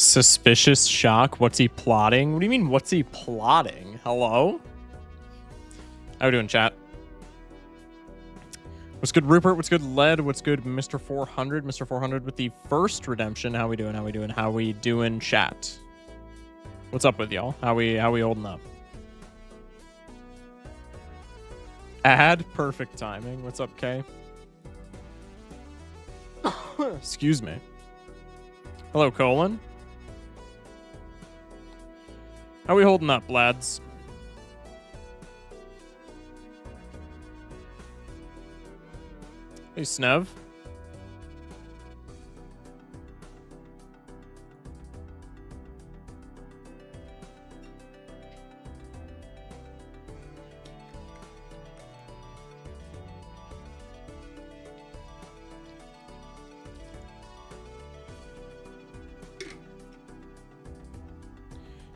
Suspicious shock. What's he plotting? What do you mean, what's he plotting? Hello? How we doing, chat? What's good, Rupert? What's good, Led? What's good, Mr. 400? Mr. 400 with the first redemption. How we doing? How we doing? How we doing, chat? What's up with y'all? How we holding up? Add perfect timing. What's up, Kay? Excuse me. Hello, Colin. How we holding up, lads? Hey, Snev.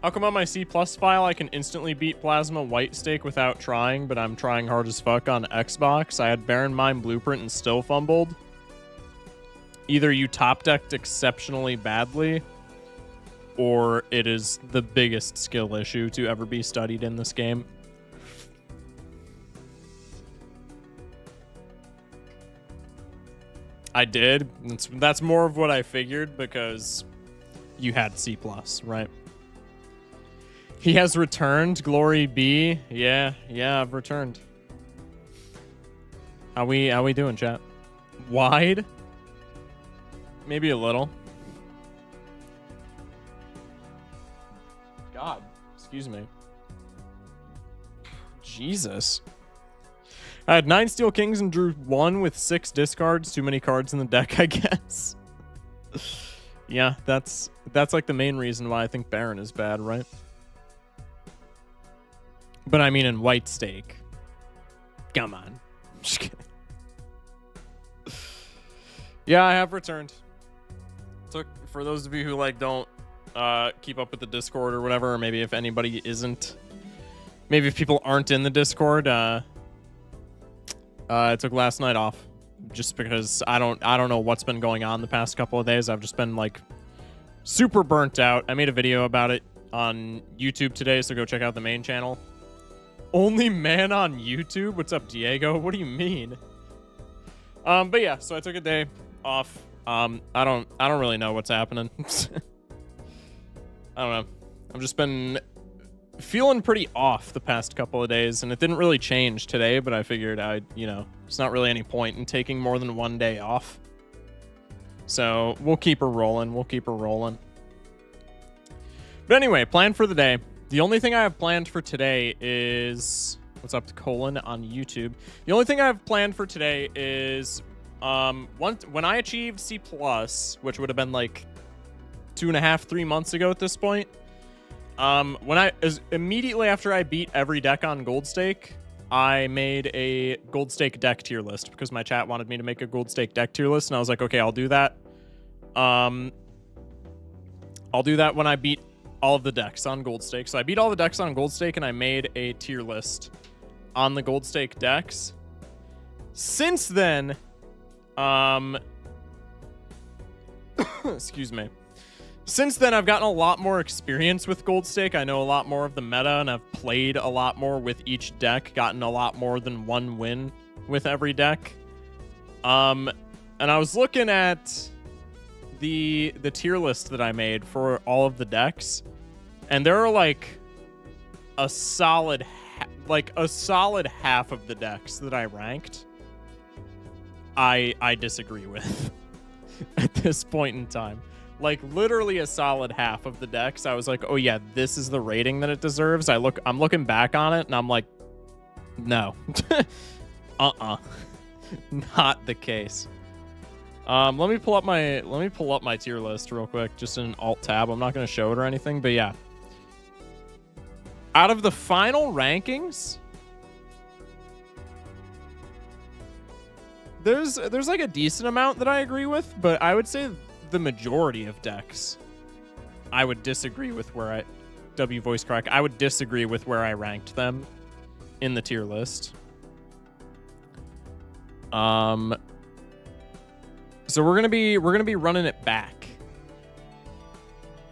How come on my C+ file I can instantly beat Plasma White Stake without trying, but I'm trying hard as fuck on Xbox? I had Baron Mine Blueprint and still fumbled. Either you top-decked exceptionally badly, or it is the biggest skill issue to ever be studied in this game. I did. That's more of what I figured because you had C+, right? He has returned. Glory be. Yeah, I've returned. How we doing, chat? Wide? Maybe a little. God, excuse me. Jesus. I had 9 Steel Kings and drew 1 with 6 discards. Too many cards in the deck, I guess. Yeah, that's like the main reason why I think Baron is bad, right? But I mean in White Stake. Come on. Just kidding. Yeah, I have returned. For those of you who like don't keep up with the Discord or whatever, or maybe if anybody isn't, maybe if people aren't in the Discord, I took last night off just because I don't know what's been going on the past couple of days. I've just been like super burnt out. I made a video about it on YouTube today, so go check out the main channel. Only man on YouTube? What's up, Diego? What do you mean? But yeah, so I took a day off. I don't really know what's happening. I don't know. I've just been feeling pretty off the past couple of days, and it didn't really change today, but I figured it's not really any point in taking more than one day off. So we'll keep her rolling. But anyway, plan for the day. The only thing I have planned for today is... What's up, Colin, on YouTube? The only thing I have planned for today is... when I achieved C+, which would have been like 2.5, 3 months ago at this point, immediately after I beat every deck on Gold Stake, I made a Gold Stake deck tier list because my chat wanted me to make a Gold Stake deck tier list, and I was like, okay, I'll do that. I'll do that when I beat all of the decks on Gold Stake. So I beat all the decks on Gold Stake, and I made a tier list on the Gold Stake decks. Since then, excuse me. Since then, I've gotten a lot more experience with Gold Stake. I know a lot more of the meta, and I've played a lot more with each deck, gotten a lot more than one win with every deck. And I was looking at the tier list that I made for all of the decks, and there are like a solid half of the decks that I ranked I disagree with at this point in time. Like literally a solid half of the decks I was like, oh yeah, this is the rating that it deserves. I'm looking back on it and I'm like, no. Not the case. Let me pull up my tier list real quick, just in an alt tab. I'm not going to show it or anything, but yeah. Out of the final rankings, there's like a decent amount that I agree with, but I would say the majority of decks I would disagree with where I would disagree with where I ranked them in the tier list. So we're gonna be running it back.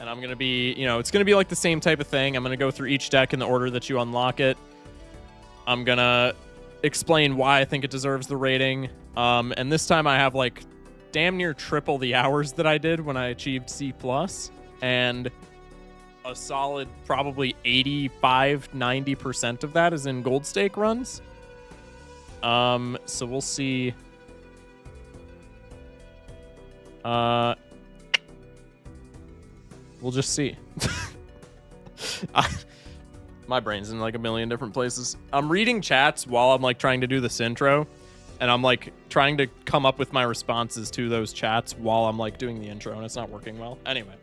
And I'm going to be, you know, it's going to be like the same type of thing. I'm going to go through each deck in the order that you unlock it. I'm going to explain why I think it deserves the rating. And this time I have like damn near triple the hours that I did when I achieved C+. And a solid probably 85-90% of that is in gold stake runs. So we'll see. We'll just see. My brain's in like a million different places. I'm reading chats while I'm like trying to do this intro, and I'm like trying to come up with my responses to those chats while I'm like doing the intro, and it's not working well. Anyway.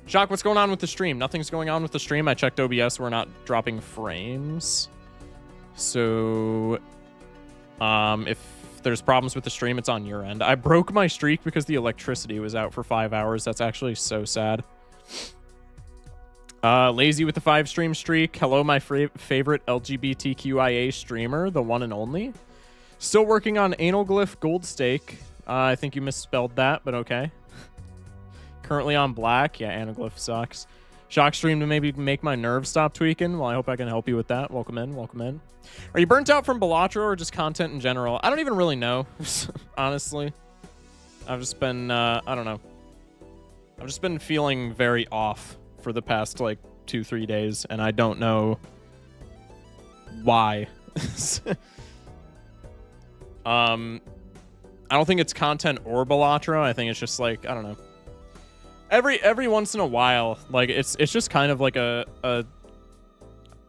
Shock, what's going on with the stream? Nothing's going on with the stream. I checked OBS. We're not dropping frames. So, if there's problems with the stream, it's on your end. I broke my streak because the electricity was out for 5 hours. That's actually so sad. Lazy with the 5-stream streak. Hello, my favorite LGBTQIA streamer, the one and only. Still working on Anal Glyph Gold Stake. I think you misspelled that, but okay. Currently on black. Yeah, Anaglyph sucks. Shock stream to maybe make my nerves stop tweaking. Well, I hope I can help you with that. Welcome in. Welcome in. Are you burnt out from Balatro or just content in general? I don't even really know, honestly. I've just been, I don't know. I've just been feeling very off for the past, like, 2-3 days, and I don't know why. I don't think it's content or Balatro. I think it's just, like, I don't know. Every once in a while, like, it's just kind of like a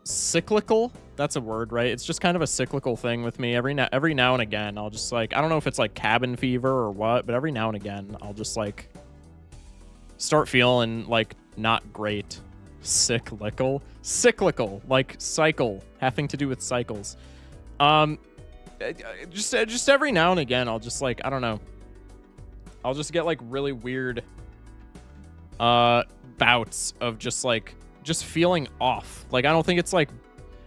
cyclical, that's a word, right? It's just kind of a cyclical thing with me. Every now and again, I'll just, like, I don't know if it's like cabin fever or what, but every now and again, I'll just, like, start feeling, like, not great. Cyclical, like cycle, having to do with cycles. Just every now and again, I'll just, like, I don't know. I'll just get, like, really weird bouts of just feeling off. Like, I don't think it's like,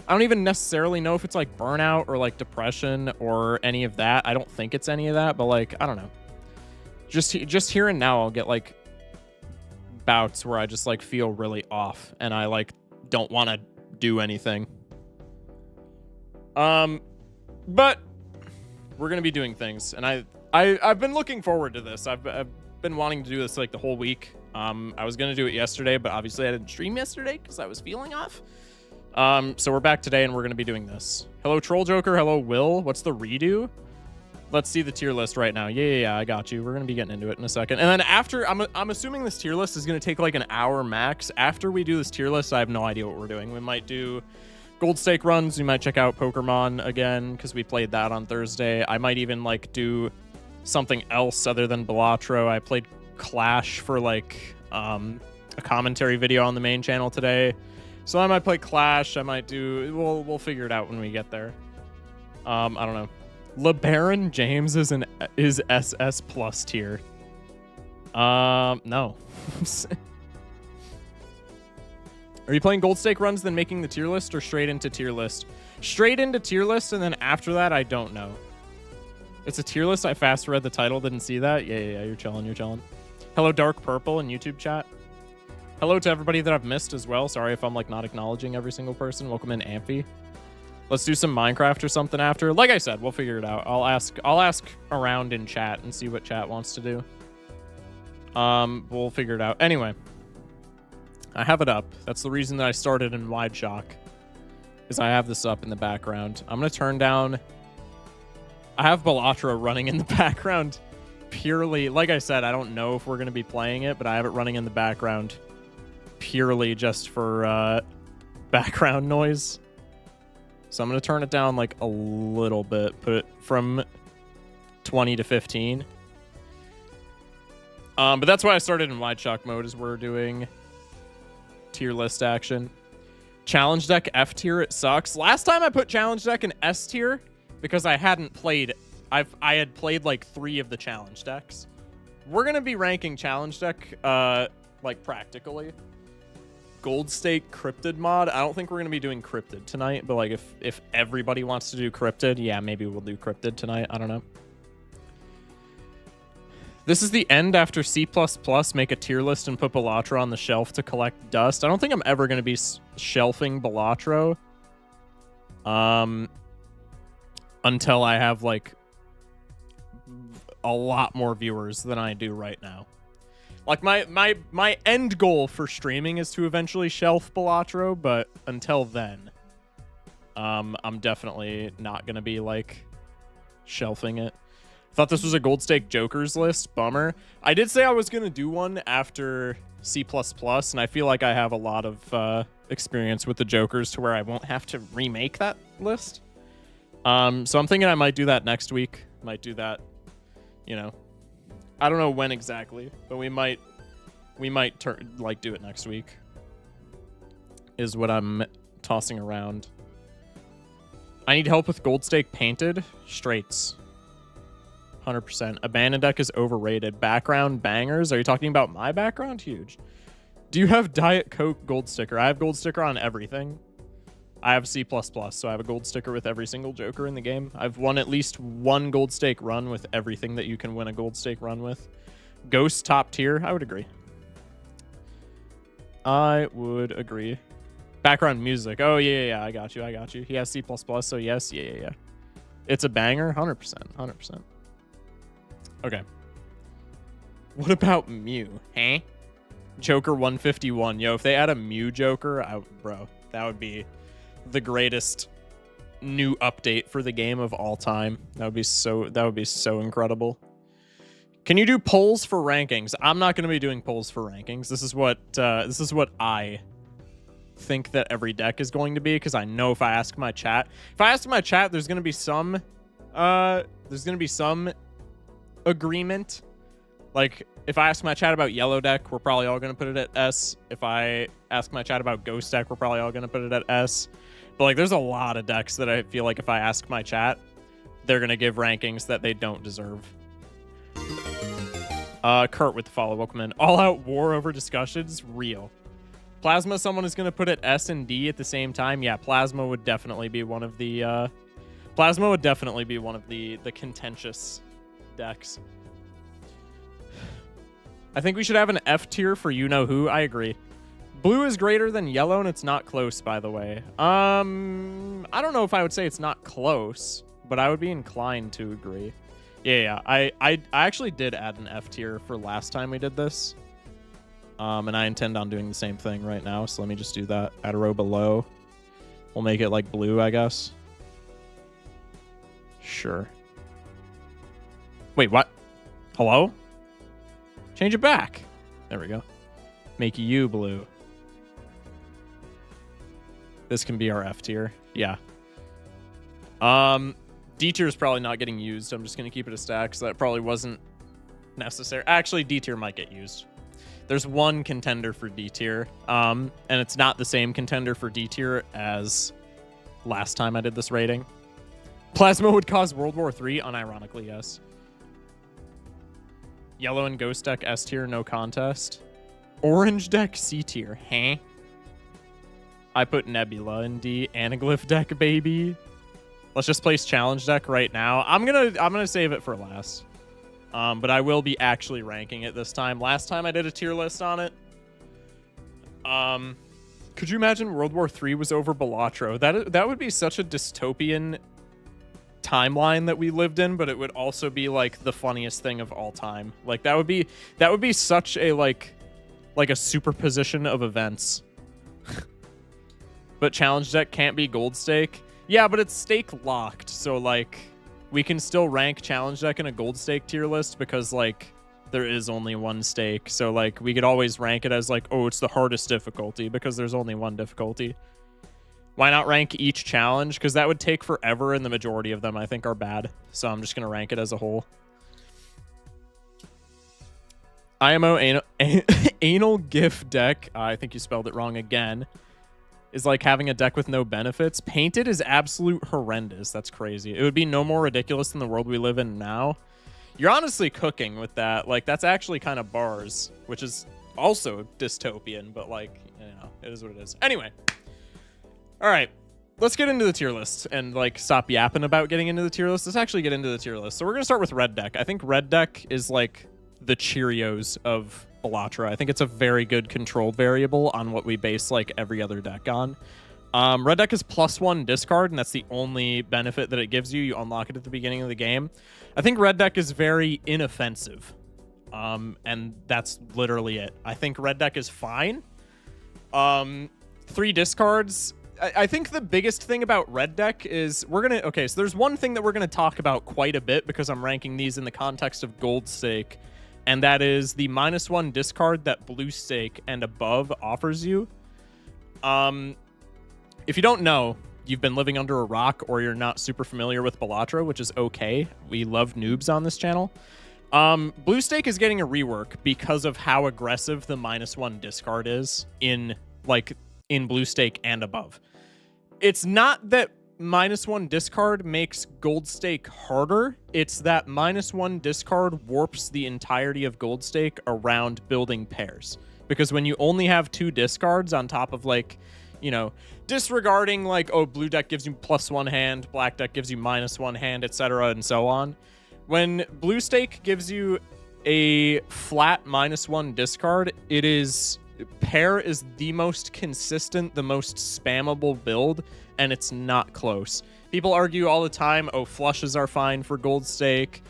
I don't even necessarily know if it's like burnout or like depression or any of that. I don't think it's any of that, but like, I don't know. Just here and now, I'll get like bouts where I just like feel really off and I like don't want to do anything. But we're gonna be doing things, and I've been looking forward to this. I've been wanting to do this like the whole week. I was gonna do it yesterday, but obviously I didn't stream yesterday because I was feeling off. So we're back today, and we're gonna be doing this. Hello, Troll Joker. Hello, Will. What's the redo? Let's see the tier list right now. Yeah, I got you. We're gonna be getting into it in a second. And then after, I'm assuming this tier list is gonna take like an hour max. After we do this tier list, I have no idea what we're doing. We might do gold stake runs. We might check out Pokemon again because we played that on Thursday. I might even like do something else other than Balatro. I played Clash for like a commentary video on the main channel today, so I might play Clash. I might do, we'll figure it out when we get there. I don't know. LeBaron James is SS plus tier. No. Are you playing gold stake runs then making the tier list, or straight into tier list? Straight into tier list, and then after that I don't know. It's a tier list. I fast read the title, didn't see that. Yeah, you're chilling. Hello, Dark Purple in YouTube chat. Hello to everybody that I've missed as well. Sorry if I'm like not acknowledging every single person. Welcome in, Amphi. Let's do some Minecraft or something after. Like I said, we'll figure it out. I'll ask around in chat and see what chat wants to do. We'll figure it out. Anyway, I have it up. That's the reason that I started in Wide Shock, is I have this up in the background. I'm gonna turn down. I have Balatro running in the background purely, like I said, I don't know if we're going to be playing it, but I have it running in the background purely just for background noise. So I'm going to turn it down like a little bit, put it from 20 to 15. But that's why I started in Wide Shock mode, is we're doing tier list action. Challenge deck F tier, it sucks. Last time I put challenge deck in S tier, because I hadn't played, I had played like 3 of the challenge decks. We're gonna be ranking challenge deck like practically. Gold stake cryptid mod. I don't think we're gonna be doing cryptid tonight, but like if everybody wants to do cryptid, yeah, maybe we'll do cryptid tonight. I don't know. This is the end after C++, make a tier list and put Balatro on the shelf to collect dust. I don't think I'm ever going to be shelving Balatro. Until I have, like, a lot more viewers than I do right now. Like, my end goal for streaming is to eventually shelf Balatro, but until then, I'm definitely not going to be, like, shelving it. Thought this was a gold stake jokers list. Bummer. I did say I was going to do one after C++, and I feel like I have a lot of experience with the jokers to where I won't have to remake that list. So I'm thinking I might do that next week. Might do that, you know. I don't know when exactly, but we might do it next week. Is what I'm tossing around. I need help with gold stake painted. Straights. 100%. Abandoned deck is overrated. Background bangers. Are you talking about my background? Huge. Do you have Diet Coke gold sticker? I have gold sticker on everything. I have C++, so I have a gold sticker with every single joker in the game. I've won at least one gold stake run with everything that you can win a gold stake run with. Ghost top tier. I would agree. I would agree. Background music. Oh, yeah. I got you. He has C++, so yes. Yeah. It's a banger. 100%. Okay. What about Mew? Huh? Joker 151. Yo, if they add a Mew Joker, bro, that would be the greatest new update for the game of all time. That would be so incredible. Can you do polls for rankings? I'm not going to be doing polls for rankings. This is what I think that every deck is going to be, because I know if I ask my chat, there's going to be some agreement. Like, if I ask my chat about yellow deck, we're probably all going to put it at S. If I ask my chat about ghost deck, we're probably all going to put it at S. But, like, there's a lot of decks that I feel like if I ask my chat, they're going to give rankings that they don't deserve. Kurt with the follow. Welcome in. All out war over discussions. Real. Plasma, someone is going to put it S and D at the same time. Yeah, Plasma would definitely be one of the contentious decks. I think we should have an F tier for you-know-who. I agree. Blue is greater than yellow, and it's not close, by the way. I don't know if I would say it's not close, but I would be inclined to agree. Yeah. I actually did add an F tier for last time we did this. And I intend on doing the same thing right now, so let me just do that. Add a row below. We'll make it like blue, I guess. Sure. Wait, what? Hello? Change it back. There we go. Make you blue. This can be our F tier. Yeah. D tier is probably not getting used. I'm just going to keep it a stack, because that probably wasn't necessary. Actually, D tier might get used. There's one contender for D tier, and it's not the same contender for D tier as last time I did this rating. Plasma would cause World War III, unironically, yes. Yellow and Ghost deck S tier, no contest. Orange deck C tier, huh? I put Nebula in D. Anaglyph deck, baby. Let's just place challenge deck right now. I'm gonna save it for last. But I will be actually ranking it this time. Last time I did a tier list on it. Could you imagine World War III was over Balatro? That would be such a dystopian timeline that we lived in, but it would also be like the funniest thing of all time. Like that would be such a like a superposition of events. But challenge deck can't be gold stake. Yeah, but it's stake locked, so like we can still rank challenge deck in a gold stake tier list because like there is only one stake. So like we could always rank it as like, oh, it's the hardest difficulty because there's only one difficulty. Why not rank each challenge? Because that would take forever, and the majority of them, I think, are bad. So I'm just going to rank it as a whole. IMO anal GIF deck, I think you spelled it wrong again, is like having a deck with no benefits. Painted is absolute horrendous. That's crazy. It would be no more ridiculous than the world we live in now. You're honestly cooking with that. Like, that's actually kind of bars, which is also dystopian, but like, you know, it is what it is. Anyway. All right, let's get into the tier list and like stop yapping about getting into the tier list. Let's actually get into the tier list. So we're going to start with red deck. I think red deck is like the Cheerios of Bellatra. I think it's a very good controlled variable on what we base like every other deck on. Red deck is +1 discard, and that's the only benefit that it gives you. You unlock it at the beginning of the game. I think red deck is very inoffensive, and that's literally it. I think red deck is fine. 3 discards. I think the biggest thing about red deck is okay, so there's one thing that we're gonna talk about quite a bit because I'm ranking these in the context of gold stake, and that is the -1 discard that blue stake and above offers you. If you don't know, you've been living under a rock or you're not super familiar with Bellatra, which is okay. We love noobs on this channel. Blue stake is getting a rework because of how aggressive the -1 discard is in blue stake and above. It's not that -1 discard makes gold stake harder. It's that -1 discard warps the entirety of gold stake around building pairs. Because when you only have 2 discards on top of disregarding blue deck gives you +1 hand, black deck gives you -1 hand, etc. and so on. When blue stake gives you a flat -1 discard, pair is the most consistent, the most spammable build, and it's not close. People argue all the time, flushes are fine for gold stake,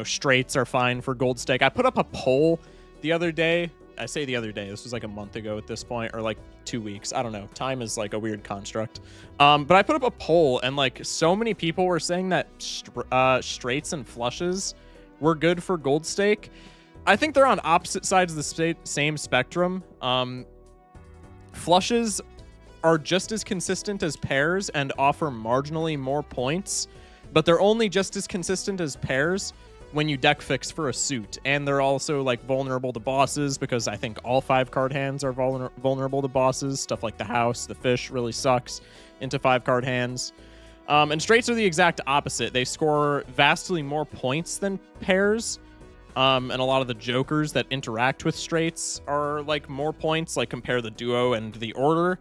straights are fine for gold stake. I put up a poll the other day. I say the other day, this was a month ago at this point, or 2 weeks. I don't know. Time is a weird construct. But I put up a poll, and so many people were saying that straights and flushes were good for gold stake. I think they're on opposite sides of the same spectrum. Flushes are just as consistent as pairs and offer marginally more points, but they're only just as consistent as pairs when you deck fix for a suit, and they're also vulnerable to bosses because I think all 5-card hands are vulnerable to bosses. Stuff like the house, the fish really sucks into 5-card hands. And straights are the exact opposite. They score vastly more points than pairs, and a lot of the jokers that interact with straights are more points. Compare the duo and the order,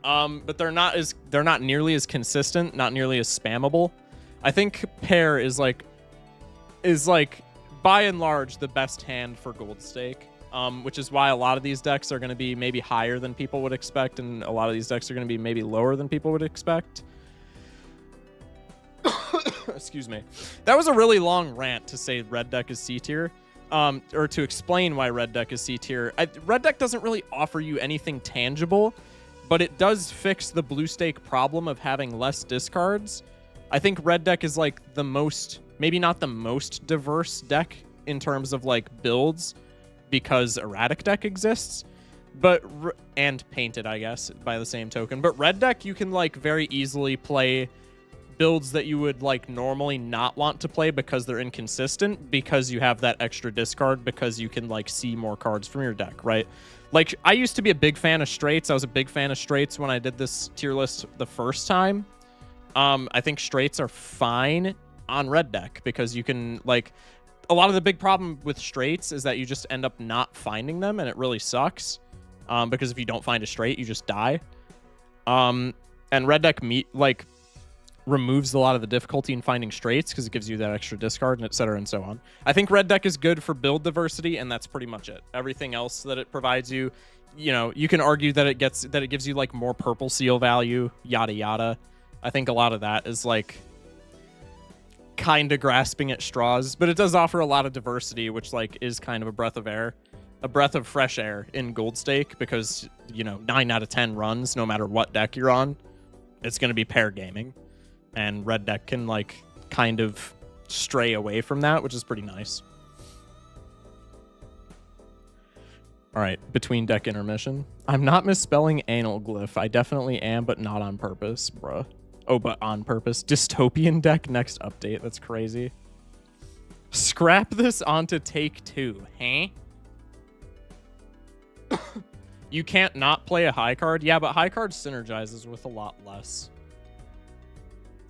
but they're not nearly as consistent, not nearly as spammable. I think pair is by and large the best hand for gold stake, which is why a lot of these decks are going to be maybe higher than people would expect, and a lot of these decks are going to be maybe lower than people would expect. Excuse me. That was a really long rant to say red deck is C tier, or to explain why red deck is C tier. Red deck doesn't really offer you anything tangible, but it does fix the blue stake problem of having less discards. I think red deck is the most, maybe not the most diverse deck in terms of builds, because erratic deck exists, and painted, I guess, by the same token. But red deck, you can very easily play builds that you would normally not want to play because they're inconsistent, because you have that extra discard, because you can see more cards from your deck, right? I used to be a big fan of straights. I was a big fan of straights when I did this tier list the first time. I think straights are fine on red deck because you can a lot of the big problem with straights is that you just end up not finding them, and it really sucks, because if you don't find a straight, you just die. And red deck removes a lot of the difficulty in finding straights because it gives you that extra discard, and etc. and so on. I think red deck is good for build diversity, and that's pretty much it. Everything else that it provides you, you can argue that it gives you more purple seal value, yada yada. I think a lot of that is kind of grasping at straws, but it does offer a lot of diversity, which is kind of a breath of fresh air in gold stake, because 9 out of 10 runs, no matter what deck you're on, it's going to be pair gaming, and red deck can kind of stray away from that, which is pretty nice. All right, between deck intermission. I'm not misspelling anal glyph. I definitely am, but not on purpose, bruh. Oh, but on purpose. Dystopian deck next update. That's crazy. Scrap this onto take 2, huh? You can't not play a high card? Yeah, but high card synergizes with a lot less.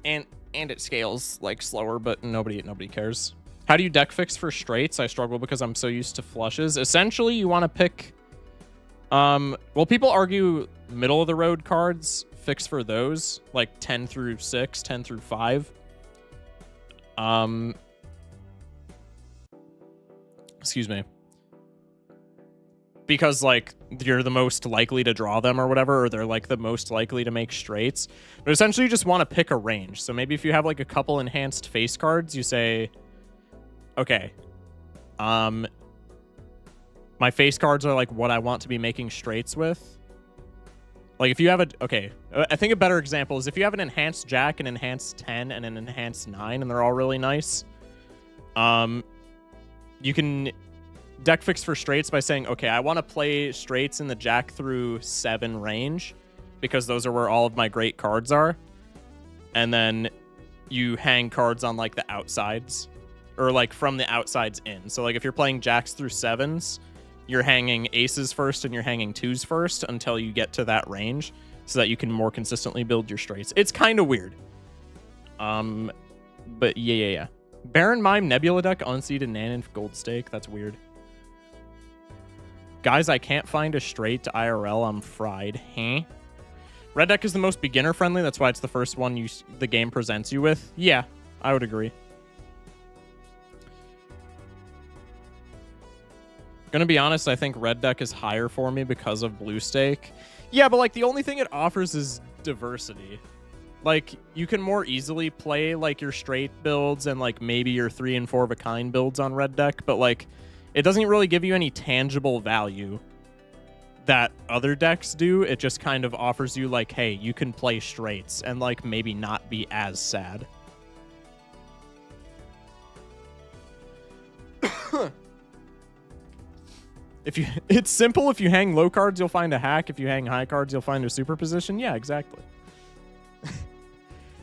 And it scales slower, but nobody cares. How do you deck fix for straights? I struggle because I'm so used to flushes. Essentially, you want to pick... well, people argue middle of the road cards fix for those, 10 through 6, 10 through 5. Excuse me. Because, like, you're the most likely to draw them or whatever, or they're, like, the most likely to make straights. But essentially, you just want to pick a range. So maybe if you have, like, a couple enhanced face cards, you say, okay, my face cards are, like, what I want to be making straights with. Like, if you have okay, I think a better example is if you have an enhanced Jack, an enhanced 10, and an enhanced 9, and they're all really nice, you can deck fix for straights by saying, okay, I want to play straights in the Jack through 7 range because those are where all of my great cards are. And then you hang cards on, like, the outsides, or, like, from the outsides in. So, like, if you're playing Jacks through 7s, you're hanging aces first and you're hanging 2s first until you get to that range so that you can more consistently build your straights. It's kind of weird. But yeah. Baron Mime Nebula deck, Unseed, and Nanon Gold Stake. That's weird. Guys, I can't find a straight to IRL. I'm fried. Huh? Red deck is the most beginner friendly. That's why it's the first one the game presents you with. Yeah, I would agree. Gonna be honest, I think red deck is higher for me because of blue stake. Yeah, but, like, the only thing it offers is diversity. Like, you can more easily play, like, your straight builds and, like, maybe your 3 and 4 of a kind builds on red deck, but, like, it doesn't really give you any tangible value that other decks do. It just kind of offers you, like, hey, you can play straights and, like, maybe not be as sad. It's simple. If you hang low cards, you'll find a hack. If you hang high cards, you'll find a superposition. Yeah, exactly.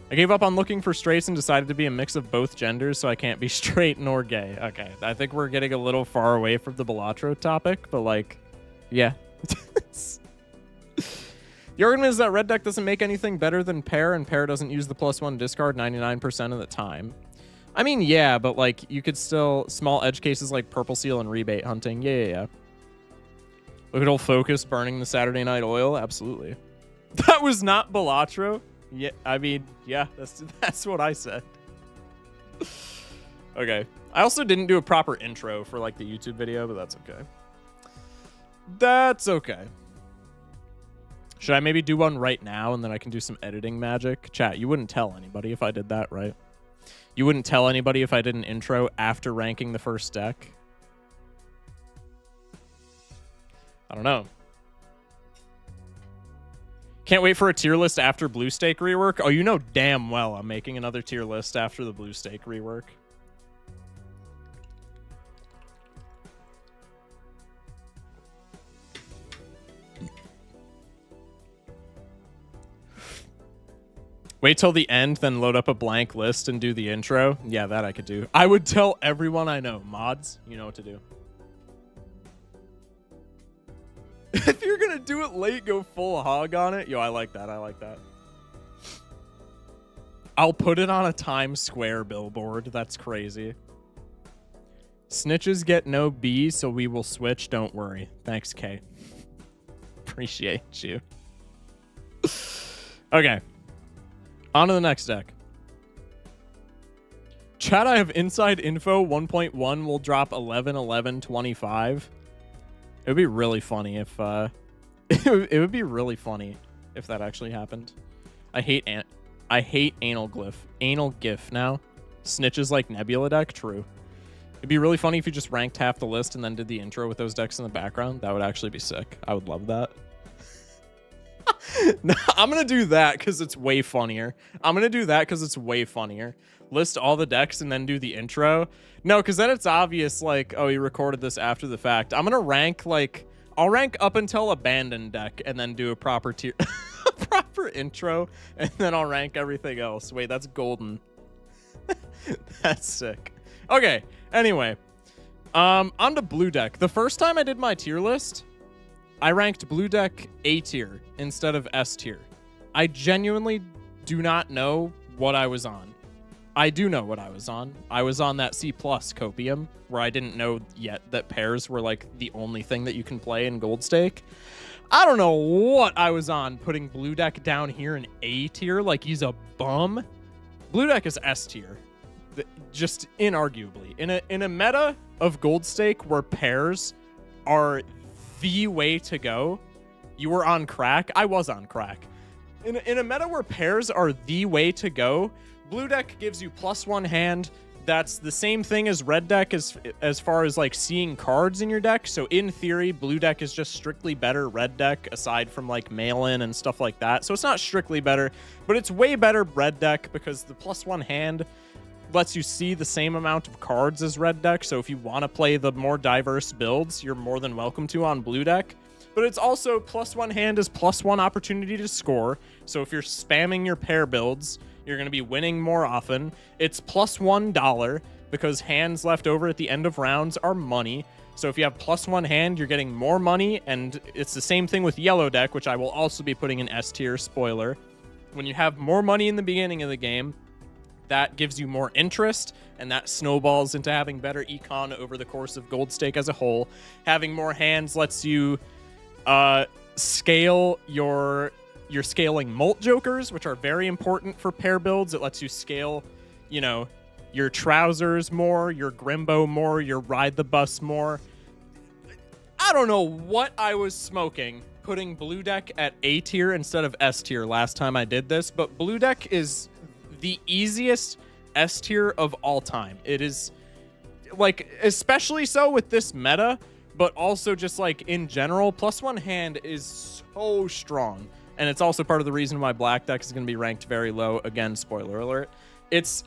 I gave up on looking for straights and decided to be a mix of both genders, so I can't be straight nor gay. Okay, I think we're getting a little far away from the Balatro topic, but, like, yeah. The argument is that red deck doesn't make anything better than pair, and pair doesn't use the +1 discard 99% of the time. I mean, yeah, but, like, you could still... Small edge cases like Purple Seal and rebate hunting. Yeah. Look at old Focus burning the Saturday Night Oil. Absolutely. That was not Balatro. Yeah, I mean, yeah, that's what I said. Okay. I also didn't do a proper intro for, like, the YouTube video, but that's okay. That's okay. Should I maybe do one right now and then I can do some editing magic? Chat, you wouldn't tell anybody if I did that, right? You wouldn't tell anybody if I did an intro after ranking the first deck? I don't know. Can't wait for a tier list after Blue Stake rework. Oh, you know damn well I'm making another tier list after the Blue Stake rework. Wait till the end, then load up a blank list and do the intro. Yeah, that I could do. I would tell everyone I know. Mods, you know what to do. If you're gonna do it late, go full hog on it. Yo, I like that. I like that. I'll put it on a Times Square billboard. That's crazy. Snitches get no B, so we will switch. Don't worry. Thanks, K. Appreciate you. Okay. On to the next deck. Chat, I have inside info 1.1 will drop 11/11/25. It would be really funny if it would be really funny if that actually happened. I hate anal gif now. Snitches like Nebula deck, true. It'd be really funny if you just ranked half the list and then did the intro with those decks in the background. That would actually be sick. I would love that. No, I'm gonna do that because it's way funnier. List all the decks and then do the intro. No, because then it's obvious, like, oh, you recorded this after the fact. I'm gonna rank, like, I'll rank up until Abandoned deck and then do a proper tier, proper intro, and then I'll rank everything else. Wait, that's golden. That's sick. Okay, anyway. On to Blue deck. The first time I did my tier list, I ranked Blue deck A tier instead of S tier. I genuinely do not know what I was on. I do know what I was on. I was on that C+ copium, where I didn't know yet that pairs were, like, the only thing that you can play in Gold Stake. I don't know what I was on putting Blue deck down here in A tier like he's a bum. Blue deck is S tier. just inarguably. In a meta of Gold Stake where pairs are the way to go, you were on crack. I was on crack. In a meta where pairs are the way to go, blue deck gives you +1 hand. That's the same thing as red deck as far as like seeing cards in your deck. So in theory, blue deck is just strictly better red deck aside from like mail-in and stuff like that. So it's not strictly better, but it's way better red deck because the +1 hand lets you see the same amount of cards as red deck. So if you want to play the more diverse builds, you're more than welcome to on blue deck. But it's also +1 hand is +1 opportunity to score. So if you're spamming your pair builds, you're going to be winning more often. It's +$1 because hands left over at the end of rounds are money. So if you have +1 hand, you're getting more money. And it's the same thing with yellow deck, which I will also be putting in S tier, spoiler. When you have more money in the beginning of the game, that gives you more interest, and that snowballs into having better econ over the course of Gold Stake as a whole. Having more hands lets you scale you're scaling Molt Jokers, which are very important for pair builds. It lets you scale, you know, your Trousers more, your Grimbo more, your Ride the Bus more. I don't know what I was smoking putting blue deck at A tier instead of S tier last time I did this, but blue deck is the easiest S tier of all time. It is, like, especially so with this meta, but also just like in general, +1 hand is so strong. And it's also part of the reason why black deck is going to be ranked very low. Again, spoiler alert. It's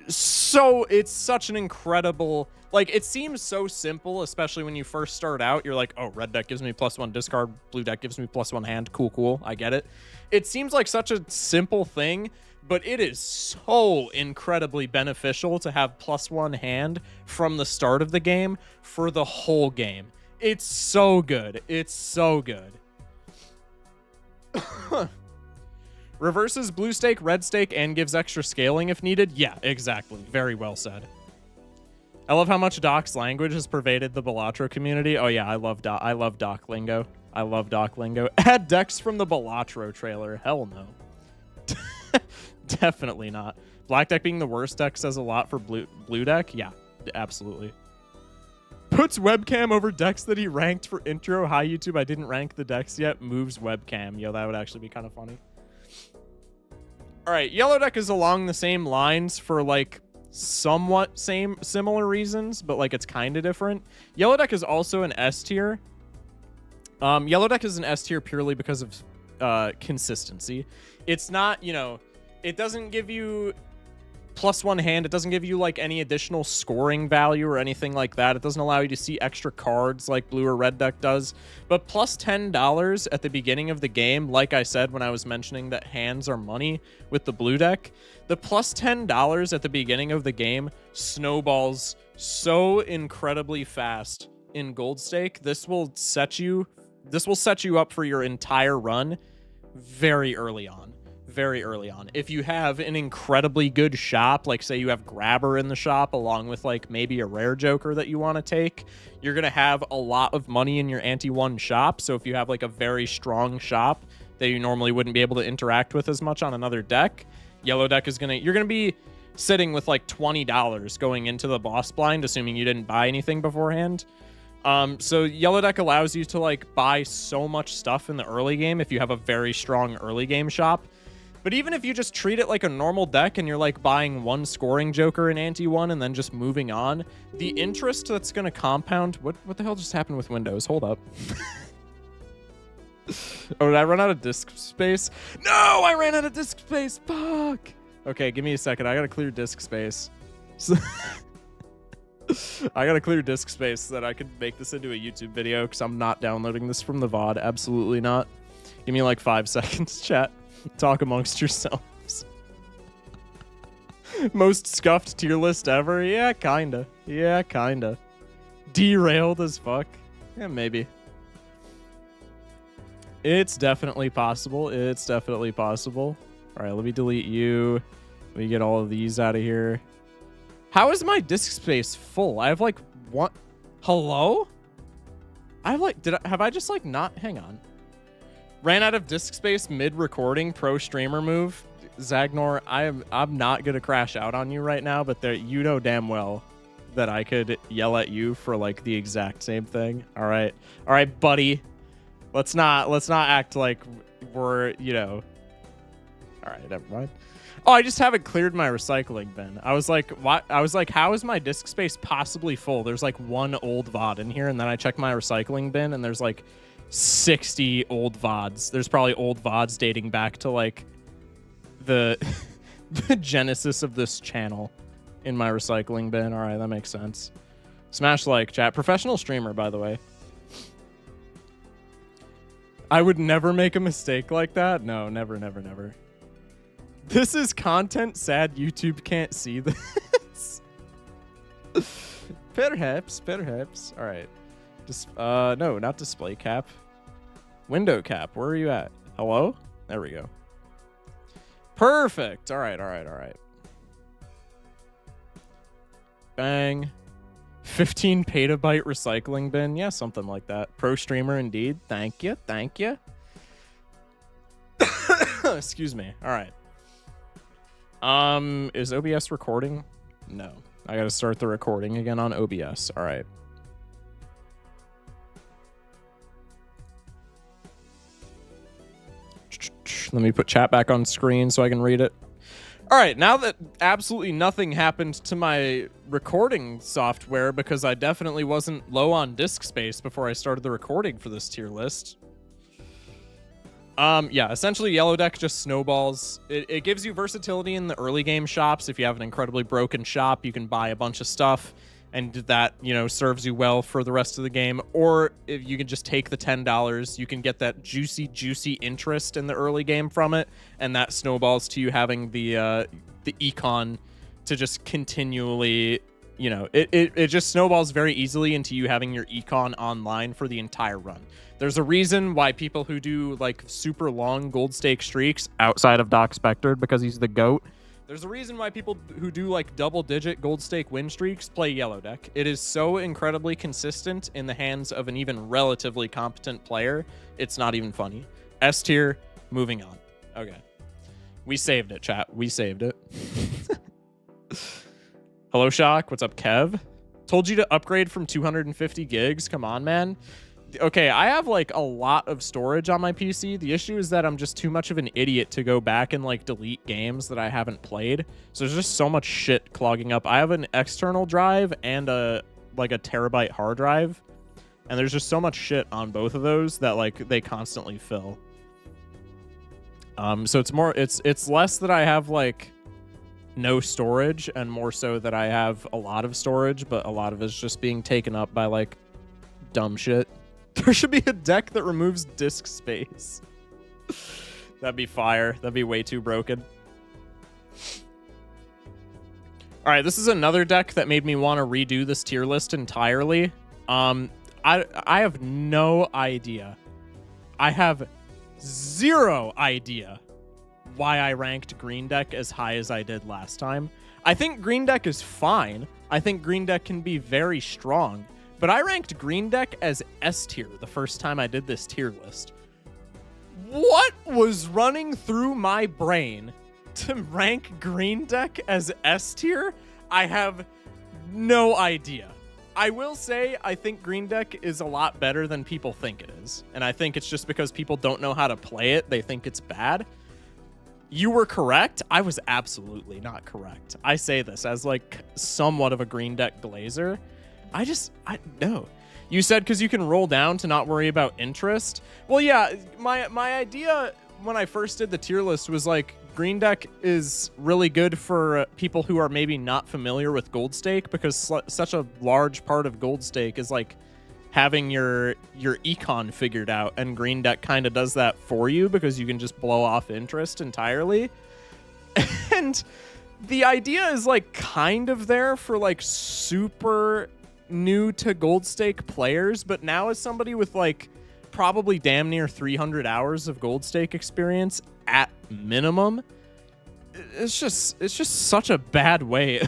such an incredible, like, it seems so simple, especially when you first start out. You're like, oh, red deck gives me +1 discard, blue deck gives me +1 hand. Cool, I get it. It seems like such a simple thing, but it is so incredibly beneficial to have +1 hand from the start of the game for the whole game. It's so good. It's so good. Reverses blue stake, red stake, and gives extra scaling if needed. Yeah, exactly. Very well said. I love how much Doc's language has pervaded the Balatro community. Oh yeah, I love Doc lingo. I love Doc lingo. Add decks from the Balatro trailer. Hell no. Definitely not. Black deck being the worst deck says a lot for blue deck. Yeah, absolutely. Puts webcam over decks that he ranked for intro. Hi, YouTube. I didn't rank the decks yet. Moves webcam. Yo, that would actually be kind of funny. All right, yellow deck is along the same lines for like somewhat similar reasons, but like it's kind of different. Yellow deck is also an S tier. Yellow deck is an S tier purely because of consistency. It's not, you know, it doesn't give you +1 hand. It doesn't give you like any additional scoring value or anything like that. It doesn't allow you to see extra cards like blue or red deck does. But +$10 at the beginning of the game, like I said when I was mentioning that hands are money with the blue deck, the +$10 at the beginning of the game snowballs so incredibly fast in Gold Stake. This will set you up for your entire run very early on. Very early on. If you have an incredibly good shop, like say you have Grabber in the shop along with like maybe a rare Joker that you want to take, you're going to have a lot of money in your ante-1 shop. So if you have like a very strong shop that you normally wouldn't be able to interact with as much on another deck, yellow deck is you're going to be sitting with like $20 going into the boss blind, assuming you didn't buy anything beforehand. So yellow deck allows you to like buy so much stuff in the early game if you have a very strong early game shop. But even if you just treat it like a normal deck and you're like buying one scoring Joker in ante-1 and then just moving on, the interest that's going to compound... What the hell just happened with Windows? Hold up. Oh, did I run out of disk space? No, I ran out of disk space. Fuck. Okay, give me a second. I got to clear disk space. I got to clear disk space so that I could make this into a YouTube video because I'm not downloading this from the VOD. Absolutely not. Give me like 5 seconds, chat. Talk amongst yourselves. Most scuffed tier list ever? Yeah, kinda. Yeah, kinda. Derailed as fuck? Yeah, maybe. It's definitely possible. It's definitely possible. All right, let me delete you. Let me get all of these out of here. How is my disk space full? I have like one... Hello? I have like... Have I just like not... Hang on. Ran out of disk space mid-recording, pro streamer move. Zagnor, I'm not gonna crash out on you right now, but you know damn well that I could yell at you for like the exact same thing. All right, buddy. Let's not act like we're, you know. All right, never mind. Oh, I just haven't cleared my recycling bin. I was like, what? I was like, how is my disk space possibly full? There's like one old VOD in here, and then I check my recycling bin, and there's like 60 old VODs. There's probably old VODs dating back to like the genesis of this channel in my recycling bin. All right, that makes sense. Smash like, chat. Professional streamer, by the way. I would never make a mistake like that. No, never, never, never. This is content sad YouTube can't see this. Perhaps. All right. No, not display cap. Window cap. Where are you at? Hello? There we go. Perfect. All right. Bang. 15 petabyte recycling bin. Yeah, something like that. Pro streamer indeed. Thank you. Excuse me. All right. Is OBS recording? No. I gotta start the recording again on OBS. All right. Let me put chat back on screen so I can read it. All right, now that absolutely nothing happened to my recording software because I definitely wasn't low on disk space before I started the recording for this tier list. Yeah, essentially Yellow Deck just snowballs. It gives you versatility in the early game shops. If you have an incredibly broken shop, you can buy a bunch of stuff, and that, you know, serves you well for the rest of the game. Or if you can just take the $10, you can get that juicy interest in the early game from it, and that snowballs to you having the econ to just continually, you know, it just snowballs very easily into you having your econ online for the entire run. There's a reason why people who do like super long gold stake streaks outside of Doc Spectre, because he's the GOAT, there's a reason why people who do like double-digit gold stake win streaks play Yellow Deck. It is so incredibly consistent in the hands of an even relatively competent player. It's not even funny. S tier, moving on. Okay. We saved it, chat. We saved it. Hello, Shock. What's up, Kev? Told you to upgrade from 250 gigs. Come on, man. Okay, I have like a lot of storage on my PC. The issue is that I'm just too much of an idiot to go back and like delete games that I haven't played. So there's just so much shit clogging up. I have an external drive and a terabyte hard drive, and there's just so much shit on both of those that like they constantly fill. So it's less that I have like no storage and more so that I have a lot of storage, but a lot of it's just being taken up by like dumb shit. There should be a deck that removes disk space. That'd be fire. That'd be way too broken. All right, this is another deck that made me want to redo this tier list entirely. I have no idea. I have zero idea why I ranked Green Deck as high as I did last time. I think Green Deck is fine. I think Green Deck can be very strong. But I ranked Green Deck as S tier the first time I did this tier list. What was running through my brain to rank Green Deck as S tier? I have no idea. I will say I think Green Deck is a lot better than people think it is. And I think it's just because people don't know how to play it. They think it's bad. You were correct. I was absolutely not correct. I say this as like somewhat of a Green Deck glazer. No. You said because you can roll down to not worry about interest. Well, yeah, my idea when I first did the tier list was like Green Deck is really good for people who are maybe not familiar with Gold Stake, because such a large part of Gold Stake is like having your econ figured out, and Green Deck kind of does that for you because you can just blow off interest entirely. And the idea is like kind of there for like super new to Gold Stake players, but now as somebody with like probably damn near 300 hours of Gold Stake experience at minimum, it's just such a bad way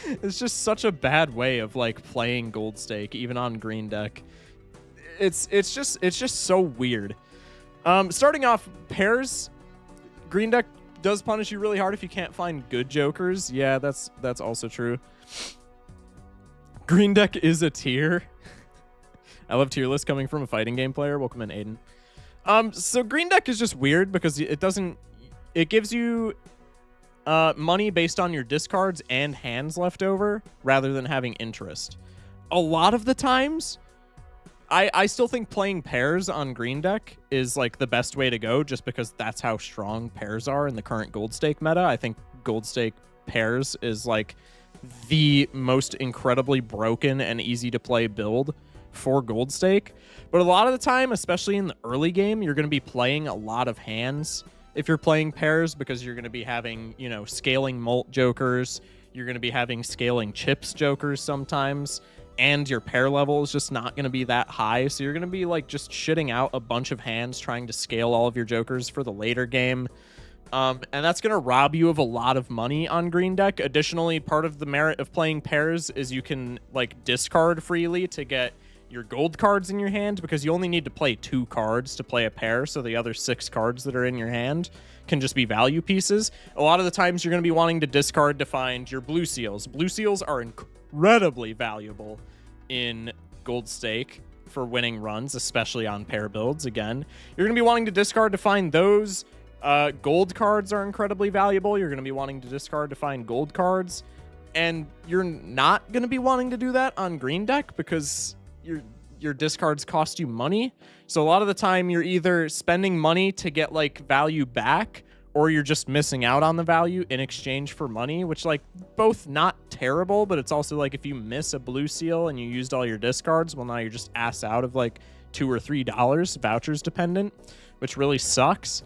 it's just such a bad way of like playing Gold Stake even on Green Deck. It's just so weird. Starting off, pairs, Green Deck does punish you really hard if you can't find good jokers. Yeah, that's also true. Green deck is a tier. I love tier list coming from a fighting game player. Welcome in, Aiden. So green deck is just weird because it gives you money based on your discards and hands left over rather than having interest. A lot of the times, I still think playing pairs on green deck is like the best way to go just because that's how strong pairs are in the current gold stake meta. I think gold stake pairs is like the most incredibly broken and easy to play build for gold stake. But a lot of the time, especially in the early game, you're going to be playing a lot of hands if you're playing pairs because you're going to be having, you know, scaling mult jokers. You're going to be having scaling chips jokers sometimes. And your pair level is just not going to be that high. So you're going to be like just shitting out a bunch of hands trying to scale all of your jokers for the later game. And that's going to rob you of a lot of money on green deck. Additionally, part of the merit of playing pairs is you can like discard freely to get your gold cards in your hand because you only need to play 2 cards to play a pair. So the other 6 cards that are in your hand can just be value pieces. A lot of the times you're going to be wanting to discard to find your blue seals. Blue seals are incredibly valuable in gold stake for winning runs, especially on pair builds. Again, you're going to be wanting to discard to find those. Gold cards are incredibly valuable. You're going to be wanting to discard to find gold cards, and you're not going to be wanting to do that on green deck because your discards cost you money. So a lot of the time you're either spending money to get like value back, or you're just missing out on the value in exchange for money, which like both not terrible, but it's also like if you miss a blue seal and you used all your discards, well, now you're just ass out of like $2 or $3 vouchers dependent, which really sucks.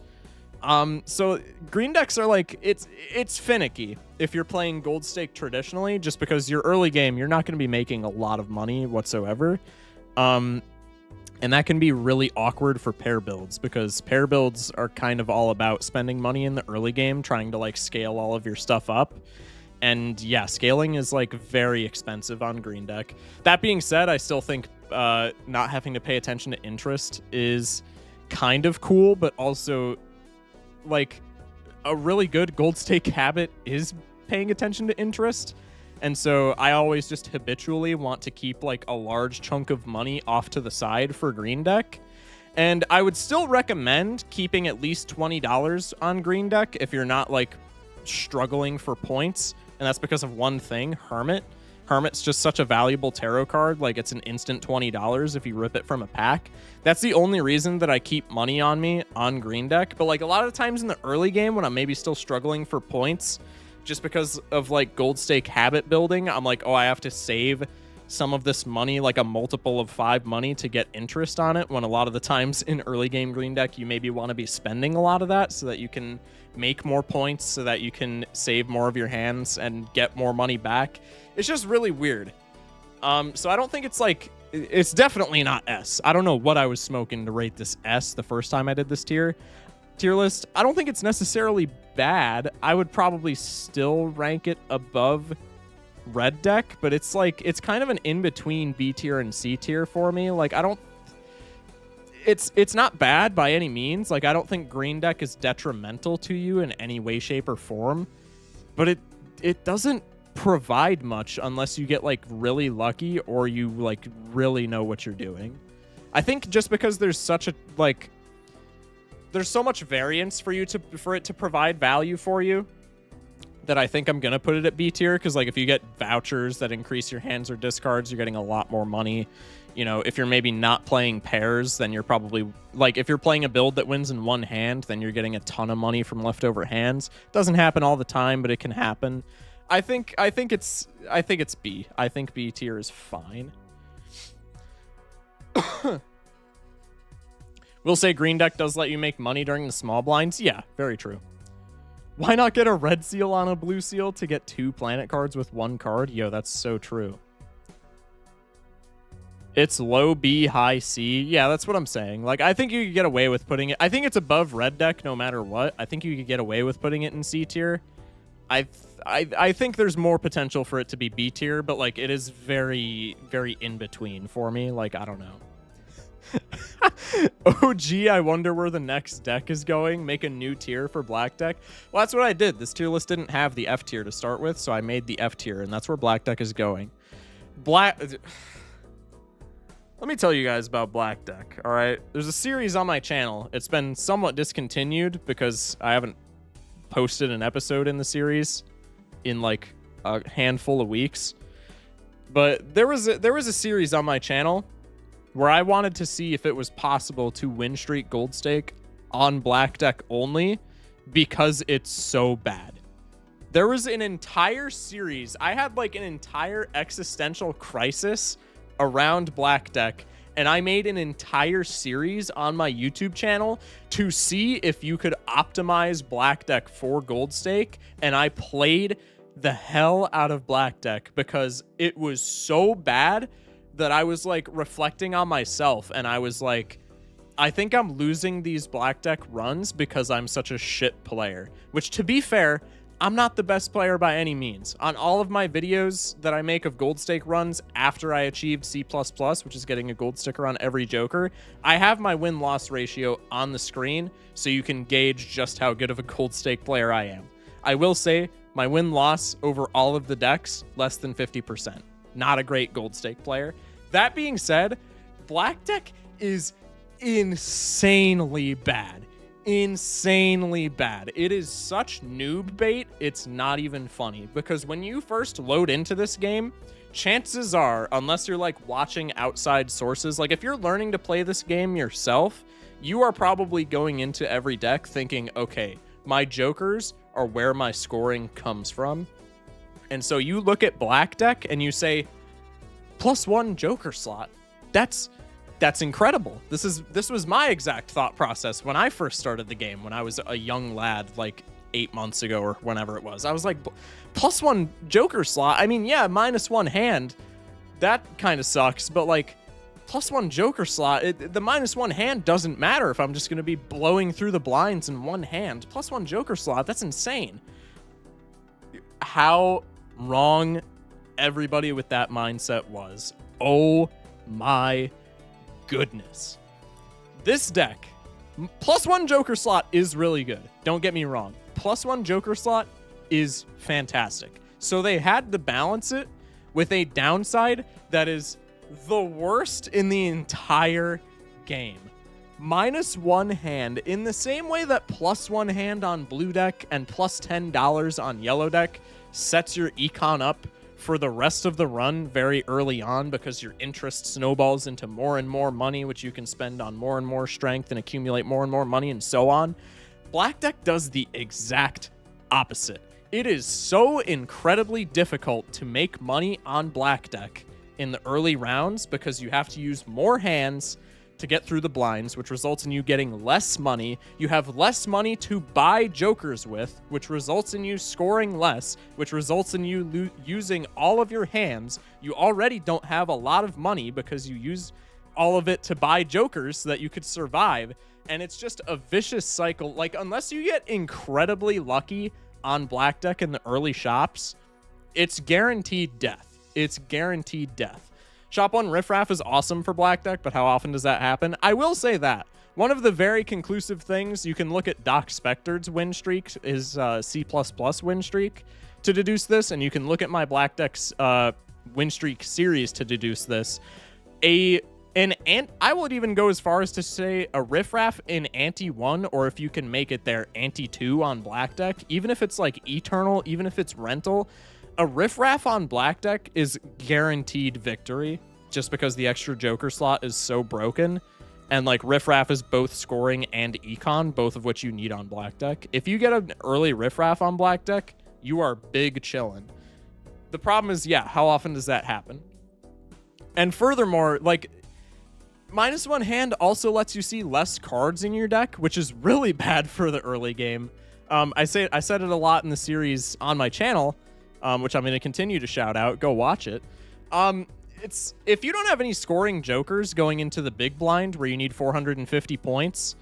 So green decks are like, it's finicky if you're playing gold stake traditionally, just because your early game, you're not going to be making a lot of money whatsoever. And that can be really awkward for pair builds because pair builds are kind of all about spending money in the early game, trying to like scale all of your stuff up. And yeah, scaling is like very expensive on green deck. That being said, I still think not having to pay attention to interest is kind of cool, but also like a really good gold stake habit is paying attention to interest. And so I always just habitually want to keep like a large chunk of money off to the side for green deck. And I would still recommend keeping at least $20 on green deck if you're not like struggling for points. And that's because of one thing, Hermit. Hermit's just such a valuable tarot card. Like it's an instant $20 if you rip it from a pack. That's the only reason that I keep money on me on green deck. But like a lot of the times in the early game when I'm maybe still struggling for points, just because of like gold stake habit building, I'm like, oh, I have to save some of this money, like a multiple of 5 money to get interest on it, when a lot of the times in early game green deck, you maybe want to be spending a lot of that so that you can make more points, so that you can save more of your hands and get more money back. It's just really weird. So I don't think it's like, it's definitely not S. I don't know what I was smoking to rate this S the first time I did this tier list. I don't think it's necessarily bad. I would probably still rank it above red deck, but it's like, it's kind of an in-between B tier and C tier for me. Like I don't, it's not bad by any means. Like I don't think green deck is detrimental to you in any way, shape, or form, but it doesn't provide much unless you get like really lucky or you like really know what you're doing. I think just because there's such a like, there's so much variance for it to provide value for you, that I think I'm going to put it at B tier, because like if you get vouchers that increase your hands or discards, you're getting a lot more money. You know, if you're maybe not playing pairs, then you're probably like, if you're playing a build that wins in one hand, then you're getting a ton of money from leftover hands. Doesn't happen all the time, but it can happen. I think it's B. I think B tier is fine. We'll say green deck does let you make money during the small blinds. Yeah, very true. Why not get a red seal on a blue seal to get 2 planet cards with 1 card? Yo, that's so true. It's low B, high C. Yeah, that's what I'm saying. Like, I think you could get away with putting it. I think it's above red deck no matter what. I think you could get away with putting it in C tier. I think there's more potential for it to be B tier, but like it is very, very in between for me. Like, I don't know. Oh, gee, I wonder where the next deck is going. Make a new tier for black deck. Well, that's what I did. This tier list didn't have the F tier to start with, so I made the F tier, and that's where black deck is going. Let me tell you guys about black deck, all right? There's a series on my channel. It's been somewhat discontinued because I haven't posted an episode in the series in like a handful of weeks. But there was a series on my channel where I wanted to see if it was possible to Winstreak Gold Stake on black deck only because it's so bad. There was an entire series. I had like an entire existential crisis around black deck, and I made an entire series on my YouTube channel to see if you could optimize black deck for gold stake, and I played the hell out of black deck because it was so bad that I was like reflecting on myself, and I was like, I think I'm losing these black deck runs because I'm such a shit player. Which, to be fair, I'm not the best player by any means. On all of my videos that I make of gold stake runs after I achieved C++, which is getting a gold sticker on every Joker, I have my win-loss ratio on the screen so you can gauge just how good of a gold stake player I am. I will say my win-loss over all of the decks, less than 50%. Not a great gold stake player. That being said, black deck is insanely bad. Insanely bad. It is such noob bait, it's not even funny. Because when you first load into this game, chances are, unless you're like watching outside sources, like if you're learning to play this game yourself, you are probably going into every deck thinking, okay, my jokers are where my scoring comes from. And so you look at black deck and you say, +1 joker slot. That's incredible. This was my exact thought process when I first started the game, when I was a young lad, like 8 months ago or whenever it was. I was like, +1 joker slot. I mean, yeah, -1 hand. That kind of sucks, but like +1 joker slot, the -1 hand doesn't matter if I'm just going to be blowing through the blinds in one hand. +1 joker slot, that's insane. How wrong everybody with that mindset was. Oh my goodness. This deck, +1 joker slot is really good. Don't get me wrong. +1 joker slot is fantastic. So they had to balance it with a downside that is the worst in the entire game. -1 hand, in the same way that +1 hand on blue deck and +$10 on yellow deck sets your econ up for the rest of the run very early on because your interest snowballs into more and more money, which you can spend on more and more strength and accumulate more and more money and so on. Black deck does the exact opposite. It is so incredibly difficult to make money on black deck in the early rounds because you have to use more hands to get through the blinds, which results in you getting less money. You have less money to buy jokers with, which results in you scoring less, which results in you using all of your hands. You already don't have a lot of money because you use all of it to buy jokers so that you could survive. And it's just a vicious cycle. Like, unless you get incredibly lucky on black deck in the early shops, it's guaranteed death. It's guaranteed death. Shop 1 Riffraff is awesome for black deck, but how often does that happen? I will say that. One of the very conclusive things, you can look at Doc Spector's win streak, his C++ win streak, to deduce this, and you can look at my black deck's win streak series to deduce this. I would even go as far as to say a Riffraff in Ante 1, or if you can make it there, Ante 2 on black deck, even if it's like Eternal, even if it's Rental, a Riffraff on black deck is guaranteed victory just because the extra joker slot is so broken. And like Riffraff is both scoring and econ, both of which you need on black deck. If you get an early Riffraff on black deck, you are big chillin'. The problem is, yeah, how often does that happen? And furthermore, like, -1 hand also lets you see less cards in your deck, which is really bad for the early game. I said it a lot in the series on my channel, which I'm going to continue to shout out. Go watch it. It's if you don't have any scoring jokers going into the big blind where you need 450 points,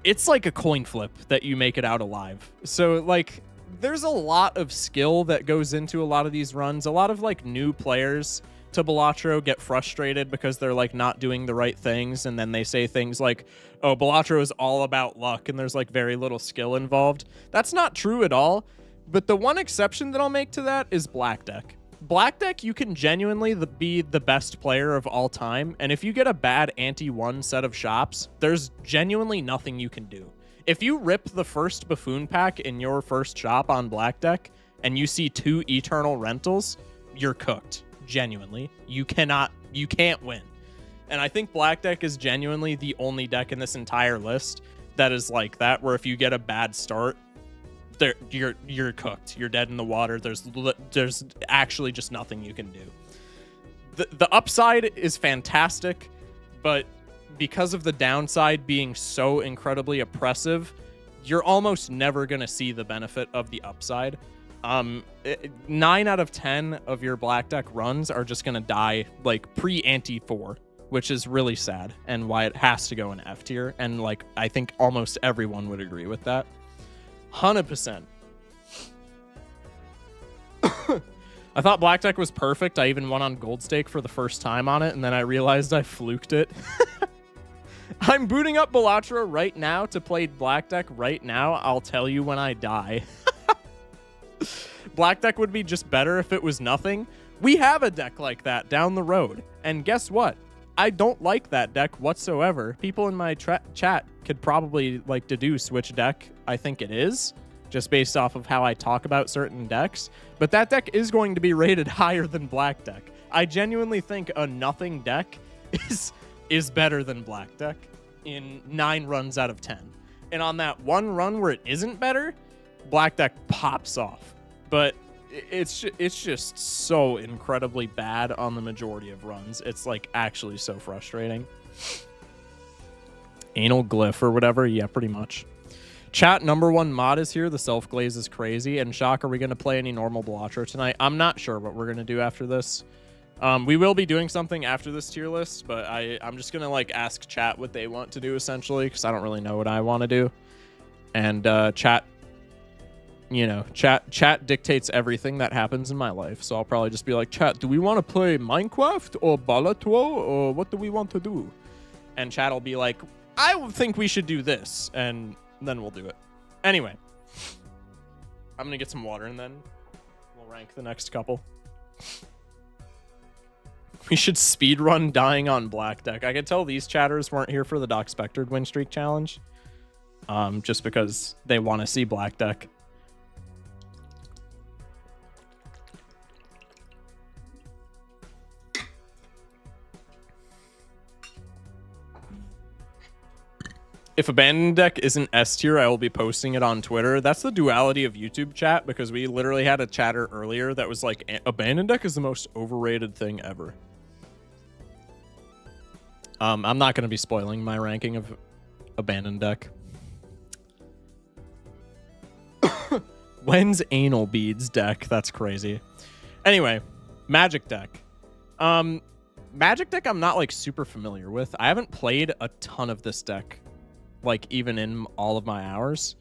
it's like a coin flip that you make it out alive. So like there's a lot of skill that goes into a lot of these runs. A lot of like new players to Balatro get frustrated because they're like not doing the right things, and then they say things like, oh, Balatro is all about luck and there's like very little skill involved. That's not true at all, but the one exception that I'll make to that is Black Deck. Black Deck, you can genuinely be the best player of all time, and if you get a bad ante-1 set of shops, there's genuinely nothing you can do. If you rip the first Buffoon pack in your first shop on Black Deck, and you see 2 Eternal Rentals, you're cooked. Genuinely. You can't win. And I think Black Deck is genuinely the only deck in this entire list that is like that, where if you get a bad start, you're cooked. You're dead in the water. There's actually just nothing you can do. The upside is fantastic, but because of the downside being so incredibly oppressive, you're almost never going to see the benefit of the upside. 9 out of 10 of your Black Deck runs are just going to die like pre-ante 4, which is really sad, and why it has to go in F tier. And like, I think almost everyone would agree with that. 100%. I thought Black Deck was perfect. I even won on Gold Stake for the first time on it, and then I realized I fluked it. I'm booting up Balatro right now to play Black Deck right now. I'll tell you when I die. Black Deck would be just better if it was nothing. We have a deck like that down the road, and guess what? I don't like that deck whatsoever. People in my chat could probably like deduce which deck I think it is, just based off of how I talk about certain decks. But that deck is going to be rated higher than Black Deck. I genuinely think a nothing deck is better than Black Deck in 9 runs out of 10. And on that one run where it isn't better, Black Deck pops off. But it's just so incredibly bad on the majority of runs. It's like actually so frustrating. Anal Glyph or whatever. Yeah, pretty much. Chat, #1 mod is here. The self-glaze is crazy. And Shock, are we going to play any normal Balatro tonight? I'm not sure what we're going to do after this. We will be doing something after this tier list, but I'm just going to like ask chat what they want to do essentially, because I don't really know what I want to do. And chat, you know, chat dictates everything that happens in my life. So I'll probably just be like, chat, do we want to play Minecraft or Balatro, or what do we want to do? And chat will be like, I think we should do this, and then we'll do it. Anyway, I'm going to get some water, and then we'll rank the next couple. We should speedrun dying on Black Deck. I could tell these chatters weren't here for the Doc Spectred win streak challenge. Just because they want to see Black Deck. If Abandoned Deck isn't S tier, I will be posting it on Twitter. That's the duality of YouTube chat, because we literally had a chatter earlier that was like, Abandoned Deck is the most overrated thing ever. I'm not going to be spoiling my ranking of Abandoned Deck. When's Anal Beads deck? That's crazy. Anyway, Magic Deck. Magic Deck I'm not like super familiar with. I haven't played a ton of this deck, like even in all of my hours.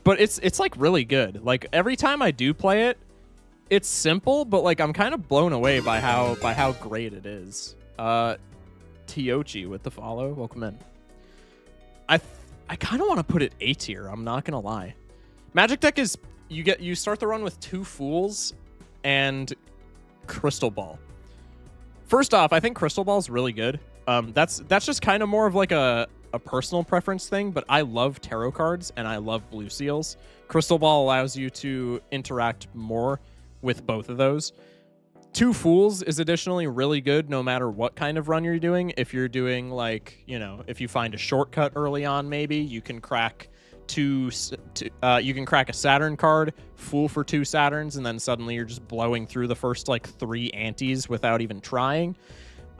But it's like really good. Like every time I do play it, it's simple, but like I'm kind of blown away by how great it is. Tiochi with the follow. Welcome in. I kind of want to put it A tier. I'm not gonna lie. Magic Deck is you start the run with 2 Fools and Crystal Ball. First off, I think Crystal Ball is really good. That's just kind of more of like a personal preference thing, but I love tarot cards and I love blue seals. Crystal Ball allows you to interact more with both of those. 2 Fools is additionally really good no matter what kind of run you're doing. If you're doing like, you know, if you find a shortcut early on, maybe you can crack you can crack a Saturn card, Fool for 2 Saturns, and then suddenly you're just blowing through the first like 3 antes without even trying.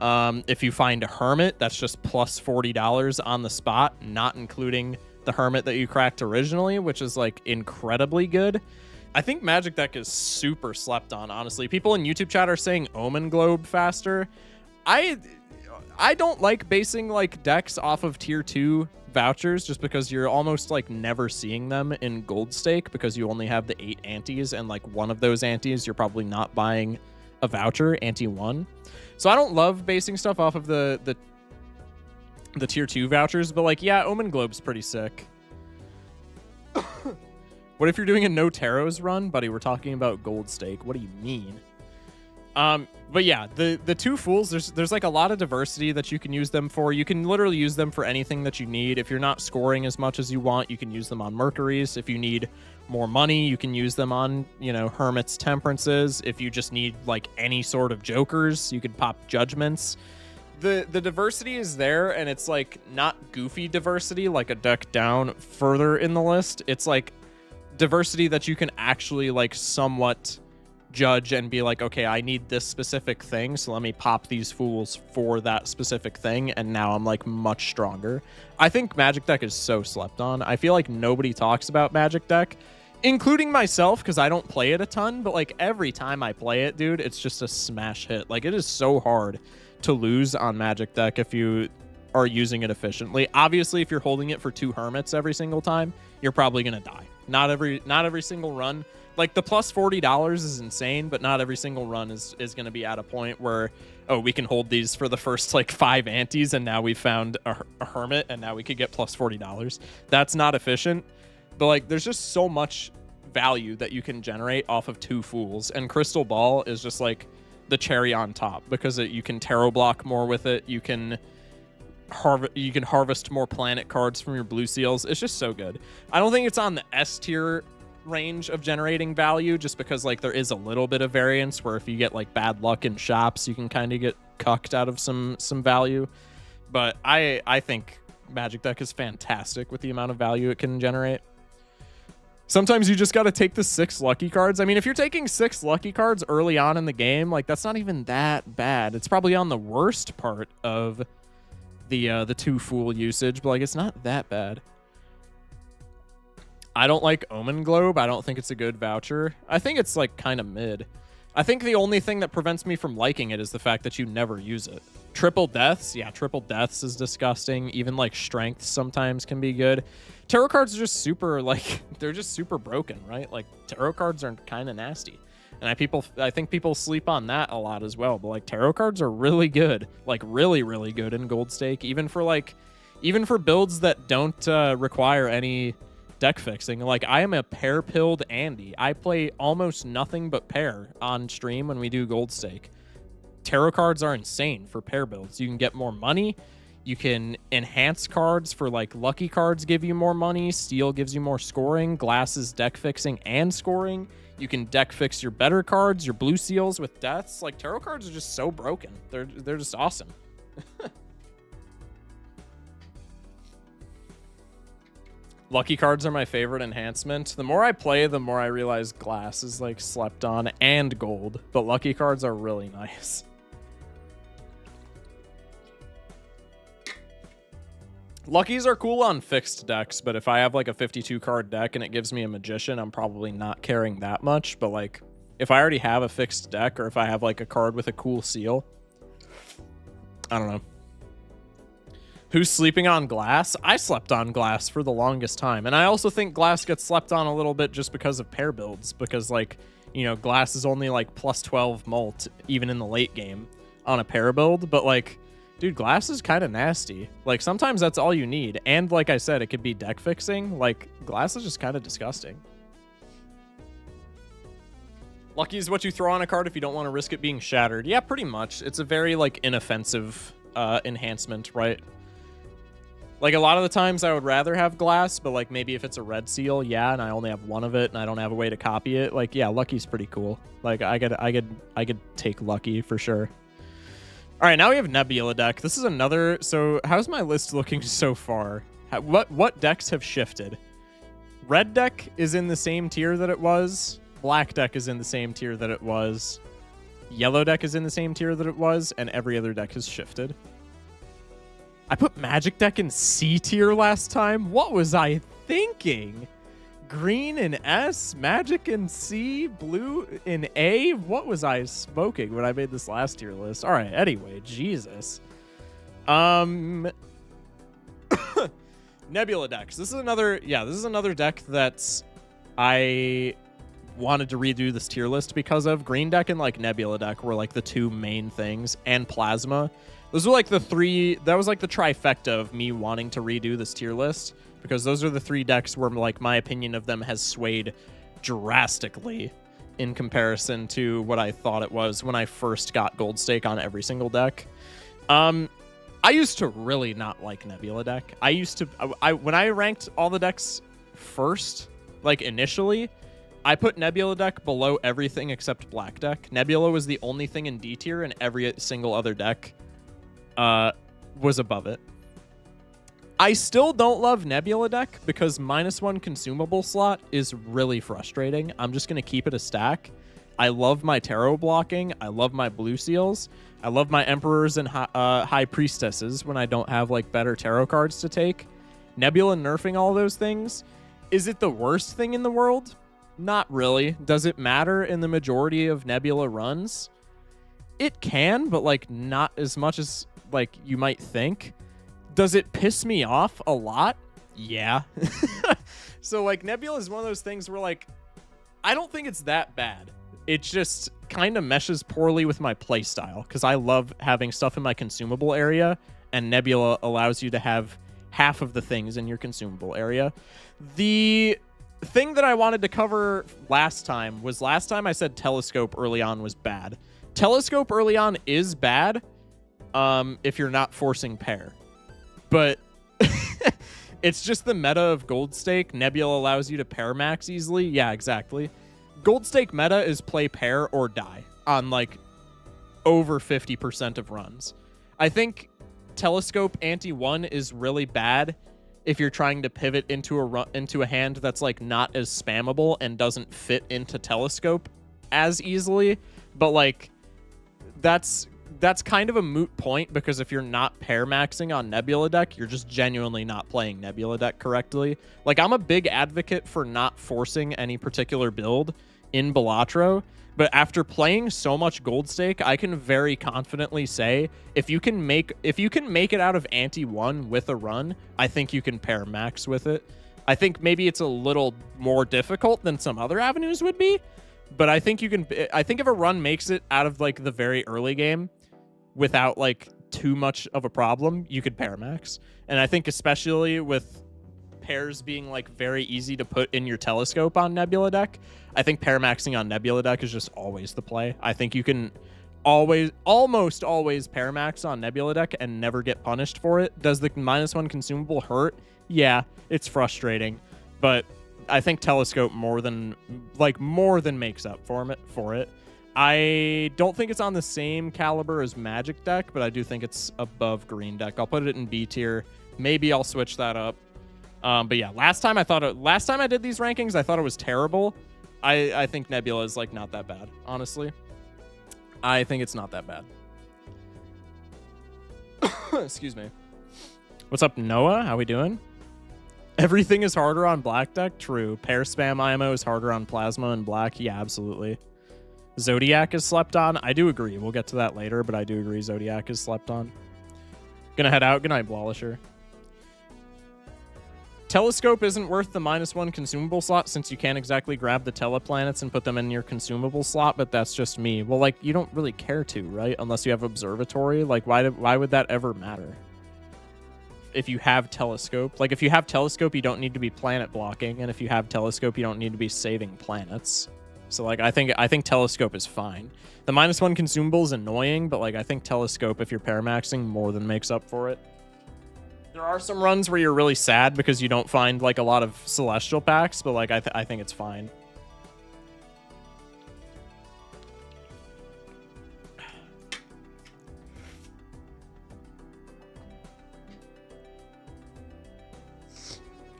If you find a Hermit, that's just plus $40 on the spot, not including the Hermit that you cracked originally, which is like incredibly good. I think Magic Deck is super slept on, honestly. People in YouTube chat are saying Omen Globe faster. I don't like basing like decks off of tier 2 vouchers, just because you're almost like never seeing them in Gold Stake, because you only have the 8 antes, and like one of those antes you're probably not buying a voucher, ante 1. So I don't love basing stuff off of the tier 2 vouchers, but like, yeah, Omen Globe's pretty sick. What if you're doing a no tarots run? Buddy, we're talking about gold stake. What do you mean? But yeah, the two fools, there's like a lot of diversity that you can use them for. You can literally use them for anything that you need. If you're not scoring as much as you want, you can use them on Mercuries. If you need more money, you can use them on, you know, Hermits, Temperances. If you just need like any sort of jokers, you could pop Judgments. The diversity is there, and it's like not goofy diversity like a deck down further in the list. It's like diversity that you can actually like somewhat judge and be like, okay, I need this specific thing, so let me pop these fools for that specific thing, and now I'm like much stronger. I think Magic Deck is so slept on. I feel like nobody talks about Magic Deck, including myself, because I don't play it a ton, but like every time I play it, dude, it's just a smash hit. Like, it is so hard to lose on Magic Deck if you are using it efficiently. Obviously, if you're holding it for 2 Hermits every single time, you're probably gonna die. Not every single run. Like, the plus $40 is insane, but not every single run is going to be at a point where, oh, we can hold these for the first, like, 5 antes, and now we found a Hermit, and now we could get plus $40. That's not efficient. But, like, there's just so much value that you can generate off of 2 fools, and Crystal Ball is just, like, the cherry on top, because you can tarot block more with it. You can harvest more planet cards from your blue seals. It's just so good. I don't think it's on the S tier range of generating value, just because like there is a little bit of variance where if you get like bad luck in shops, you can kind of get cucked out of some value. But I think Magic Deck is fantastic with the amount of value it can generate. Sometimes you just got to take the 6 lucky cards. I mean, if you're taking 6 lucky cards early on in the game, like that's not even that bad. It's probably on the worst part of the 2 fool usage, but like it's not that bad. I don't like Omen Globe. I don't think it's a good voucher. I think it's like kind of mid. I think the only thing that prevents me from liking it is the fact that you never use it. Triple Deaths, yeah, Triple Deaths is disgusting. Even like Strength sometimes can be good. Tarot cards are just super, like, they're just super broken, right? Like, tarot cards are kind of nasty. And I think people sleep on that a lot as well. But like, tarot cards are really good, like really, really good in Gold Stake, even for builds that don't require any deck fixing. Like, I am a pair-pilled Andy. I play almost nothing but pair on stream when we do Gold Stake. Tarot cards are insane for pair builds. You can get more money. You can enhance cards for, like, lucky cards give you more money. Steel gives you more scoring. Glass is deck fixing and scoring. You can deck fix your better cards, your blue seals with deaths. Like, tarot cards are just so broken. They're just awesome. Lucky cards are my favorite enhancement. The more I play, the more I realize glass is like slept on, and gold, but lucky cards are really nice. Luckies are cool on fixed decks, but if I have like a 52 card deck and it gives me a magician, I'm probably not caring that much. But like, if I already have a fixed deck, or if I have like a card with a cool seal, I don't know. Who's sleeping on glass? I slept on glass for the longest time. And I also think glass gets slept on a little bit just because of pair builds. Because, like, you know, glass is only, like, plus 12 mult, even in the late game, on a pair build. But, like, dude, glass is kind of nasty. Like, sometimes that's all you need. And, like I said, it could be deck fixing. Like, glass is just kind of disgusting. Lucky is what you throw on a card if you don't want to risk it being shattered. Yeah, pretty much. It's a very, like, inoffensive enhancement, right? Like, a lot of the times I would rather have glass, but like maybe if it's a red seal, yeah, and I only have one of it and I don't have a way to copy it, like, yeah, Lucky's pretty cool. Like, I could take Lucky for sure. All right, now we have Nebula deck. This is another. So how's my list looking so far? What decks have shifted? Red deck is in the same tier that it was. Black deck is in the same tier that it was. Yellow deck is in the same tier that it was, and every other deck has shifted. I put Magic Deck in C tier last time. What was I thinking? Green in S, Magic in C, blue in A. What was I smoking when I made this last tier list? All right, anyway, Jesus. Nebula decks. This is another deck that I wanted to redo this tier list because of. Green deck and like Nebula deck were like the two main things, and Plasma. Those were like the three, that was like the trifecta of me wanting to redo this tier list, because those are the three decks where like my opinion of them has swayed drastically in comparison to what I thought it was when I first got Gold Stake on every single deck. I used to really not like Nebula deck. I used to, when I ranked all the decks first, like initially, I put Nebula deck below everything except Black deck. Nebula was the only thing in D tier, and every single other deck was above it. I still don't love Nebula deck because -1 consumable slot is really frustrating. I'm just going to keep it a stack. I love my tarot blocking. I love my blue seals. I love my emperors and high priestesses when I don't have like better tarot cards to take. Nebula nerfing all those things. Is it the worst thing in the world? Not really. Does it matter in the majority of Nebula runs? It can, but like not as much as like you might think. Does it piss me off a lot? Yeah. So like Nebula is one of those things where like I don't think it's that bad. It just kind of meshes poorly with my playstyle because I love having stuff in my consumable area, and Nebula allows you to have half of the things in your consumable area. The thing that I wanted to cover last time I said Telescope early on was bad. Telescope early on is bad if you're not forcing pair. But it's just the meta of Gold Stake. Nebula allows you to pair max easily. Yeah, exactly. Gold Stake meta is play pair or die on like over 50% of runs. I think Telescope ante-1 is really bad if you're trying to pivot into a hand that's like not as spammable and doesn't fit into Telescope as easily. But like that's kind of a moot point, because if you're not pair maxing on Nebula deck, you're just genuinely not playing Nebula deck correctly. Like, I'm a big advocate for not forcing any particular build in Balatro, but after playing so much Gold Stake, I can very confidently say if you can make it out of ante-1 with a run, I think you can pair max with it. I think maybe it's a little more difficult than some other avenues would be, but I think you can. I think if a run makes it out of like the very early game without like too much of a problem, you could pair max. And I think especially with pairs being like very easy to put in your Telescope on Nebula deck, I think pair maxing on Nebula deck is just always the play. I think you can almost always pair max on Nebula deck and never get punished for it. Does the -1 consumable hurt? Yeah, it's frustrating, but I think Telescope more than makes up for it. I don't think it's on the same caliber as Magic deck, but I do think it's above Green deck. I'll put it in B tier. Maybe I'll switch that up. But yeah, last time I did these rankings, I thought it was terrible. I think Nebula is like not that bad, honestly. I think it's not that bad. Excuse me. What's up, Noah? How we doing? Everything is harder on Black deck. True. Pair spam IMO is harder on Plasma and Black. Yeah, absolutely. Zodiac is slept on. I do agree. We'll get to that later, but I do agree Zodiac is slept on. Gonna head out. Good night, Blallisher. Telescope isn't worth the -1 consumable slot since you can't exactly grab the teleplanets and put them in your consumable slot, but that's just me. Well, like, you don't really care to, right? Unless you have Observatory. Like, why would that ever matter? If you have Telescope. Like, if you have Telescope, you don't need to be planet blocking, and if you have Telescope, you don't need to be saving planets. So, like, I think Telescope is fine. The -1 consumable is annoying, but, like, I think Telescope, if you're paramaxing, more than makes up for it. There are some runs where you're really sad because you don't find, like, a lot of Celestial packs, but, like, I think it's fine.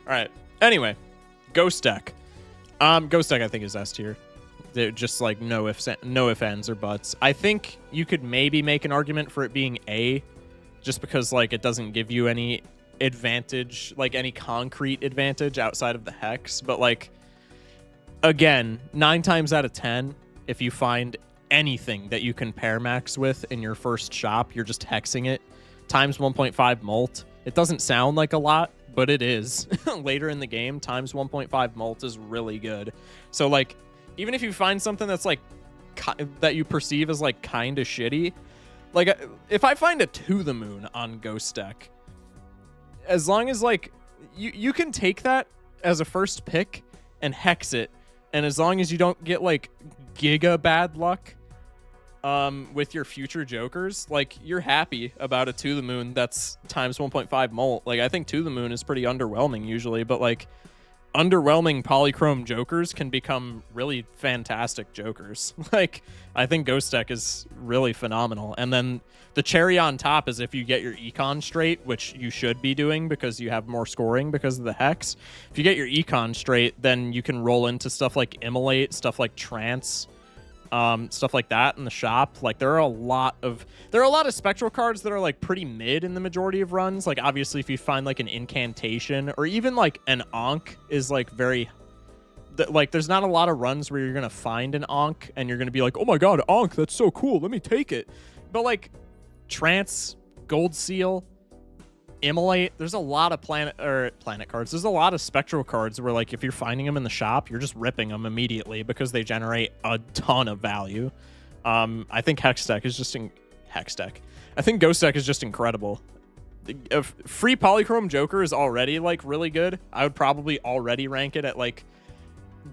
All right. Anyway, Ghost deck. Ghost deck I think is S tier. They're just like no ifs, ands, or buts. I think you could maybe make an argument for it being A, just because like it doesn't give you any advantage, like any concrete advantage outside of the hex. But like, again, 9 times out of 10, if you find anything that you can pair max with in your first shop, you're just hexing it. Times 1.5 mult. It doesn't sound like a lot, but it is. Later in the game, times 1.5 mult is really good. So like, even if you find something that's like that you perceive as like kind of shitty, like if I find a To the Moon on Ghost deck, as long as like you can take that as a first pick and hex it, and as long as you don't get like giga bad luck with your future jokers, like you're happy about a To the Moon that's times 1.5 molt. Like I think To the Moon is pretty underwhelming usually, but like underwhelming polychrome jokers can become really fantastic jokers. Like I think Ghost deck is really phenomenal. And then the cherry on top is if you get your econ straight, which you should be doing because you have more scoring because of the hex. If you get your econ straight, then you can roll into stuff like Immolate, stuff like Trance, stuff like that in the shop. Like there are a lot of spectral cards that are like pretty mid in the majority of runs. Like obviously if you find like an incantation or even like an Ankh is like very like there's not a lot of runs where you're gonna find an Ankh and you're gonna be like, oh my god, Ankh, that's so cool, let me take it. But like Trance, Gold Seal, Immolate, there's a lot of planet cards. There's a lot of spectral cards where like if you're finding them in the shop, you're just ripping them immediately because they generate a ton of value. I think Hex deck is just I think Ghost deck is just incredible. Free Polychrome Joker is already like really good. I would probably already rank it at like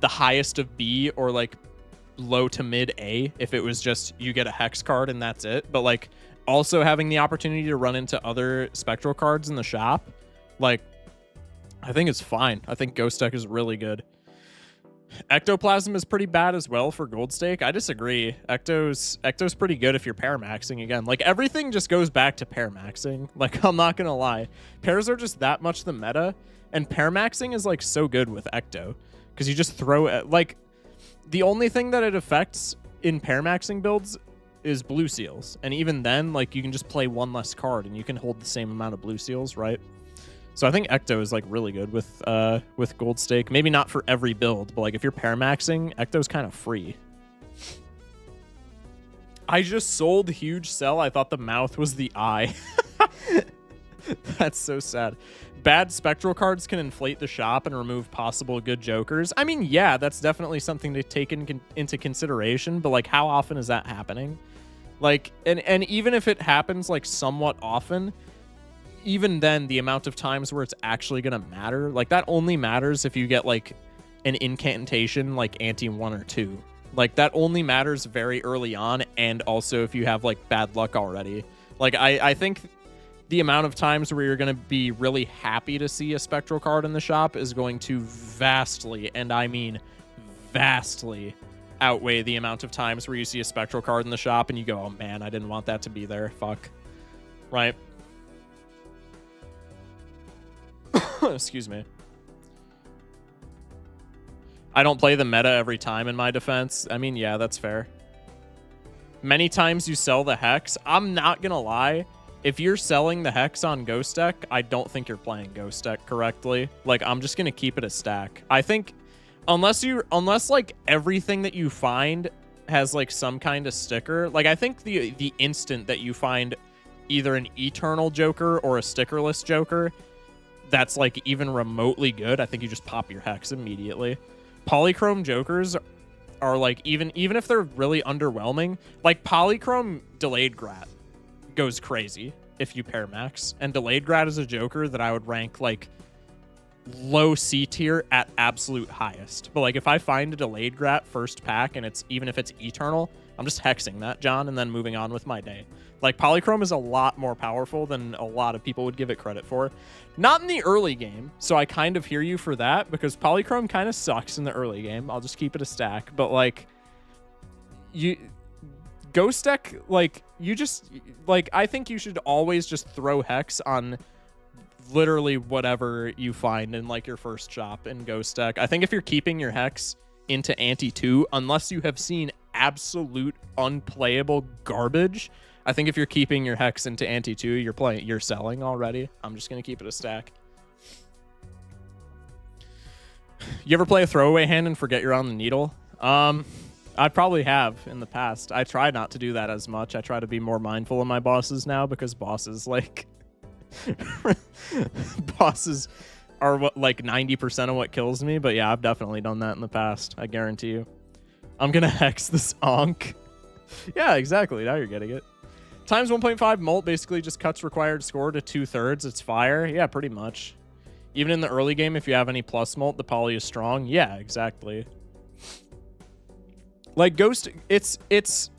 the highest of B or like low to mid A if it was just you get a Hex card and that's it. But like also having the opportunity to run into other spectral cards in the shop, like I think it's fine. I think Ghost deck is really good. Ectoplasm is pretty bad as well for Gold Stake. I disagree. Ecto's pretty good if you're paramaxing again. Like everything just goes back to paramaxing. Like I'm not gonna lie, pairs are just that much the meta, and paramaxing is like so good with Ecto because you just throw it. Like the only thing that it affects in paramaxing builds is blue seals, and even then like you can just play one less card and you can hold the same amount of blue seals, right? So I think Ecto is like really good with Gold Stake. Maybe not for every build, but like if you're paramaxing, Ecto's kind of free. I just sold Huge Cell. I thought the mouth was the eye. That's so sad. Bad spectral cards can inflate the shop and remove possible good jokers. I mean, yeah, that's definitely something to take into consideration, but like how often is that happening? Like, and even if it happens like somewhat often, even then the amount of times where it's actually gonna matter, like that only matters if you get like an incantation like ante 1 or 2. Like that only matters very early on, and also if you have like bad luck already. Like I think the amount of times where you're going to be really happy to see a spectral card in the shop is going to vastly, and I mean vastly, outweigh the amount of times where you see a spectral card in the shop and you go, oh man, I didn't want that to be there. Fuck. Right? Excuse me. I don't play the meta every time in my defense. I mean, yeah, that's fair. Many times you sell the Hex. I'm not going to lie. If you're selling the Hex on Ghost deck, I don't think you're playing Ghost deck correctly. Like, I'm just going to keep it a stack. I think unless like everything that you find has like some kind of sticker, like I think the instant that you find either an Eternal Joker or a stickerless Joker that's like even remotely good, I think you just pop your Hex immediately. Polychrome Jokers are like, even if they're really underwhelming, like Polychrome Delayed Grat goes crazy if you pair max, and Delayed Grat is a Joker that I would rank like low C tier at absolute highest. But like if I find a Delayed Grat first pack and it's even if it's Eternal, I'm just hexing that John and then moving on with my day. Like Polychrome is a lot more powerful than a lot of people would give it credit for. Not in the early game, so I kind of hear you for that, because Polychrome kind of sucks in the early game. I'll just keep it a stack. But like Ghost deck, like you just like, I think you should always just throw Hex on literally whatever you find in like your first shop in Ghost deck. I think if you're keeping your Hex into ante 2, unless you have seen absolute unplayable garbage, I think if you're keeping your Hex into ante 2, you're selling already. I'm just gonna keep it a stack. You ever play a throwaway hand and forget you're on the needle? I probably have in the past. I try not to do that as much. I try to be more mindful of my bosses now, because bosses like bosses are what like 90% of what kills me. But yeah, I've definitely done that in the past. I guarantee you. I'm gonna hex this Ankh. Yeah, exactly. Now you're getting it. Times 1.5 molt basically just cuts required score to 2/3. It's fire. Yeah, pretty much. Even in the early game, if you have any plus molt, the poly is strong. Yeah, exactly. Like Ghost, it's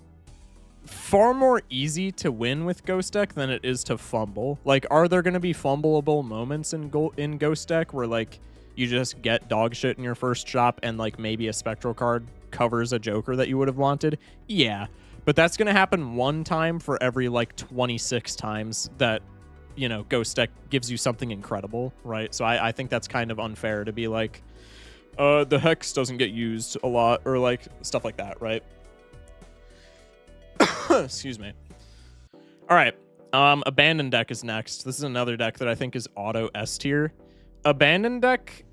far more easy to win with Ghost Deck than it is to fumble. Like, are there going to be fumbleable moments in Ghost Deck where like you just get dog shit in your first shop and like maybe a spectral card covers a Joker that you would have wanted? Yeah, but that's going to happen one time for every like 26 times that, you know, Ghost Deck gives you something incredible, right? So I think that's kind of unfair to be like, the Hex doesn't get used a lot, or like stuff like that, right? Excuse me. All right. Abandon Deck is next. This is another deck that I think is auto S tier. Abandon Deck,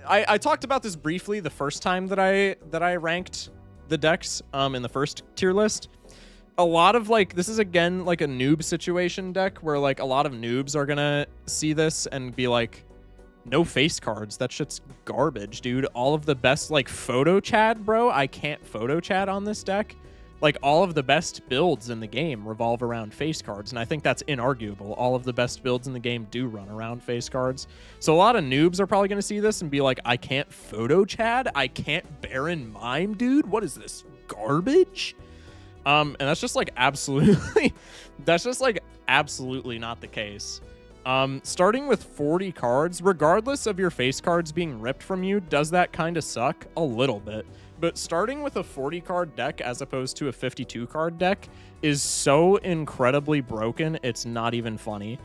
I talked about this briefly the first time that I ranked the decks in the first tier list. A lot of like, this is again like a noob situation deck where like a lot of noobs are gonna see this and be like, no face cards, that shit's garbage, dude. All of the best like photo chat, bro, I can't photo chat on this deck. Like, all of the best builds in the game revolve around face cards, and I think that's inarguable. All of the best builds in the game do run around face cards. So a lot of noobs are probably going to see this and be like, I can't photo chat? I can't Baron Mime, dude? What is this, garbage? And that's just like absolutely, that's just like absolutely not the case. Starting with 40 cards, regardless of your face cards being ripped from you, does that kind of suck? A little bit. But starting with a 40 card deck as opposed to a 52 card deck is so incredibly broken, it's not even funny.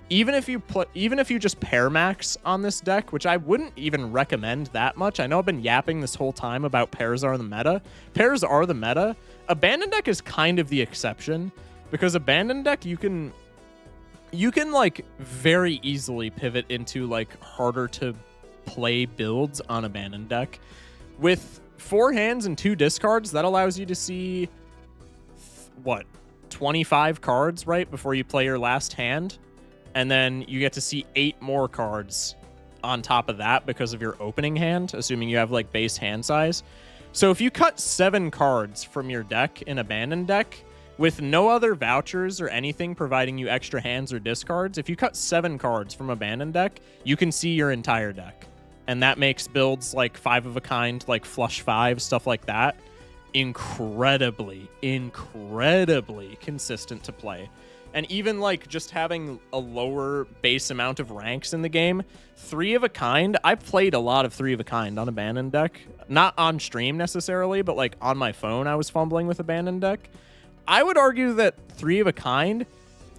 Even if you just pair max on this deck, which I wouldn't even recommend that much. I know I've been yapping this whole time about pairs are the meta. Pairs are the meta. Abandon Deck is kind of the exception, because Abandon Deck you can like very easily pivot into like harder to play builds on Abandon Deck. With 4 hands and 2 discards, that allows you to see what, 25 cards right before you play your last hand, and then you get to see 8 more cards on top of that because of your opening hand, assuming you have like base hand size. So if you cut 7 cards from your deck in Abandon Deck with no other vouchers or anything providing you extra hands or discards, if you cut 7 cards from Abandon Deck, you can see your entire deck. And that makes builds like 5 of a kind, like Flush 5, stuff like that, incredibly consistent to play. And even like just having a lower base amount of ranks in the game, 3 of a kind, I've played a lot of 3 of a kind on Abandon Deck. Not on stream necessarily, but like on my phone I was fumbling with Abandon Deck. I would argue that 3 of a kind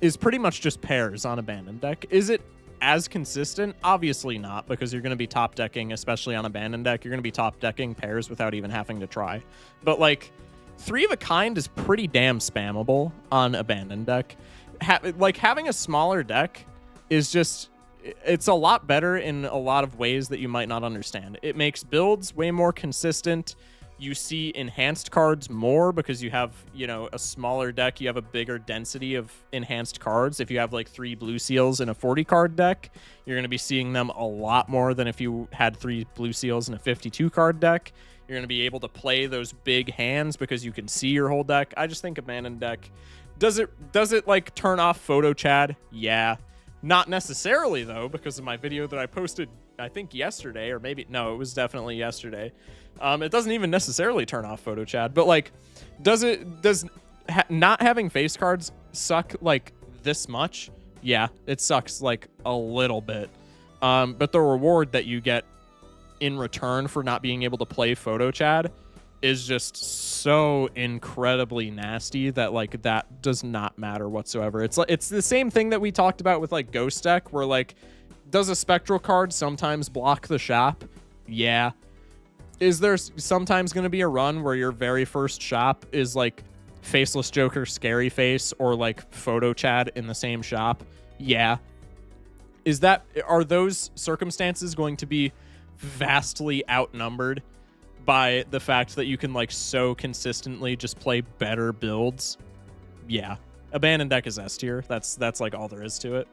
is pretty much just pairs on Abandon Deck. Is it as consistent? Obviously not, because you're going to be top decking, especially on Abandon Deck, you're going to be top decking pairs without even having to try. But like 3 of a kind is pretty damn spammable on Abandon Deck. Like having a smaller deck is just, it's a lot better in a lot of ways that you might not understand. It makes builds way more consistent. You see enhanced cards more because you have, you know, a smaller deck. You have a bigger density of enhanced cards. If you have like 3 blue seals in a 40 card deck, you're going to be seeing them a lot more than if you had 3 blue seals in a 52 card deck. You're going to be able to play those big hands because you can see your whole deck. I just think Abandon Deck, does it like turn off photo chat? Yeah. Not necessarily though, because of my video that I posted, I think yesterday, or maybe, no, it was definitely yesterday. It doesn't even necessarily turn off photo chat, but like, does not having face cards suck like this much? Yeah, it sucks like a little bit. But the reward that you get in return for not being able to play photo chat is just so incredibly nasty that like that does not matter whatsoever. It's like, it's the same thing that we talked about with like Ghost Deck, where like, does a spectral card sometimes block the shop? Yeah. Is there sometimes going to be a run where your very first shop is like Faceless Joker, Scary Face, or like photo chat in the same shop? Yeah. Are those circumstances going to be vastly outnumbered by the fact that you can like so consistently just play better builds? Yeah. Abandon Deck is S tier. That's like all there is to it.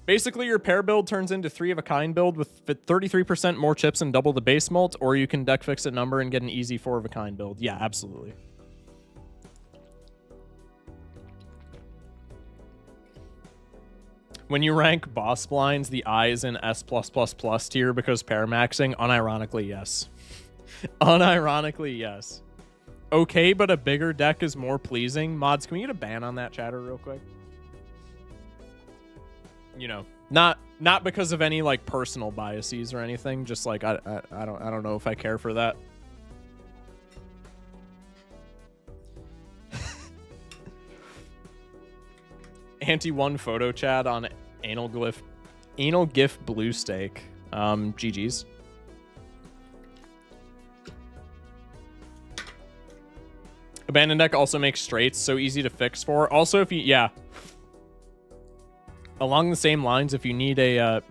Basically, your pair build turns into 3 of a kind build with 33% more chips and double the base mult, or you can deck fix a number and get an easy 4 of a kind build. Yeah, absolutely. When you rank boss blinds, the I is in S+++ tier because pair maxing. Unironically, yes. Unironically, yes. Okay, but a bigger deck is more pleasing. Mods, can we get a ban on that chatter real quick? You know, not because of any like personal biases or anything. Just like I don't know if I care for that. Anti-1 photo chat on anal gif blue steak. GG's. Abandoned deck also makes straights so easy to fix for. Also, if you, yeah. Along the same lines, if you need a,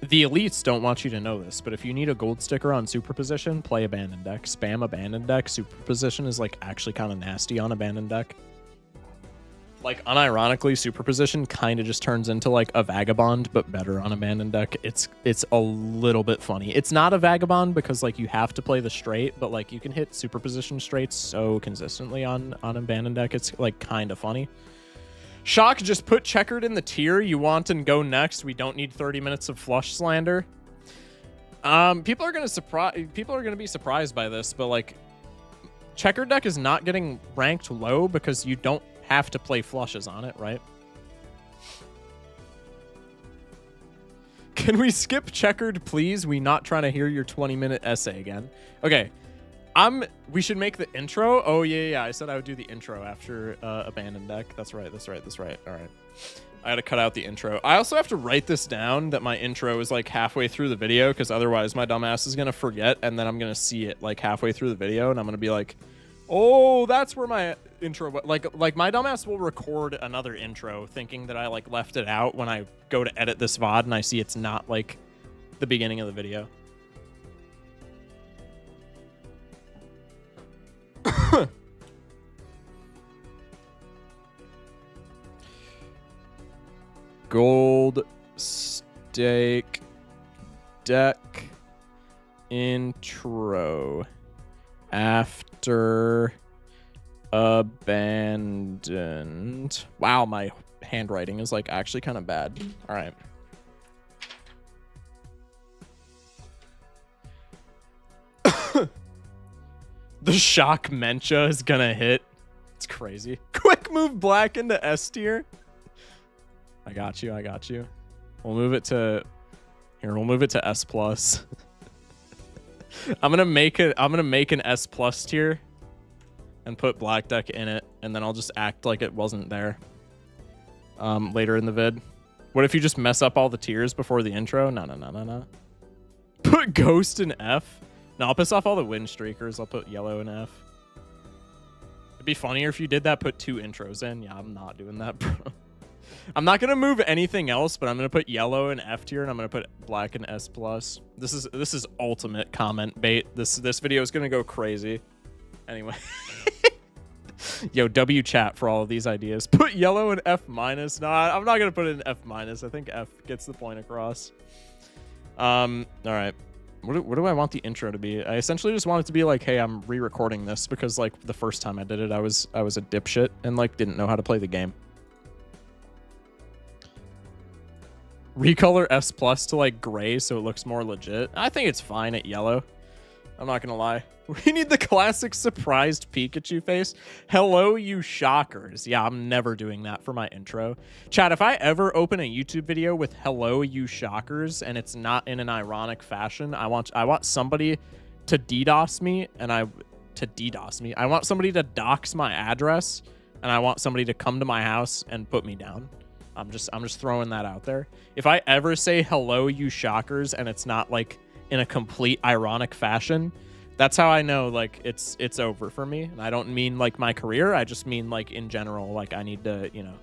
the elites don't want you to know this, but if you need a gold sticker on superposition, play abandoned deck. Spam abandoned deck. Superposition is like actually kind of nasty on abandoned deck. Like unironically, superposition kind of just turns into like a vagabond, but better on abandoned deck. It's a little bit funny. It's not a vagabond because like you have to play the straight, but like you can hit superposition straights so consistently on abandoned deck. It's like kind of funny. Shock, just put checkered in the tier you want and go next. We don't need 30 minutes of flush slander. People are gonna be surprised by this, but like checkered deck is not getting ranked low because you don't have to play flushes on it, right? Can we skip checkered, please? We not trying to hear your 20-minute essay again. Okay. We should make the intro. Oh, yeah. I said I would do the intro after abandoned deck. That's right. All right. I gotta cut out the intro. I also have to write this down that my intro is like halfway through the video because otherwise my dumbass is gonna forget and then I'm gonna see it like halfway through the video and I'm gonna be like, oh, that's where my intro, like my dumbass will record another intro thinking that I like left it out when I go to edit this VOD and I see it's not like the beginning of the video. Gold stake deck intro after abandoned. Wow, my handwriting is like actually kind of bad. All right. The shock Mencha is gonna hit. It's crazy. Quick move black into S tier. I got you. We'll move it to here. We'll move it to S plus. I'm gonna make an S plus tier and put black deck in it, and then I'll just act like it wasn't there. Later in the vid. What if you just mess up all the tiers before the intro? No. Put ghost in F. No, I'll piss off all the Winstreakers. I'll put yellow in F. It'd be funnier if you did that, put 2 intros in. Yeah, I'm not doing that, bro. I'm not going to move anything else, but I'm going to put yellow in F tier, and I'm going to put black in S+. This is ultimate comment bait. This video is going to go crazy. Anyway. Yo, W chat for all of these ideas. Put yellow in F-. Nah, I'm not going to put it in F-. I think F gets the point across. All right. What do I want the intro to be? I essentially just want it to be like, hey, I'm re-recording this because like the first time I did it, I was a dipshit and like didn't know how to play the game. Recolor S+ to like gray so it looks more legit. I think it's fine at yellow. I'm not gonna lie. We need the classic surprised Pikachu face. Hello, you shockers. Yeah, I'm never doing that for my intro. Chat, if I ever open a YouTube video with hello, you shockers, and it's not in an ironic fashion, I want somebody to DDoS me, and I want somebody to dox my address, and I want somebody to come to my house and put me down. I'm just throwing that out there. If I ever say hello, you shockers, and it's not like in a complete ironic fashion, that's how I know like it's over for me. And I don't mean like my career. I just mean like in general, like I need to, you know,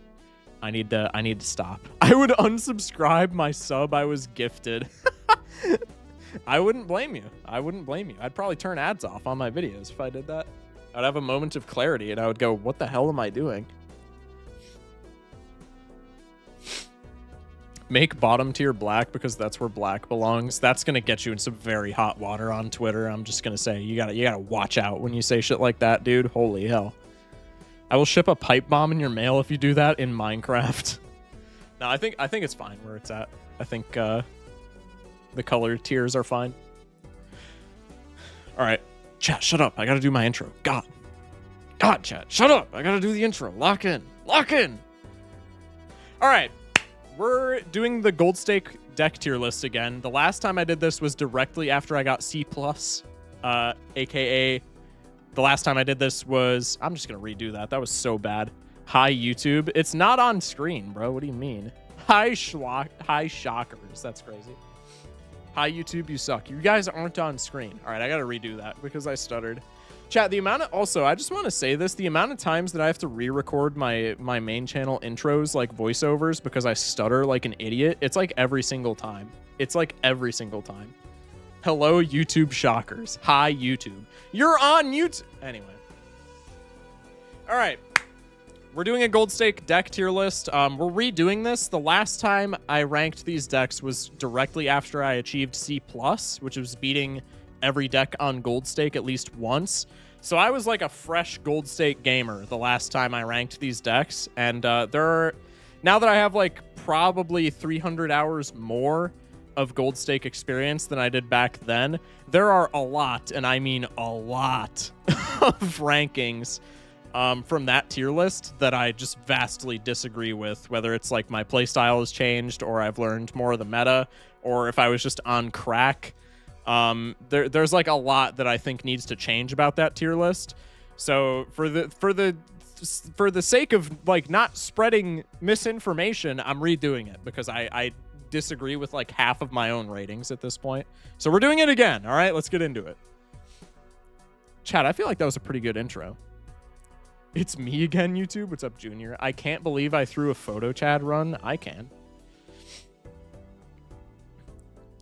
I need to stop. I would unsubscribe my sub I was gifted. I wouldn't blame you. I'd probably turn ads off on my videos if I did that. I'd have a moment of clarity and I would go, what the hell am I doing? Make bottom tier black because that's where black belongs. That's gonna get you in some very hot water on Twitter. I'm just gonna say you gotta watch out when you say shit like that, dude. Holy hell. I will ship a pipe bomb in your mail if you do that in Minecraft. No, I think it's fine where it's at. I think the color tiers are fine. All right, chat, shut up. I gotta do my intro. God, chat, shut up. I gotta do the intro. Lock in. All right. We're doing the gold stake deck tier list again. The last time I did this was directly after I got C+, aka the last time I did this was, I'm just going to redo that. That was so bad. Hi, YouTube. It's not on screen, bro. What do you mean? Hi, shockers. That's crazy. Hi, YouTube. You suck. You guys aren't on screen. All right, I got to redo that because I stuttered. Chat, the amount of, also, I just want to say this, the amount of times that I have to re-record my main channel intros, like voiceovers, because I stutter like an idiot, it's like every single time. Hello, YouTube shockers. Hi, YouTube. You're on YouTube. Anyway. All right. We're doing a gold stake deck tier list. We're redoing this. The last time I ranked these decks was directly after I achieved C+, which was beating every deck on gold stake at least once. So I was like a fresh gold stake gamer the last time I ranked these decks, and now that I have like probably 300 hours more of gold stake experience than I did back then, there are a lot, and I mean a lot, of rankings from that tier list that I just vastly disagree with, whether it's like my playstyle has changed or I've learned more of the meta, or if I was just on crack. There's like a lot that I think needs to change about that tier list. So for the sake of like not spreading misinformation, I'm redoing it because I disagree with like half of my own ratings at this point. So we're doing it again. All right, let's get into it. Chat, I feel like that was a pretty good intro. It's me again, YouTube. What's up, Junior? I can't believe I threw a photo Chad run. I can.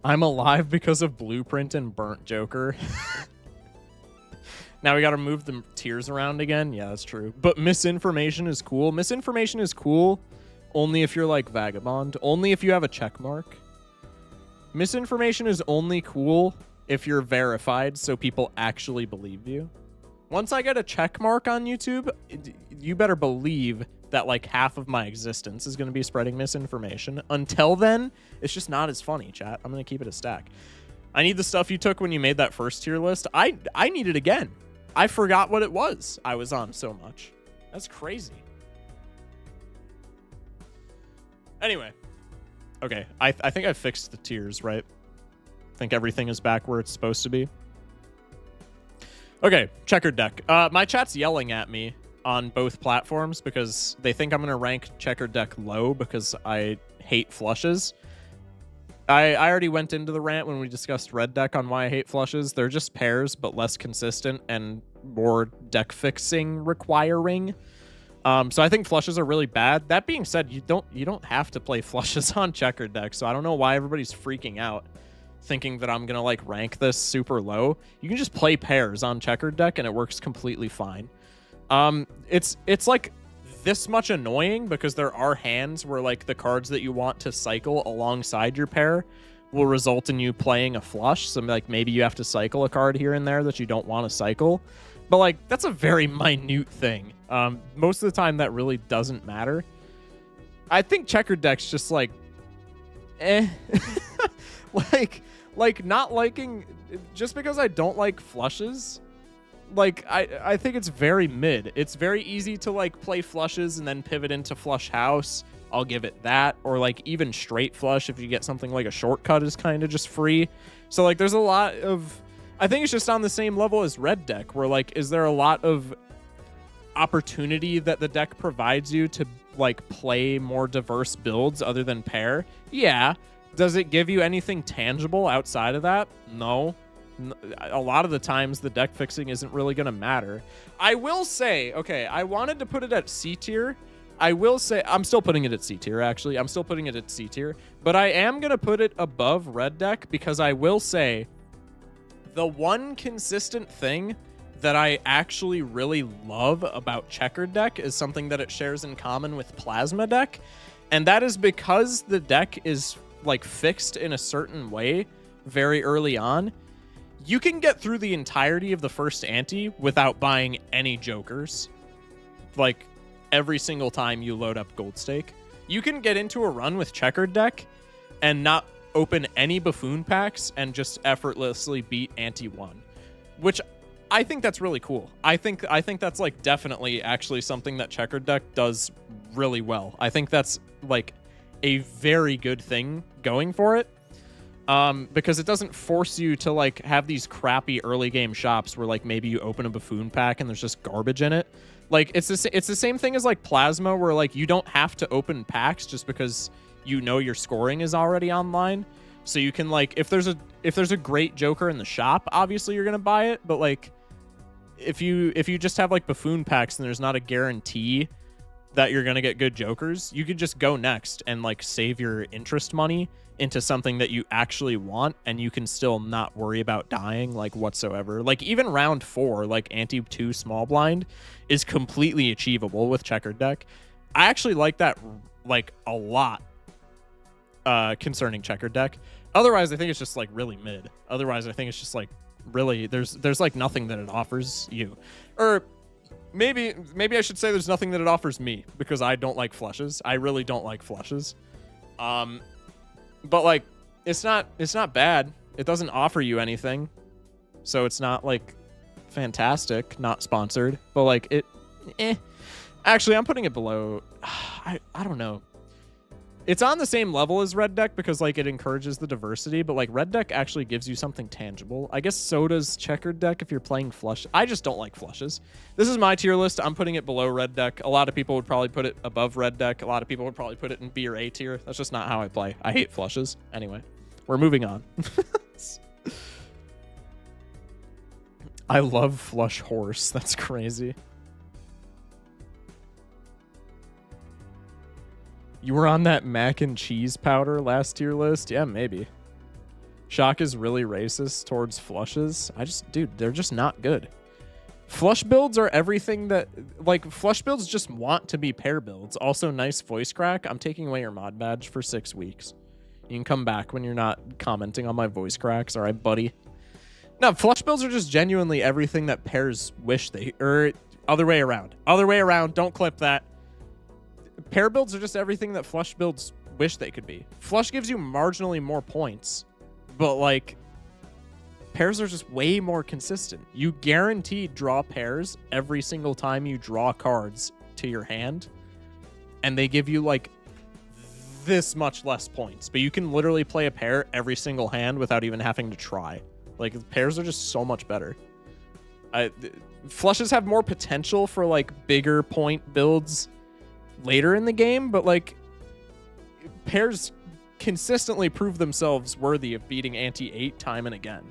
I'm alive because of Blueprint and Burnt Joker. Now we got to move the tiers around again. Yeah, that's true. But misinformation is cool. Misinformation is cool only if you're like Vagabond. Only if you have a check mark. Misinformation is only cool if you're verified so people actually believe you. Once I get a check mark on YouTube, you better believe that like half of my existence is going to be spreading misinformation. Until then, it's just not as funny, chat. I'm going to keep it a stack. I need the stuff you took when you made that first tier list. I need it again. I forgot what it was I was on so much. That's crazy. Anyway. Okay, I think I fixed the tiers, right? I think everything is back where it's supposed to be. Okay, checkered deck. My chat's yelling at me on both platforms because they think I'm going to rank checkered deck low because I hate flushes. I already went into the rant when we discussed red deck on why I hate flushes. They're just pairs, but less consistent and more deck fixing requiring. So I think flushes are really bad. That being said, you don't have to play flushes on checkered deck, so I don't know why everybody's freaking out thinking that I'm going to like rank this super low. You can just play pairs on checkered deck and it works completely fine. It's like this much annoying because there are hands where like the cards that you want to cycle alongside your pair will result in you playing a flush. So like maybe you have to cycle a card here and there that you don't want to cycle. But like that's a very minute thing. Most of the time that really doesn't matter. I think checkered deck's just like like not liking, just because I don't like flushes, like I think it's very mid. It's very easy to like play flushes and then pivot into flush house. I'll give it that. Or like even straight flush if you get something like a shortcut is kind of just free. So like there's a lot of, I think it's just on the same level as red deck where like, is there a lot of opportunity that the deck provides you to like play more diverse builds other than pair? Yeah. Does it give you anything tangible outside of that? No. A lot of the times the deck fixing isn't really going to matter. I will say, okay, I wanted to put it at C tier. I will say, I'm still putting it at C tier, actually. I'm still putting it at C tier. But I am going to put it above red deck because I will say the one consistent thing that I actually really love about checkered deck is something that it shares in common with plasma deck. And that is because the deck is like fixed in a certain way very early on. You can get through the entirety of the first ante without buying any jokers. Like every single time you load up Gold Stake. You can get into a run with checkered deck and not open any buffoon packs and just effortlessly beat ante 1, which I think that's really cool. I think that's like definitely actually something that checkered deck does really well. I think that's like a very good thing going for it, because it doesn't force you to like have these crappy early game shops where like maybe you open a buffoon pack and there's just garbage in it. Like it's the same thing as like Plasma, where like you don't have to open packs just because you know your scoring is already online. So you can like if there's a great joker in the shop, obviously you're gonna buy it. But like if you just have like buffoon packs and there's not a guarantee that you're gonna get good jokers, you could just go next and like save your interest money into something that you actually want, and you can still not worry about dying like whatsoever. Like even round 4, like ante 2 small blind is completely achievable with checkered deck. I actually like that like a lot concerning checkered deck. Otherwise I think it's just like really mid. Otherwise I think it's just like really there's like nothing that it offers you. Or maybe I should say there's nothing that it offers me, because I don't like flushes. I really don't like flushes. But like it's not bad. It doesn't offer you anything, so it's not like fantastic. Not sponsored, but like it actually I'm putting it below. I don't know. It's on the same level as red deck because like it encourages the diversity, but like red deck actually gives you something tangible. I guess so does checkered deck if you're playing flush. I just don't like flushes. This is my tier list. I'm putting it below red deck. A lot of people would probably put it above red deck. A lot of people would probably put it in B or A tier. That's just not how I play. I hate flushes. Anyway, we're moving on. I love flush horse. That's crazy. You were on that mac and cheese powder last tier list? Yeah, maybe. Shock is really racist towards flushes. Dude, they're just not good. Flush builds are everything that, like, flush builds just want to be pair builds. Also, nice voice crack. I'm taking away your mod badge for 6 weeks. You can come back when you're not commenting on my voice cracks. All right, buddy. No, flush builds are just genuinely everything that pairs wish they, or other way around. Other way around. Don't clip that. Pair builds are just everything that flush builds wish they could be. Flush gives you marginally more points, but like pairs are just way more consistent. You guaranteed draw pairs every single time you draw cards to your hand, and they give you like this much less points, but you can literally play a pair every single hand without even having to try. Like pairs are just so much better. Flushes have more potential for like bigger point builds later in the game, but like pairs consistently prove themselves worthy of beating ante 8 time and again.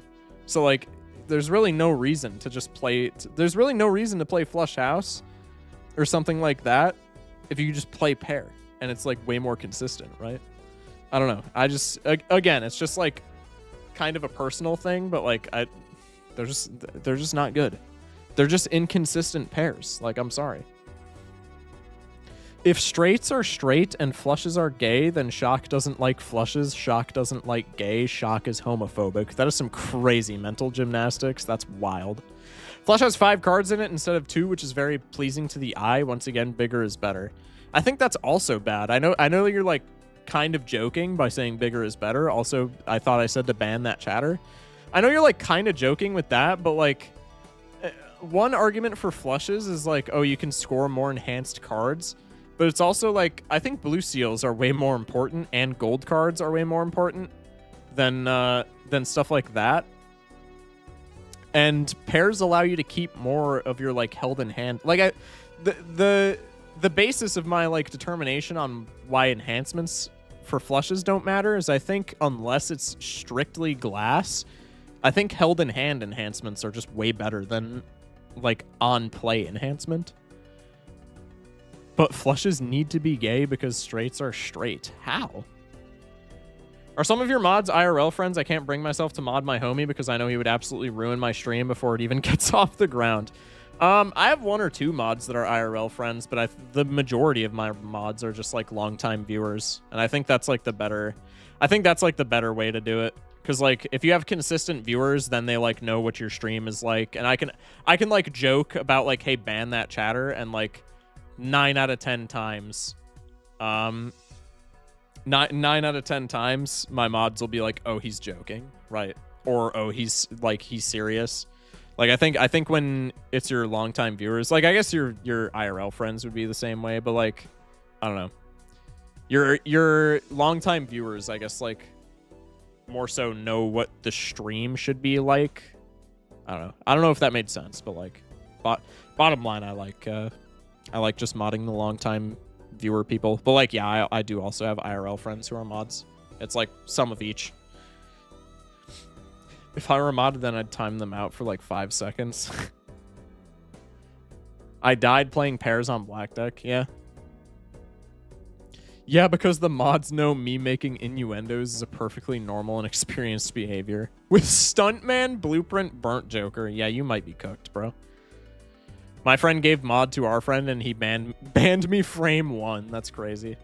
So like there's really no reason to just play there's really no reason to play flush house or something like that if you just play pair and it's like way more consistent, right? I don't know. I just again, it's just like kind of a personal thing, but like they're just not good. They're just inconsistent pairs. Like, I'm sorry. If straights are straight and flushes are gay, then Shock doesn't like flushes, Shock doesn't like gay, Shock is homophobic. That is some crazy mental gymnastics. That's wild. Flush has 5 cards in it instead of 2, which is very pleasing to the eye. Once again, bigger is better. I think that's also bad. I know you're like kind of joking by saying bigger is better. Also, I thought I said to ban that chatter. I know you're like kind of joking with that, but like one argument for flushes is like, oh, you can score more enhanced cards. But it's also like, I think blue seals are way more important and gold cards are way more important than stuff like that. And pairs allow you to keep more of your like held in hand. Like the basis of my like determination on why enhancements for flushes don't matter is I think unless it's strictly glass, I think held in hand enhancements are just way better than like on play enhancement. But flushes need to be gay because straights are straight. How? Are some of your mods IRL friends? I can't bring myself to mod my homie because I know he would absolutely ruin my stream before it even gets off the ground. I have 1 or 2 mods that are IRL friends, but the majority of my mods are just like longtime viewers, and I think that's like the better. I think that's like the better way to do it, because like if you have consistent viewers, then they like know what your stream is like, and I can like joke about like, hey, ban that chatter, and like 9 out of 10 times, 9 out of 10 times, my mods will be like, oh, he's joking, right? Or oh, he's serious. Like I think when it's your longtime viewers, like I guess your IRL friends would be the same way, but like I don't know. Your longtime viewers, I guess, like more so know what the stream should be like. I don't know if that made sense, but like bottom line, I like just modding the longtime viewer people. But like yeah, I do also have IRL friends who are mods. It's like some of each. If I were modded, then I'd time them out for like 5 seconds. I died playing pairs on black deck, yeah. Yeah, because the mods know me making innuendos is a perfectly normal and experienced behavior. With Stuntman, Blueprint, Burnt Joker, yeah, you might be cooked, bro. My friend gave mod to our friend and he banned me frame 1. That's crazy.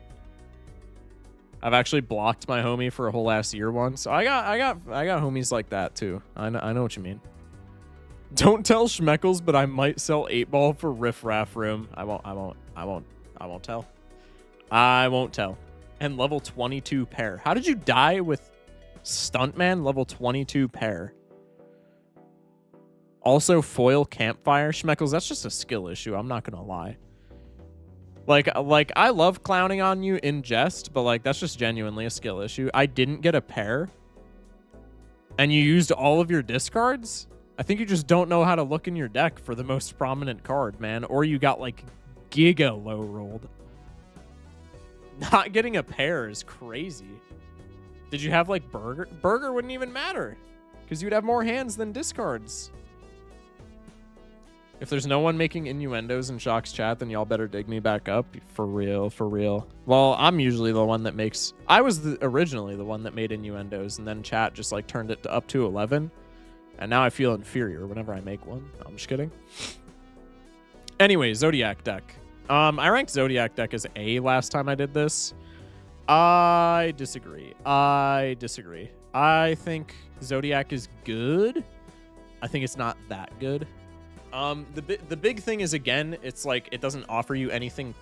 I've actually blocked my homie for a whole ass year once. So I got homies like that too. I know what you mean. Don't tell Schmeckles, but I might sell 8-ball for Riff Raff Room. I won't tell. I won't tell. And level 22 pair. How did you die with Stuntman level 22 pair? Also foil campfire. Schmeckles, that's just a skill issue. I'm not gonna lie. Like I love clowning on you in jest, but like that's just genuinely a skill issue. I didn't get a pair, and you used all of your discards. I think you just don't know how to look in your deck for the most prominent card, man. Or you got like giga low rolled. Not getting a pair is crazy. Did you have like Burger? Burger wouldn't even matter, because you'd have more hands than discards. If there's no one making innuendos in Shock's chat, then y'all better dig me back up. For real, for real. Well, I'm usually the one that makes... I was originally the one that made innuendos, and then chat just like turned it up to 11. And now I feel inferior whenever I make one. No, I'm just kidding. Anyway, Zodiac deck. I ranked Zodiac deck as A last time I did this. I disagree. I think Zodiac is good. I think it's not that good. The big thing is, again, it's like it doesn't offer you anything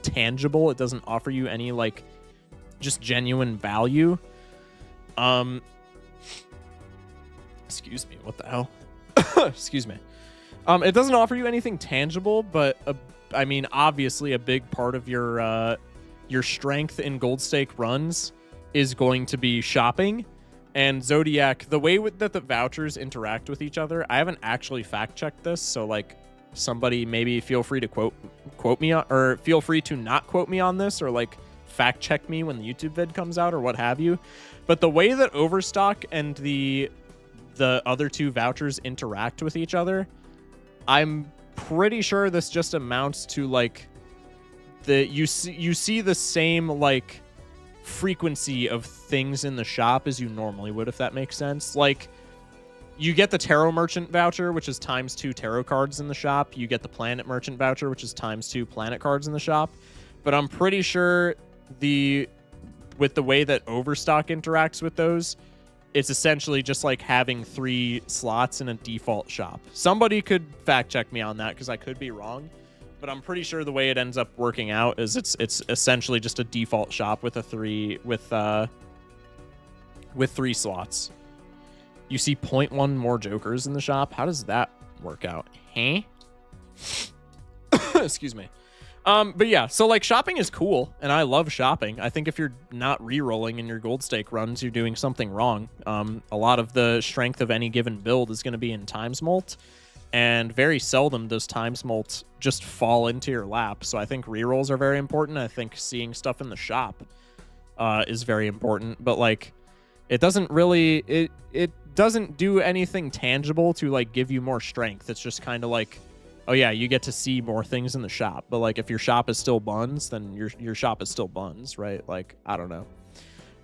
tangible. It doesn't offer you any like just genuine value. Excuse me, what the hell? Excuse me. It doesn't offer you anything tangible, but I mean, obviously a big part of your strength in gold stake runs is going to be shopping. And Zodiac, the way that the vouchers interact with each other, I haven't actually fact-checked this, so like somebody maybe feel free to quote me on, or feel free to not quote me on this, or like fact-check me when the YouTube vid comes out or what have you. But the way that Overstock and the other 2 vouchers interact with each other, I'm pretty sure this just amounts to like you see the same like frequency of things in the shop as you normally would, if that makes sense. Like you get the Tarot Merchant voucher, which is ×2 tarot cards in the shop. You get the Planet Merchant voucher, which is ×2 planet cards in the shop. But I'm pretty sure with the way that Overstock interacts with those, it's essentially just like having 3 slots in a default shop. Somebody could fact check me on that, because I could be wrong. But I'm pretty sure the way it ends up working out is it's essentially just a default shop with 3 slots. You see 0.1 more jokers in the shop. How does that work out? Huh? Excuse me. But yeah, so like shopping is cool, and I love shopping. I think if you're not re-rolling in your gold stake runs, you're doing something wrong. A lot of the strength of any given build is going to be in Times Molt. And very seldom does Times Molt just fall into your lap. So I think rerolls are very important. I think seeing stuff in the shop is very important. But like, it doesn't really it doesn't do anything tangible to like give you more strength. It's just kind of like, oh yeah, you get to see more things in the shop. But like, if your shop is still buns, then your shop is still buns, right? Like, I don't know.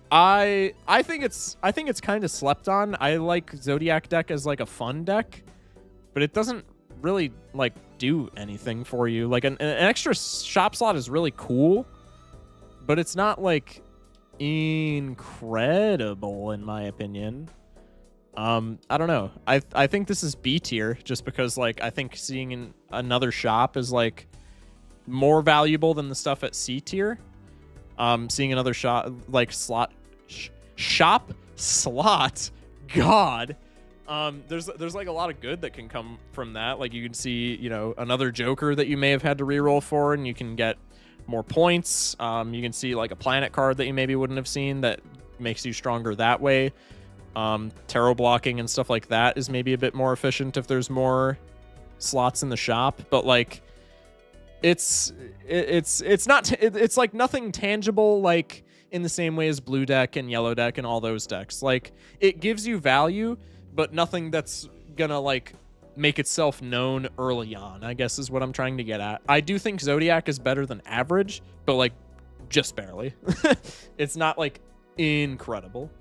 I think it's kind of slept on. I like Zodiac deck as like a fun deck. But it doesn't really like do anything for you. Like an extra shop slot is really cool, but it's not like incredible in my opinion. I don't know. I think this is B tier just because like I think seeing another shop is like more valuable than the stuff at C tier. Seeing another shop like shop slot, God. There's like a lot of good that can come from that. Like you can see, you know, another Joker that you may have had to reroll for, and you can get more points. You can see like a planet card that you maybe wouldn't have seen that makes you stronger that way. Tarot blocking and stuff like that is maybe a bit more efficient if there's more slots in the shop, but like it's like nothing tangible like in the same way as blue deck and yellow deck and all those decks. Like it gives you value, but nothing that's gonna like make itself known early on, I guess is what I'm trying to get at. I do think Zodiac is better than average, but like just barely. It's not like incredible.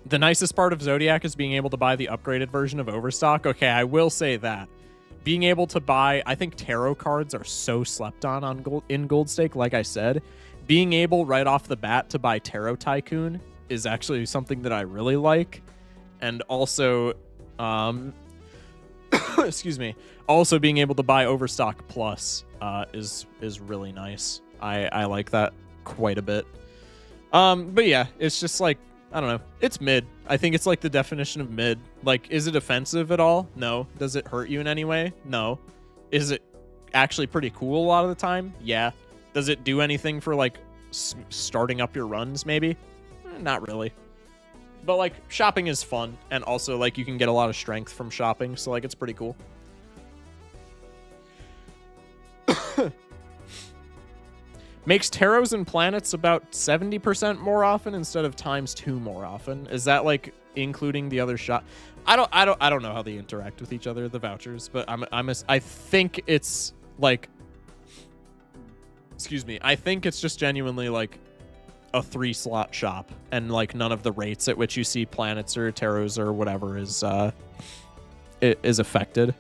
The nicest part of Zodiac is being able to buy the upgraded version of Overstock. Okay, I will say that. Being able to buy, I think tarot cards are so slept on in Gold Stake, like I said. Being able right off the bat to buy Tarot Tycoon is actually something that I really like. And also, excuse me, also being able to buy Overstock Plus is really nice. I like that quite a bit. But yeah, it's just like, I don't know. It's mid. I think it's like the definition of mid. Like, is it offensive at all? No. Does it hurt you in any way? No. Is it actually pretty cool a lot of the time? Yeah. Does it do anything for like starting up your runs maybe? Not really. But like shopping is fun, and also like you can get a lot of strength from shopping, so like it's pretty cool. Makes tarots and planets about 70% more often instead of ×2 more often. Is that like including the other shop? I don't know how they interact with each other, the vouchers, but I think it's like, excuse me, I think it's just genuinely like a 3-slot shop, and like none of the rates at which you see planets or tarots or whatever is affected.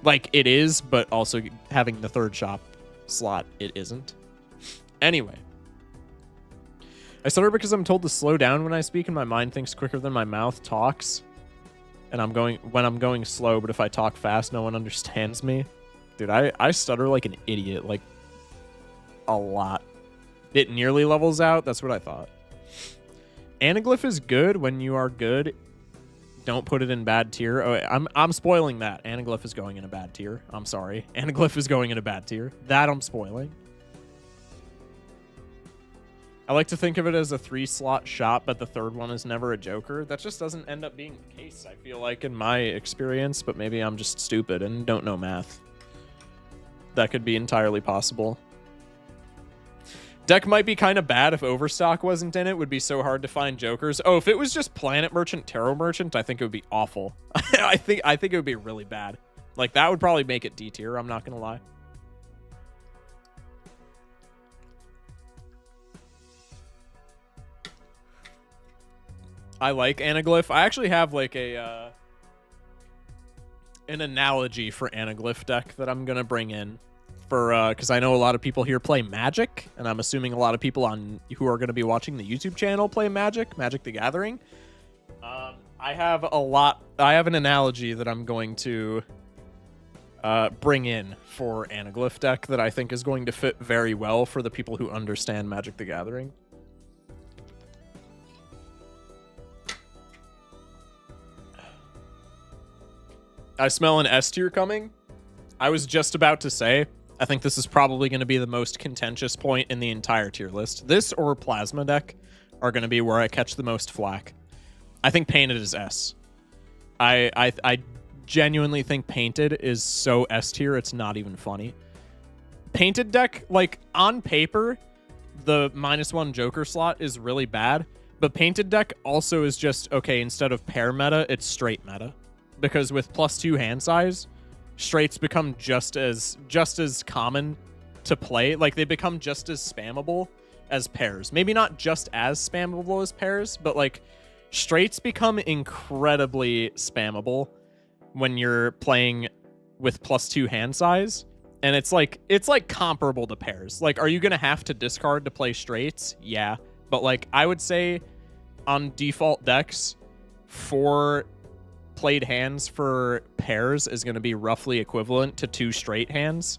Like it is, but also having the 3rd shop slot, it isn't. Anyway, I stutter because I'm told to slow down when I speak, and my mind thinks quicker than my mouth talks. And when I'm going slow, but if I talk fast, no one understands me. Dude, I stutter like an idiot, like a lot. It nearly levels out. That's what I thought. Anaglyph is good when you are good. Don't put it in bad tier. Oh, I'm spoiling that. Anaglyph is going in a bad tier. I'm sorry. Anaglyph is going in a bad tier. That I'm spoiling. I like to think of it as a 3-slot shop, but the 3rd one is never a Joker. That just doesn't end up being the case, I feel like, in my experience, but maybe I'm just stupid and don't know math. That could be entirely possible. Deck might be kind of bad if Overstock wasn't in it. Would be so hard to find Jokers. Oh, if it was just Planet Merchant, Tarot Merchant, I think it would be awful. I think it would be really bad. Like, that would probably make it D tier, I'm not gonna lie. I like Anaglyph. I actually have like an analogy for Anaglyph deck that I'm gonna bring in for because I know a lot of people here play Magic, and I'm assuming a lot of people who are gonna be watching the YouTube channel play Magic the Gathering. I have an analogy that I'm going to bring in for Anaglyph deck that I think is going to fit very well for the people who understand Magic the Gathering. I smell an S tier coming. I was just about to say, I think this is probably going to be the most contentious point in the entire tier list. This or Plasma deck are going to be where I catch the most flack. I think Painted is S. I genuinely think Painted is so S tier, it's not even funny. Painted deck, like, on paper, the -1 Joker slot is really bad, but Painted deck also is just, okay, instead of pair meta, it's straight meta. Because with +2 hand size, straights become just as common to play. Like, they become just as spammable as pairs. Maybe not just as spammable as pairs, but like straights become incredibly spammable when you're playing with +2 hand size, and it's like comparable to pairs. Like, are you gonna have to discard to play straights? Yeah, but like I would say on default decks, 4 played hands for pairs is going to be roughly equivalent to 2 straight hands.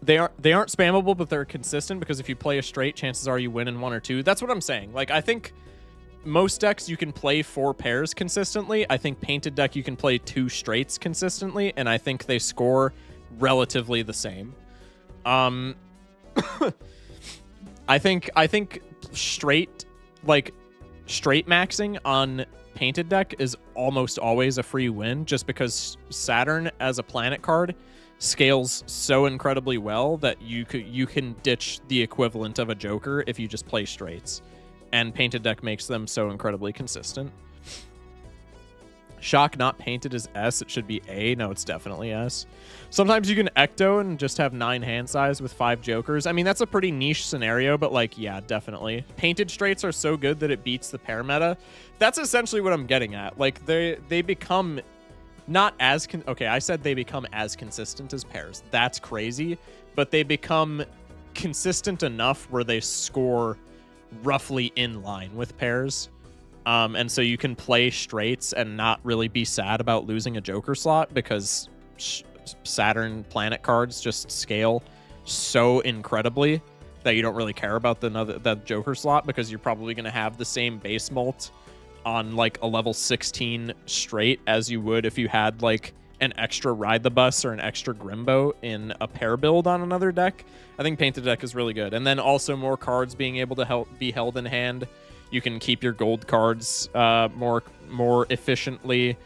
They aren't spammable, but they're consistent, because if you play a straight, chances are you win in 1 or 2. That's what I'm saying. Like, I think most decks you can play 4 pairs consistently. I think Painted deck you can play 2 straights consistently, and I think they score relatively the same. I think straight maxing on Painted deck is almost always a free win, just because Saturn as a planet card scales so incredibly well that you can ditch the equivalent of a Joker if you just play straights, and Painted deck makes them so incredibly consistent. Shock not Painted is S, it should be A. No, it's definitely S. Sometimes you can Ecto and just have 9 hand size with 5 Jokers. I mean, that's a pretty niche scenario, but like, yeah, definitely. Painted straights are so good that it beats the pair meta. That's essentially what I'm getting at. Like, they become not as... Okay, I said they become as consistent as pairs. That's crazy, but they become consistent enough where they score roughly in line with pairs. And so you can play straights and not really be sad about losing a Joker slot, because Saturn planet cards just scale so incredibly that you don't really care about that Joker slot, because you're probably going to have the same base mult on like a level 16 straight as you would if you had like an extra Ride the Bus or an extra Grimbo in a pair build on another deck. I think Painted deck is really good. And then also more cards being able to be held in hand. You can keep your gold cards more efficiently.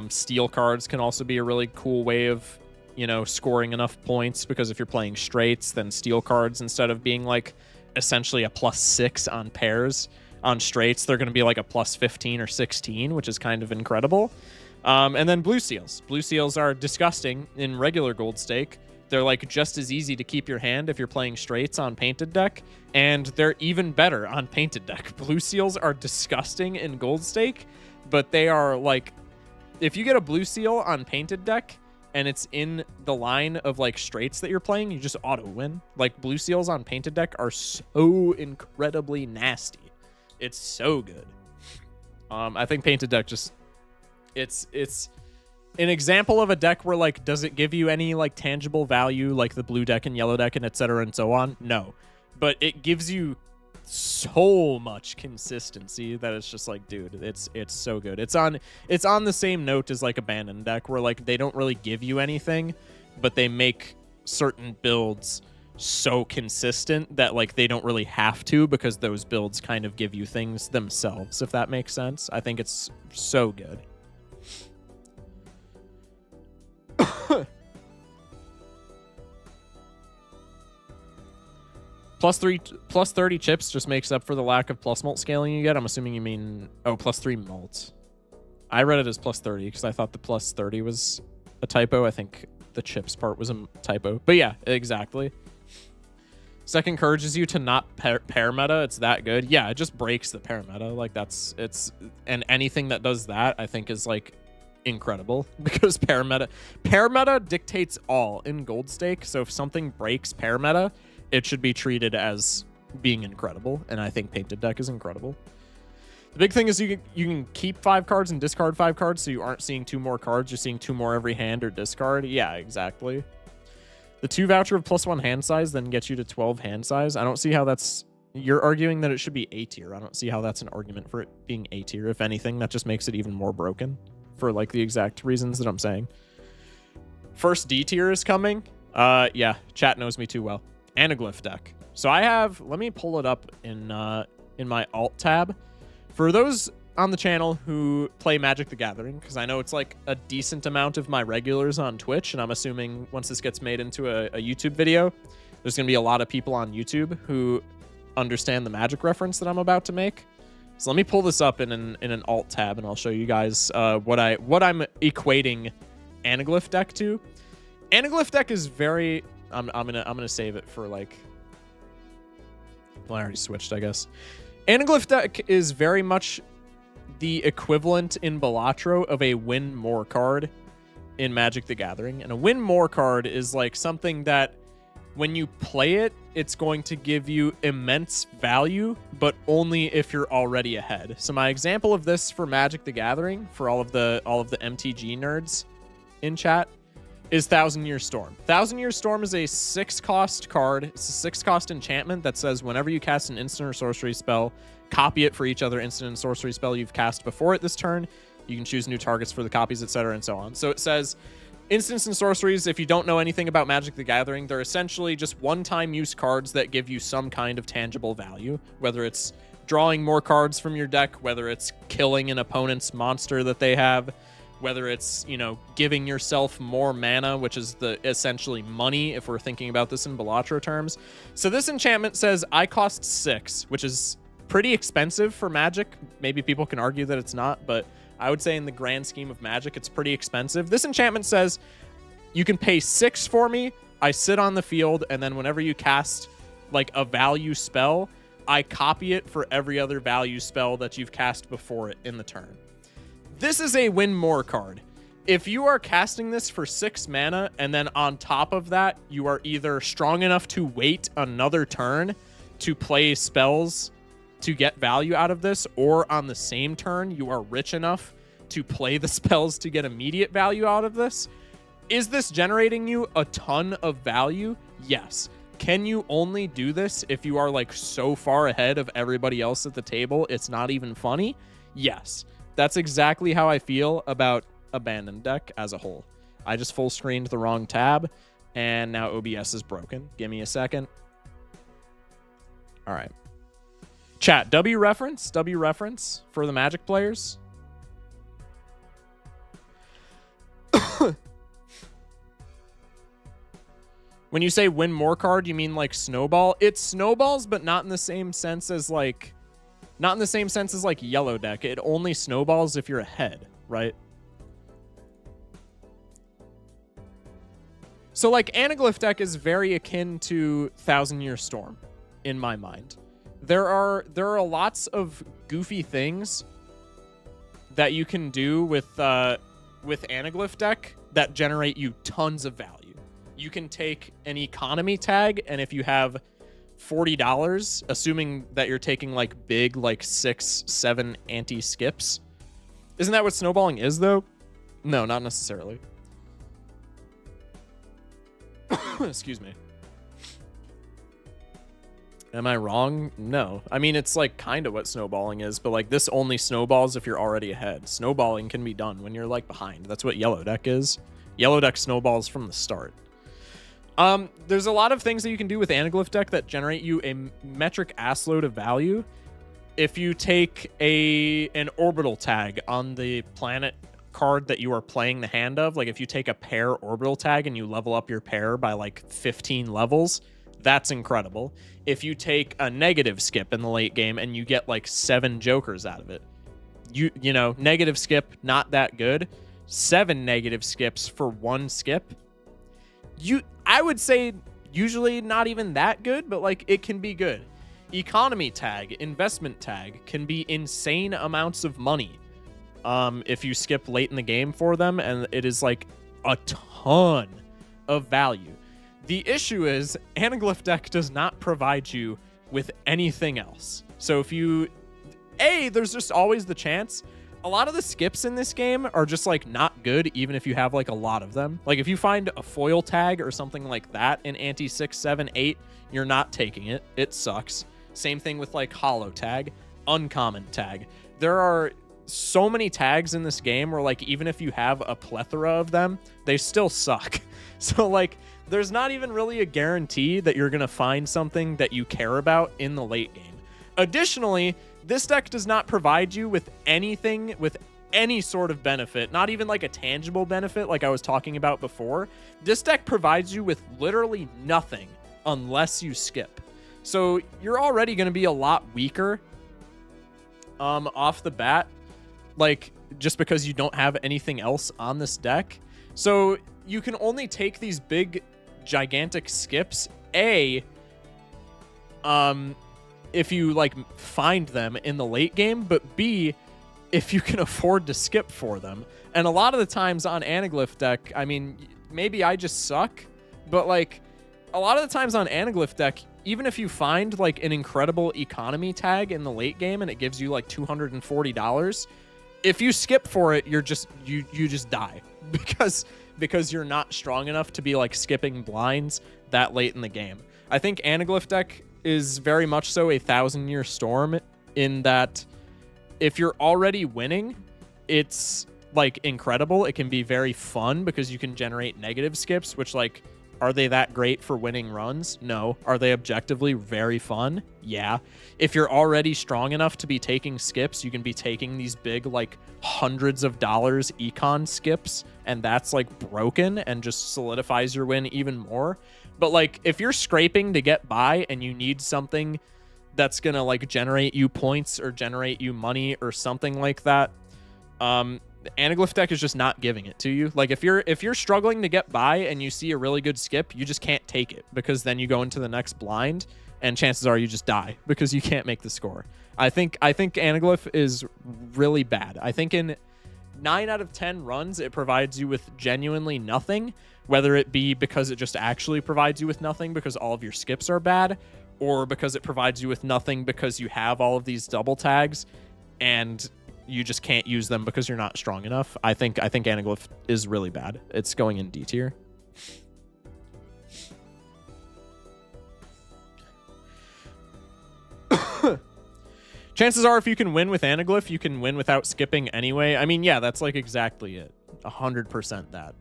Steel cards can also be a really cool way of, you know, scoring enough points, because if you're playing straights, then steel cards, instead of being like essentially a +6 on pairs, on straights, they're going to be like a +15 or 16, which is kind of incredible. And then blue seals. Blue seals are disgusting in regular gold stake. They're like just as easy to keep your hand if you're playing straights on Painted deck, and they're even better on Painted deck. Blue seals are disgusting in gold stake, but they are like, if you get a blue seal on Painted deck and it's in the line of like straights that you're playing, you just auto win. Like, blue seals on Painted deck are so incredibly nasty. It's so good. I think Painted deck just, it's an example of a deck where, like, does it give you any, like, tangible value, like the blue deck and yellow deck and etc. and so on? No. But it gives you so much consistency that it's just like, dude, it's so good. It's on the same note as, like, Abandoned deck, where, like, they don't really give you anything, but they make certain builds so consistent that, like, they don't really have to, because those builds kind of give you things themselves, if that makes sense. I think it's so good. Plus 30 chips just makes up for the lack of plus mult scaling you get. I'm assuming you mean, oh, +3 mult. I read it as +30 because I thought the +30 was a typo. I think the chips part was a typo. But yeah, exactly. Second encourages you to not pair meta. It's that good. Yeah, it just breaks the pair meta. Like, and anything that does that, I think, is like incredible, because pair meta dictates all in gold stake. So if something breaks pair meta, it should be treated as being incredible, and I think Painted deck is incredible. The big thing is you can keep 5 cards and discard 5 cards, so you aren't seeing 2 more cards, you're seeing 2 more every hand or discard. Yeah, exactly. The 2 voucher of +1 hand size then gets you to 12 hand size. I don't see how that's... You're arguing that it should be A tier. I don't see how that's an argument for it being A tier. If anything, that just makes it even more broken for, like, the exact reasons that I'm saying. First D tier is coming. Yeah, chat knows me too well. Anaglyph deck. So I have, let me pull it up in my alt tab. For those on the channel who play Magic the Gathering, because I know it's like a decent amount of my regulars on Twitch, and I'm assuming once this gets made into a YouTube video, there's going to be a lot of people on YouTube who understand the Magic reference that I'm about to make. So let me pull this up in an alt tab, and I'll show you guys what I'm equating Anaglyph deck to. Anaglyph deck is very... I'm gonna save it for, like... Well, I already switched, I guess. Anaglyph deck is very much the equivalent in Balatro of a win more card in Magic the Gathering. And a win more card is like something that when you play it, it's going to give you immense value, but only if you're already ahead. So my example of this for Magic the Gathering, for all of the MTG nerds in chat, is Thousand Year Storm. Thousand Year Storm is a 6-cost card. It's a 6-cost enchantment that says whenever you cast an instant or sorcery spell, copy it for each other instant and sorcery spell you've cast before it this turn. You can choose new targets for the copies, etc., and so on. So it says instants and sorceries, if you don't know anything about Magic the Gathering, they're essentially just one-time use cards that give you some kind of tangible value, whether it's drawing more cards from your deck, whether it's killing an opponent's monster that they have, whether it's, you know, giving yourself more mana, which is the essentially money if we're thinking about this in Balatro terms. So this enchantment says I cost 6, which is pretty expensive for Magic. Maybe people can argue that it's not, but I would say in the grand scheme of Magic, it's pretty expensive. This enchantment says you can pay 6 for me, I sit on the field, and then whenever you cast like a value spell, I copy it for every other value spell that you've cast before it in the turn. This is a win more card. If you are casting this for 6 mana, and then on top of that, you are either strong enough to wait another turn to play spells to get value out of this, or on the same turn, you are rich enough to play the spells to get immediate value out of this. Is this generating you a ton of value? Yes. Can you only do this if you are like so far ahead of everybody else at the table it's not even funny? Yes. That's exactly how I feel about Abandoned Deck as a whole. I just full screened the wrong tab, and now OBS is broken. Give me a second. All right. Chat, W reference for the Magic players. When you say win more card, you mean like snowball? It snowballs, but not in the same sense as like Yellow Deck. It only snowballs if you're ahead, right? So like Anaglyph Deck is very akin to Thousand Year Storm in my mind. There are lots of goofy things that you can do with Anaglyph Deck that generate you tons of value. You can take an economy tag, and if you have $40, assuming that you're taking like big, like 6-7 anti-skips. Isn't that what snowballing is, though? No, not necessarily. Excuse me. Am I wrong? No. I mean, it's like kind of what snowballing is, but like this only snowballs if you're already ahead. Snowballing can be done when you're like behind. That's what Yellow Deck is. Yellow Deck snowballs from the start. There's a lot of things that you can do with Anaglyph Deck that generate you a metric assload of value. If you take an orbital tag on the planet card that you are playing the hand of, like if you take a pair orbital tag and you level up your pair by like 15 levels, that's incredible. If you take a negative skip in the late game and you get like 7 jokers out of it, you know, negative skip, not that good. 7 negative skips for 1 skip. I would say usually not even that good, but like it can be good. Economy tag, investment tag can be insane amounts of money if you skip late in the game for them, and it is like a ton of value. The issue is Anaglyph Deck does not provide you with anything else. So if there's just always the chance. A lot of the skips in this game are just like not good, even if you have like a lot of them. Like if you find a foil tag or something like that in anti 6, 7, 8, you're not taking it. It sucks. Same thing with like holo tag, uncommon tag. There are so many tags in this game where like even if you have a plethora of them, they still suck. So like there's not even really a guarantee that you're going to find something that you care about in the late game. Additionally, this deck does not provide you with anything with any sort of benefit, not even like a tangible benefit like I was talking about before. This deck provides you with literally nothing unless you skip. So you're already going to be a lot weaker off the bat, like just because you don't have anything else on this deck. So you can only take these big, gigantic skips, if you like find them in the late game, but B, if you can afford to skip for them. And a lot of the times on Anaglyph deck, I mean, maybe I just suck, but like a lot of the times on Anaglyph deck, even if you find like an incredible economy tag in the late game and it gives you like $240, if you skip for it, you just die because you're not strong enough to be like skipping blinds that late in the game. I think Anaglyph deck is very much so a 1,000-year storm in that if you're already winning, it's like incredible. It can be very fun because you can generate negative skips, which like, are they that great for winning runs? No. Are they objectively very fun? Yeah. If you're already strong enough to be taking skips, you can be taking these big, like, hundreds of dollars econ skips, and that's, like, broken and just solidifies your win even more. But, like, if you're scraping to get by and you need something that's gonna, like, generate you points or generate you money or something like that, the Anaglyph deck is just not giving it to you. Like if you're struggling to get by and you see a really good skip, you just can't take it because then you go into the next blind and chances are you just die because you can't make the score. I think Anaglyph is really bad. I think in 9 out of 10 runs it provides you with genuinely nothing, whether it be because it just actually provides you with nothing because all of your skips are bad, or because it provides you with nothing because you have all of these double tags and you just can't use them because you're not strong enough. I think Anaglyph is really bad. It's going in D tier. Chances are if you can win with Anaglyph, you can win without skipping anyway. I mean, yeah, that's like exactly it. 100% that.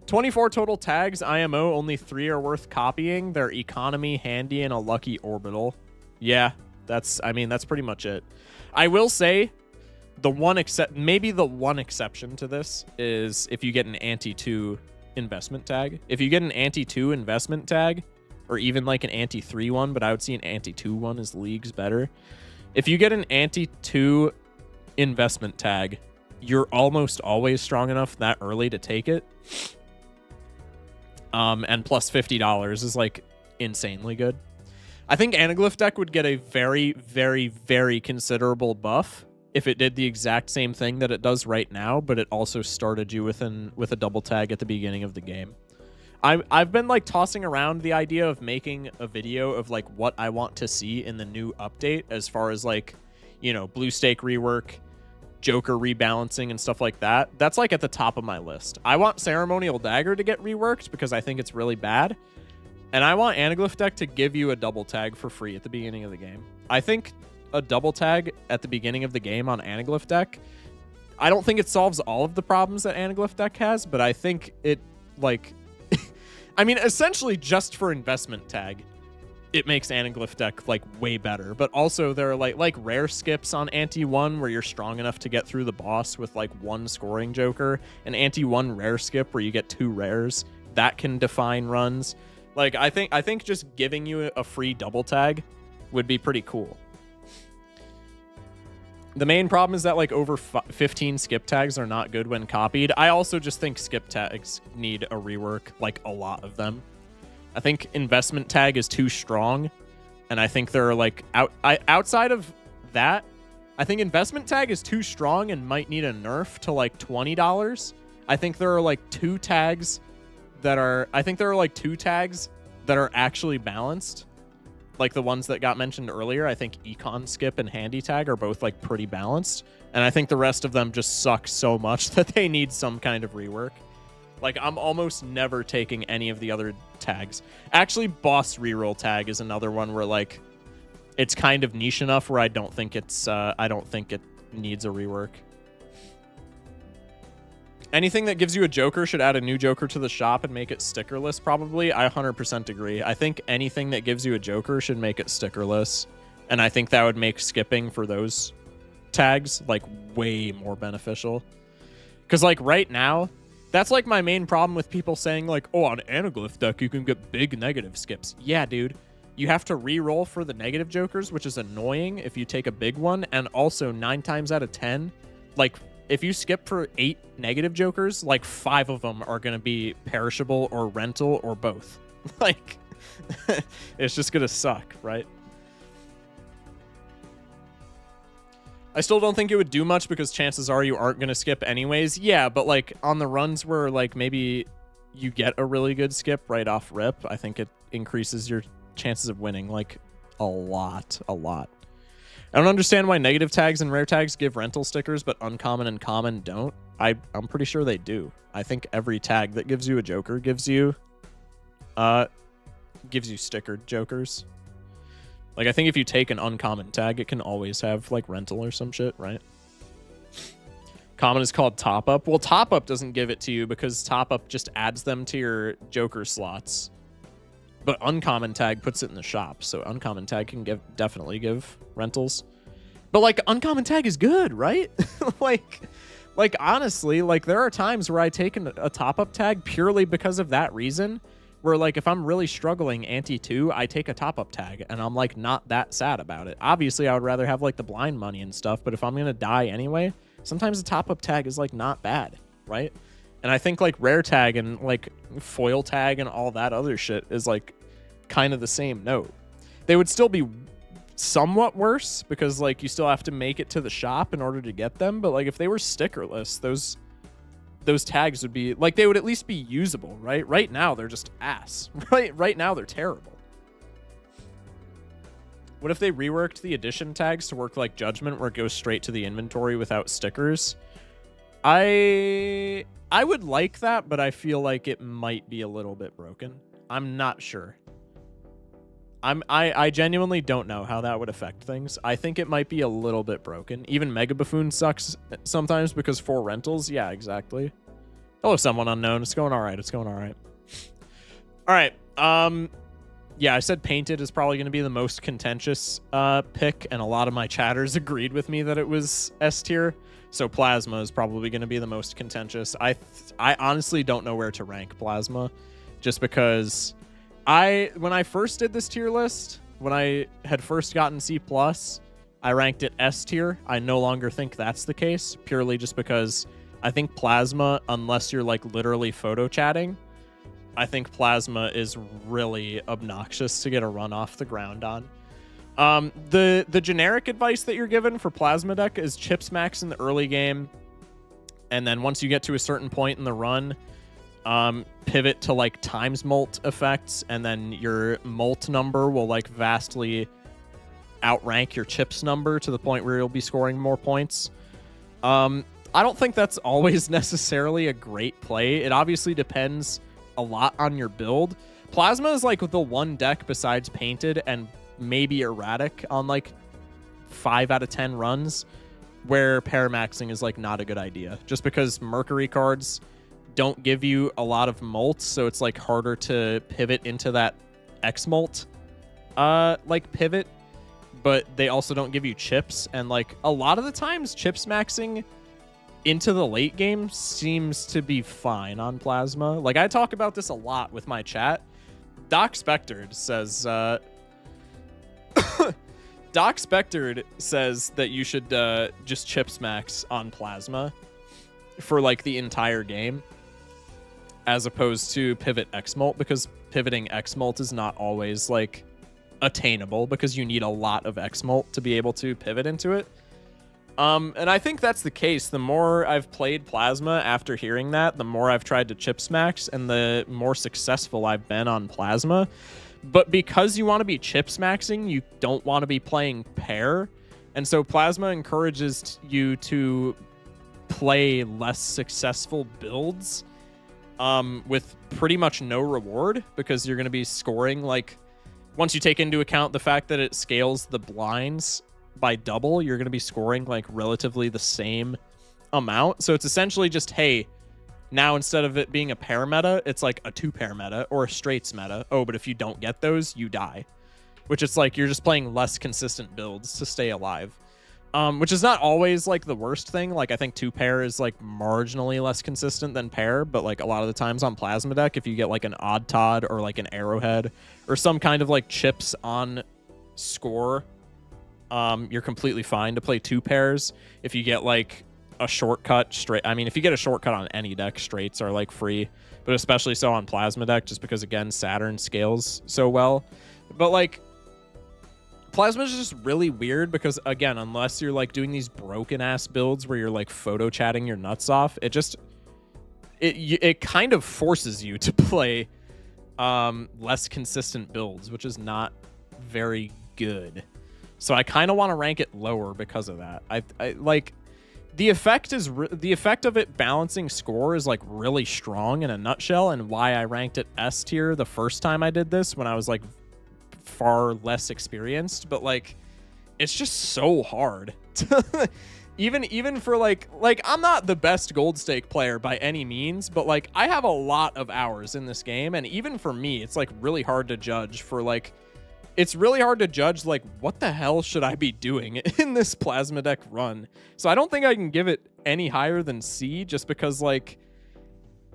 24 total tags, IMO, only 3 are worth copying. They're economy, handy, and a lucky orbital. Yeah, that's pretty much it. I will say the one exception to this is if you get an anti-2 investment tag. If you get an anti-2 investment tag, or even like an anti-3 one, but I would see an anti-2 one as leagues better. If you get an anti-2 investment tag, you're almost always strong enough that early to take it. And plus $50 is like insanely good. I think Anaglyph deck would get a very, very, very considerable buff if it did the exact same thing that it does right now, but it also started you with a double tag at the beginning of the game. I've been like tossing around the idea of making a video of like what I want to see in the new update as far as like, you know, blue stake rework, Joker rebalancing and stuff like that. That's like at the top of my list. I want Ceremonial Dagger to get reworked because I think it's really bad. And I want Anaglyph deck to give you a double tag for free at the beginning of the game. I think a double tag at the beginning of the game on Anaglyph deck, I don't think it solves all of the problems that Anaglyph deck has, but I think it, like, I mean, essentially just for investment tag, it makes Anaglyph deck, like, way better. But also there are, like rare skips on Anti-1 where you're strong enough to get through the boss with, like, 1 scoring Joker. An Anti-1 rare skip where you get 2 rares. That can define runs. Like, I think just giving you a free double tag would be pretty cool. The main problem is that like over 15 skip tags are not good when copied. I also just think skip tags need a rework, like a lot of them. I think investment tag is too strong, and I think there are like outside of that, I think investment tag is too strong and might need a nerf to like $20. I think there are like 2 tags that are actually balanced. Like the ones that got mentioned earlier, I think Econ Skip and Handy Tag are both like pretty balanced. And I think the rest of them just suck so much that they need some kind of rework. Like I'm almost never taking any of the other tags. Actually, Boss Reroll Tag is another one where like it's kind of niche enough where I don't think it needs a rework. Anything that gives you a Joker should add a new Joker to the shop and make it stickerless, probably. I 100% agree. I think anything that gives you a Joker should make it stickerless. And I think that would make skipping for those tags, like, way more beneficial. Because, like, right now, that's, like, my main problem with people saying, like, oh, on Anaglyph deck, you can get big negative skips. Yeah, dude. You have to re-roll for the negative Jokers, which is annoying if you take a big one. And also, 9 times out of 10, like, if you skip for 8 negative Jokers, like 5 of them are going to be perishable or rental or both. Like, it's just going to suck, right? I still don't think it would do much because chances are you aren't going to skip anyways. Yeah, but like on the runs where like maybe you get a really good skip right off rip, I think it increases your chances of winning like a lot. I don't understand why negative tags and rare tags give rental stickers, but uncommon and common don't. I'm pretty sure they do. I think every tag that gives you a joker gives you stickered jokers. Like, I think if you take an uncommon tag, it can always have, like, rental or some shit, right? Common is called top-up. Well, top-up doesn't give it to you because top-up just adds them to your joker slots. But uncommon tag puts it in the shop, so uncommon tag can definitely give rentals. But, like, uncommon tag is good, right? like, honestly, like, there are times where I take a top-up tag purely because of that reason. Where, like, if I'm really struggling ante-2, I take a top-up tag, and I'm, like, not that sad about it. Obviously, I would rather have, like, the blind money and stuff, but if I'm gonna die anyway, sometimes a top-up tag is, like, not bad, right? And I think, like, rare tag and, like, foil tag and all that other shit is, like, kind of the same note. They would still be somewhat worse, because, like, you still have to make it to the shop in order to get them, but, like, if they were stickerless, those tags would be like, they would at least be usable, right? Right now they're just ass. Right now they're terrible. What if they reworked the edition tags to work like Judgment, where it goes straight to the inventory without stickers? I would like that, but I feel like it might be a little bit broken. I'm not sure. I genuinely don't know how that would affect things. I think it might be a little bit broken. Even Mega Buffoon sucks sometimes because 4 rentals. Yeah, exactly. Hello, someone unknown. It's going all right. It's going all right. All right. Yeah, I said Painted is probably going to be the most contentious pick, and a lot of my chatters agreed with me that it was S tier. So Plasma is probably going to be the most contentious. I honestly don't know where to rank Plasma, just because when I first did this tier list, when I had first gotten C+, I ranked it S tier. I no longer think that's the case, purely just because I think Plasma, unless you're like literally photo chatting, I think Plasma is really obnoxious to get a run off the ground on. The generic advice that you're given for Plasma deck is chips max in the early game, and then once you get to a certain point in the run, pivot to like times molt effects, and then your molt number will like vastly outrank your chips number to the point where you'll be scoring more points. I don't think that's always necessarily a great play. It obviously depends a lot on your build. Plasma is like the one deck besides Painted and maybe Erratic on like 5 out of 10 runs where paramaxing is like not a good idea, just because Mercury cards don't give you a lot of molt, so it's like harder to pivot into that X molt like pivot, but they also don't give you chips, and like a lot of the times chips maxing into the late game seems to be fine on Plasma. Like, I talk about this a lot with my chat. Doc Spectred says Doc Spectred says that you should just chips max on Plasma for like the entire game, as opposed to pivot X-Molt, because pivoting X-Molt is not always like attainable, because you need a lot of X-Molt to be able to pivot into it. And I think that's the case. The more I've played Plasma after hearing that, the more I've tried to chips max, and the more successful I've been on Plasma. But because you want to be chips maxing, you don't want to be playing pair. And so Plasma encourages you to play less successful builds with pretty much no reward, because you're going to be scoring, like, once you take into account the fact that it scales the blinds by double, you're going to be scoring like relatively the same amount. So it's essentially just, hey, now instead of it being a pair meta, it's like a 2-pair meta or a straights meta. Oh, but if you don't get those, you die. Which it's like you're just playing less consistent builds to stay alive. Which is not always like the worst thing. Like, I think 2-pair is like marginally less consistent than pair, but like a lot of the times on Plasma deck, if you get like an Odd Todd or like an Arrowhead or some kind of like chips on score, you're completely fine to play 2 pairs. If you get like a shortcut straight, I mean, if you get a shortcut on any deck, straights are like free, but especially so on Plasma deck, just because again Saturn scales so well. But like Plasma is just really weird because, again, unless you're like doing these broken ass builds where you're like photo chatting your nuts off, it kind of forces you to play less consistent builds, which is not very good. So I kind of want to rank it lower because of that. I like the effect of it balancing score is like really strong in a nutshell, and why I ranked it S tier the first time I did this when I was like far less experienced. But like it's just so hard to even for like I'm not the best gold stake player by any means, but like I have a lot of hours in this game, and even for me it's like really hard to judge for like like what the hell should I be doing in this plasma deck run. So I don't think I can give it any higher than C, just because like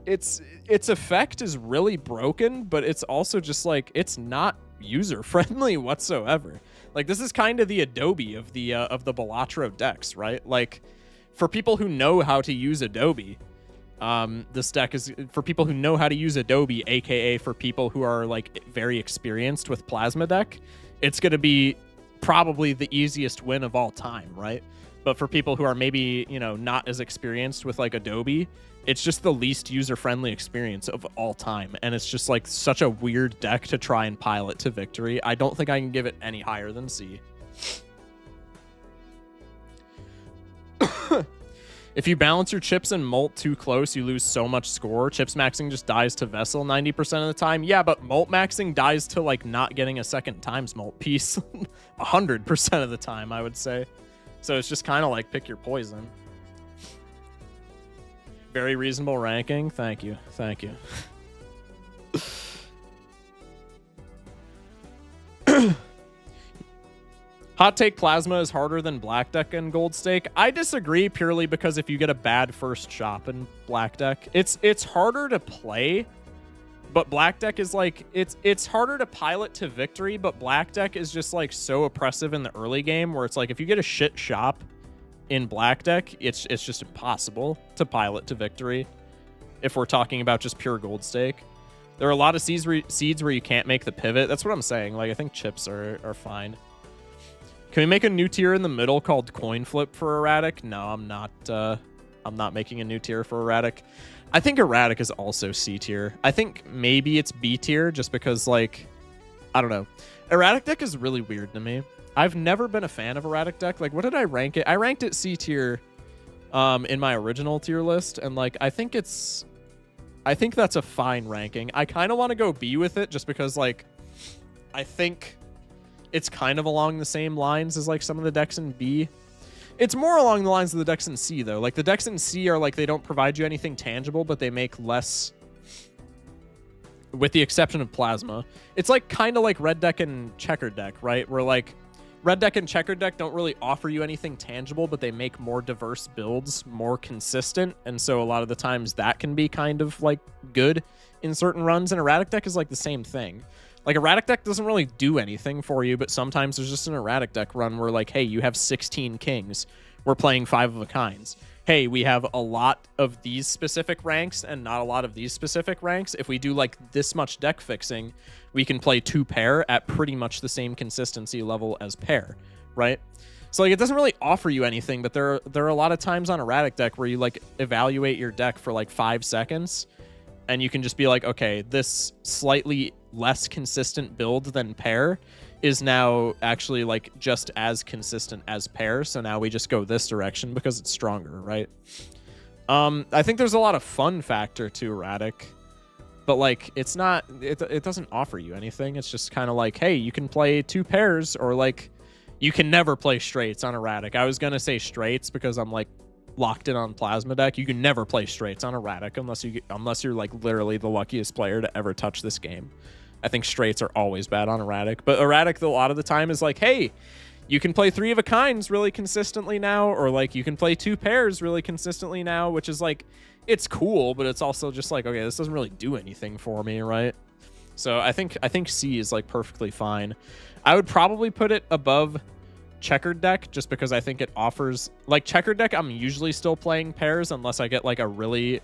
its effect is really broken, but it's also just like it's not user friendly whatsoever. Like this is kind of the Adobe of the Balatro decks, right? Like for people who know how to use Adobe, this deck is for people who know how to use Adobe, aka for people who are like very experienced with plasma deck. It's going to be probably the easiest win of all time, right? But for people who are maybe, you know, not as experienced with like Adobe, it's just the least user-friendly experience of all time. And it's just like such a weird deck to try and pilot to victory. I don't think I can give it any higher than C. If you balance your chips and Molt too close, you lose so much score. Chips maxing just dies to Vessel 90% of the time. Yeah, but Molt maxing dies to like not getting a second times Molt piece 100% of the time, I would say. So it's just kind of like pick your poison. Very reasonable ranking. Thank you. Thank you. Hot take, Plasma is harder than Black Deck and Gold Stake. I disagree purely because if you get a bad first shop in Black Deck, it's harder to play, but Black Deck is like, it's harder to pilot to victory, but Black Deck is just like so oppressive in the early game where it's like if you get a shit shop in Black Deck, it's just impossible to pilot to victory if we're talking about just pure Gold Stake. There are a lot of seeds where you can't make the pivot. That's what I'm saying. Like I think chips are fine. Can we make a new tier in the middle called Coin Flip for Erratic? No, I'm not making a new tier for Erratic. I think Erratic is also C tier. I think maybe it's B tier just because, like, I don't know. Erratic deck is really weird to me. I've never been a fan of Erratic deck. Like, what did I rank it? I ranked it C tier in my original tier list, and like I think that's a fine ranking. I kind of want to go B with it just because, like, I think it's kind of along the same lines as like some of the decks in B. It's more along the lines of the decks in C though. Like the decks in C are like they don't provide you anything tangible, but they make less, with the exception of Plasma. It's like kind of like Red Deck and Checkered Deck, right? Where like Red Deck and Checkered Deck don't really offer you anything tangible, but they make more diverse builds more consistent, and so a lot of the times that can be kind of like good in certain runs. And Erratic Deck is like the same thing. Like, Erratic deck doesn't really do anything for you, but sometimes there's just an Erratic deck run where, like, hey, you have 16 kings. We're playing 5 of a kinds. Hey, we have a lot of these specific ranks and not a lot of these specific ranks. If we do, like, this much deck fixing, we can play 2 pair at pretty much the same consistency level as pair, right? So, like, it doesn't really offer you anything, but there are a lot of times on Erratic deck where you, like, evaluate your deck for, like, 5 seconds, and you can just be like, okay, this slightly less consistent build than pair is now actually like just as consistent as pair, so now we just go this direction because it's stronger, right? I think there's a lot of fun factor to Erratic, but like it's not, it doesn't offer you anything. It's just kind of like, hey, you can play 2 pairs, or like you can never play straights on Erratic. I was gonna say straights because I'm like locked in on Plasma deck. You can never play straights on Erratic unless you're like literally the luckiest player to ever touch this game. I think straights are always bad on Erratic, but Erratic a lot of the time is like, hey, you can play 3 of a kinds really consistently now, or like you can play 2 pairs really consistently now, which is like, it's cool, but it's also just like, okay, this doesn't really do anything for me, right? So I think C is like perfectly fine. I would probably put it above Checkered Deck just because I think it offers, like, Checkered Deck I'm usually still playing pairs unless I get like a really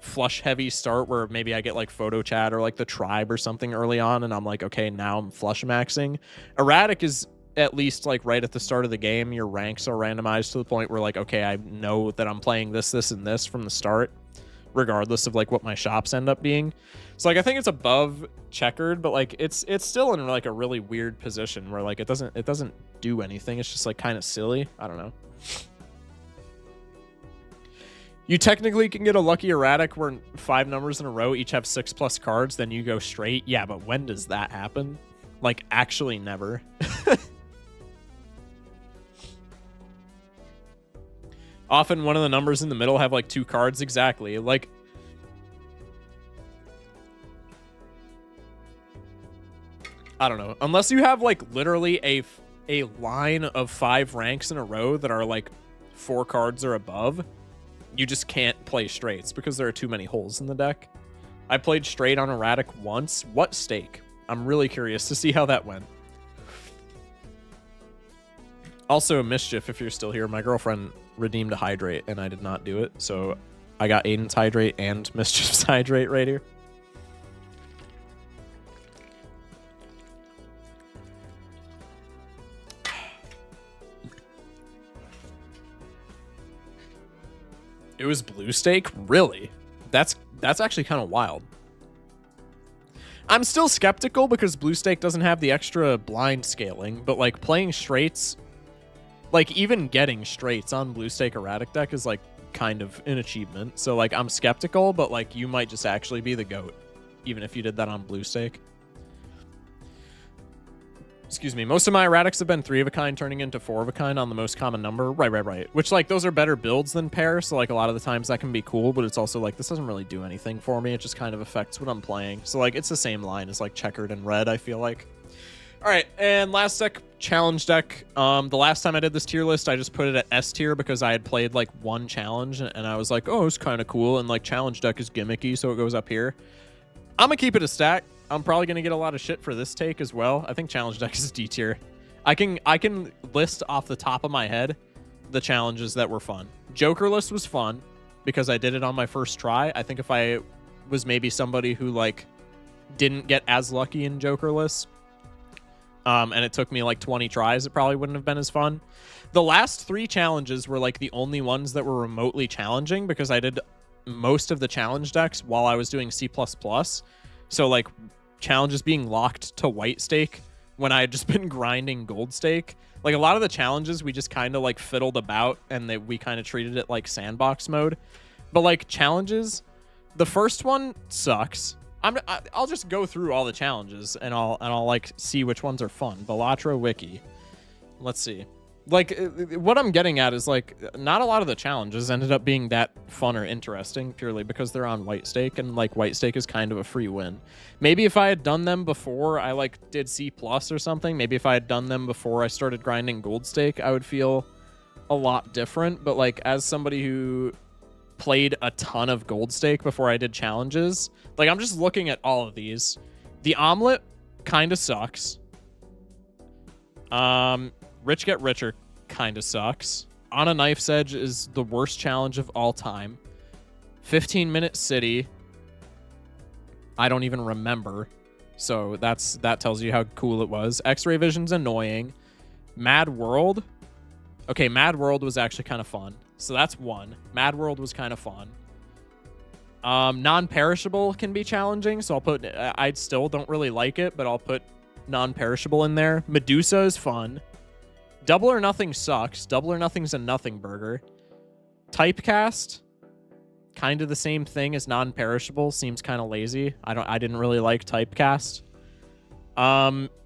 flush heavy start where maybe I get like photo chat or like the tribe or something early on and I'm like, okay, now I'm flush maxing. Erratic is at least like right at the start of the game, your ranks are randomized to the point where like, okay, I know that I'm playing this, this, and this from the start, regardless of like what my shops end up being. So like I think it's above checkered, but like it's still in like a really weird position where like it doesn't do anything. It's just like kind of silly. I don't know. You technically can get a lucky erratic where 5 numbers in a row each have 6+ cards, then you go straight. Yeah, but when does that happen? Like, actually never. Often one of the numbers in the middle have like 2 cards exactly. Like, I don't know. Unless you have like literally a line of 5 ranks in a row that are like 4 cards or above, you just can't play straights because there are too many holes in the deck. I played straight on erratic once. What stake? I'm really curious to see how that went. Also, Mischief, if you're still here, my girlfriend redeemed a Hydrate and I did not do it. So I got Aiden's Hydrate and Mischief's Hydrate right here. It was blue stake? Really? That's actually kind of wild. I'm still skeptical because blue stake doesn't have the extra blind scaling, but like playing straights, like even getting straights on blue stake erratic deck is like kind of an achievement. So like I'm skeptical, but like you might just actually be the GOAT, even if you did that on blue stake. Excuse me. Most of my erratics have been 3 of a kind turning into 4 of a kind on the most common number. Right. Which, like, those are better builds than pair. So, like, a lot of the times that can be cool, but it's also, like, this doesn't really do anything for me. It just kind of affects what I'm playing. So, like, it's the same line as, like, checkered and red, I feel like. All right. And last deck, challenge deck. The last time I did this tier list, I just put it at S tier because I had played, like, 1 challenge. And I was like, oh, it's kind of cool. And, like, challenge deck is gimmicky, so it goes up here. I'm going to keep it a stack. I'm probably going to get a lot of shit for this take as well. I think challenge deck is D tier. I can list off the top of my head the challenges that were fun. Joker list was fun because I did it on my first try. I think if I was maybe somebody who like didn't get as lucky in Joker list, and it took me like 20 tries, it probably wouldn't have been as fun. The last 3 challenges were like the only ones that were remotely challenging because I did most of the challenge decks while I was doing C++. So like challenges being locked to white stake when I had just been grinding gold stake. Like a lot of the challenges we just kind of like fiddled about and we kind of treated it like sandbox mode. But like challenges, the first one sucks. I'll just go through all the challenges and I'll like see which ones are fun. Bellatra Wiki. Let's see. Like what I'm getting at is like not a lot of the challenges ended up being that fun or interesting purely because they're on white stake and like white stake is kind of a free win. Maybe if I had done them before I like did C+ or something, maybe if I had done them before I started grinding gold stake, I would feel a lot different. But like as somebody who played a ton of gold stake before I did challenges, like I'm just looking at all of these. The omelet kind of sucks. Rich Get Richer kind of sucks. On a Knife's Edge is the worst challenge of all time. 15-Minute City, I don't even remember. So that tells you how cool it was. X-Ray Vision's annoying. Mad World. Okay, Mad World was actually kind of fun. So that's 1. Mad World was kind of fun. Non-perishable can be challenging, so I'll put... I still don't really like it, but I'll put non-perishable in there. Medusa is fun. Double or Nothing sucks. Double or Nothing's a nothing burger. Typecast, kind of the same thing as non-perishable. Seems kind of lazy. I didn't really like Typecast.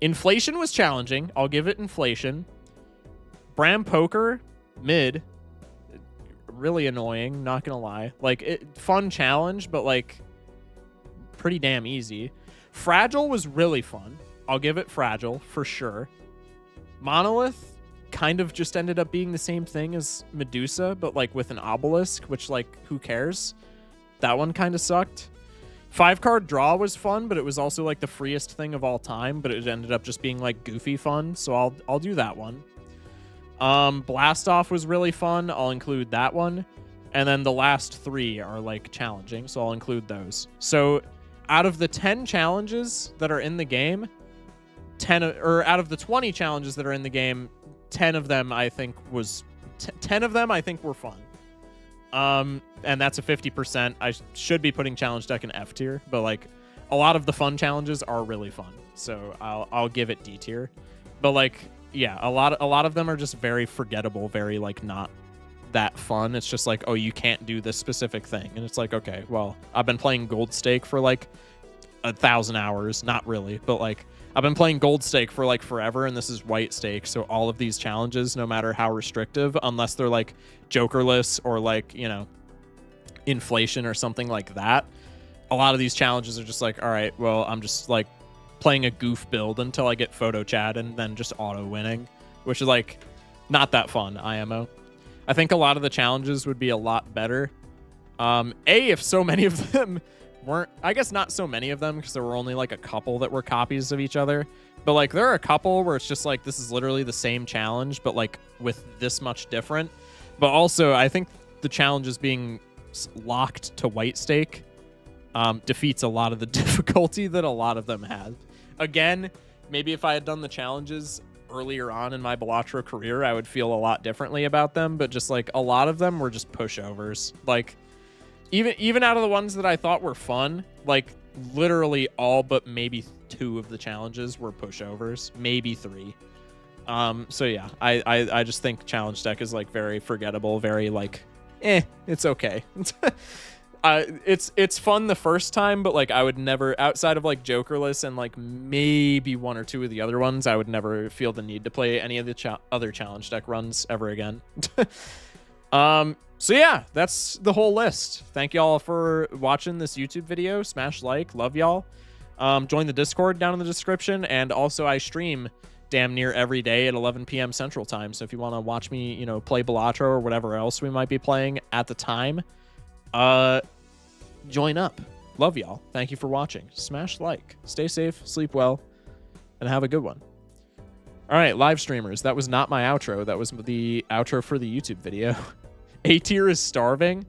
Inflation was challenging. I'll give it Inflation. Bram Poker, mid. Really annoying, not gonna lie. Like, fun challenge, but like pretty damn easy. Fragile was really fun. I'll give it Fragile for sure. Monolith kind of just ended up being the same thing as Medusa, but like with an obelisk, which like who cares? That one kind of sucked. 5-card draw was fun, but it was also like the freest thing of all time, but it ended up just being like goofy fun, so I'll do that one. Blast Off was really fun. I'll include that one. And then the last 3 are like challenging, so I'll include those. So out of the 10 challenges that are in the game, or out of the 20 challenges that are in the game, 10 of them I think were fun. And that's a 50%. I should be putting challenge deck in F tier, but like a lot of the fun challenges are really fun, so I'll give it D tier. But like, yeah, a lot of them are just very forgettable, very like not that fun. It's just like, oh, you can't do this specific thing, and it's like, okay, well, I've been playing Gold Stake for like 1,000 hours, not really, but like I've been playing Gold Stake for like forever, and this is White Stake, so all of these challenges, no matter how restrictive, unless they're like Jokerless or like, you know, Inflation or something like that, a lot of these challenges are just like, all right, well, I'm just like playing a goof build until I get photo chat and then just auto winning, which is like not that fun, IMO. I think a lot of the challenges would be a lot better. If so many of them weren't, I guess not so many of them, because there were only like a couple that were copies of each other, but like there are a couple where it's just like, this is literally the same challenge, but like with this much different. But also I think the challenges being locked to White Stake defeats a lot of the difficulty that a lot of them had. Again, maybe if I had done the challenges earlier on in my Balatro career, I would feel a lot differently about them, but just like a lot of them were just pushovers. Like even out of the ones that I thought were fun, like literally all but maybe 2 of the challenges were pushovers, maybe 3. So yeah, I just think challenge deck is like very forgettable, very like, it's okay. It's fun the first time, but like I would never, outside of like Jokerless and like maybe 1 or 2 of the other ones, I would never feel the need to play any of the other challenge deck runs ever again. So yeah, that's the whole list. Thank y'all for watching this YouTube video. Smash like, love y'all. Join the Discord down in the description, and also I stream damn near every day at 11 p.m. Central Time. So if you want to watch me, you know, play Balatro or whatever else we might be playing at the time, join up. Love y'all. Thank you for watching. Smash like, stay safe, sleep well, and have a good one. All right, live streamers, that was not my outro. That was the outro for the YouTube video. A tier is starving.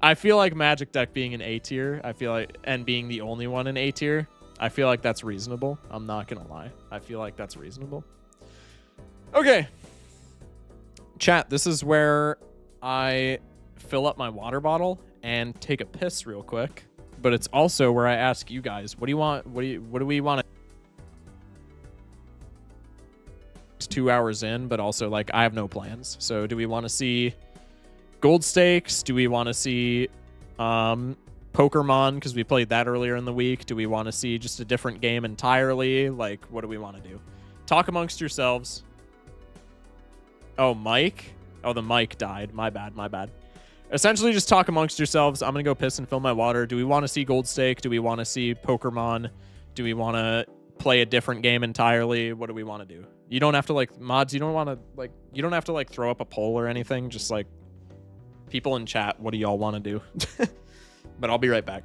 I feel like Magic Deck being an A tier, I feel like, and being the only one in A tier, I feel like that's reasonable. I'm not gonna lie. I feel like that's reasonable. Okay. Chat, this is where I fill up my water bottle and take a piss real quick. But it's also where I ask you guys, what do you want? What do we want? It's 2 hours in, but also like I have no plans. So do we want to see Gold Stakes? Do we want to see Pokemon, because we played that earlier in the week? Do we want to see just a different game entirely? Like, what do we want to do? Talk amongst yourselves. Oh, Mike? Oh, the mic died. My bad, my bad. Essentially, just talk amongst yourselves. I'm going to go piss and fill my water. Do we want to see Gold Stake? Do we want to see Pokemon? Do we want to play a different game entirely? What do we want to do? You don't have to, like, mods, you don't want to, like, you don't have to, like, throw up a poll or anything. Just, like, people in chat, what do y'all want to do? But I'll be right back.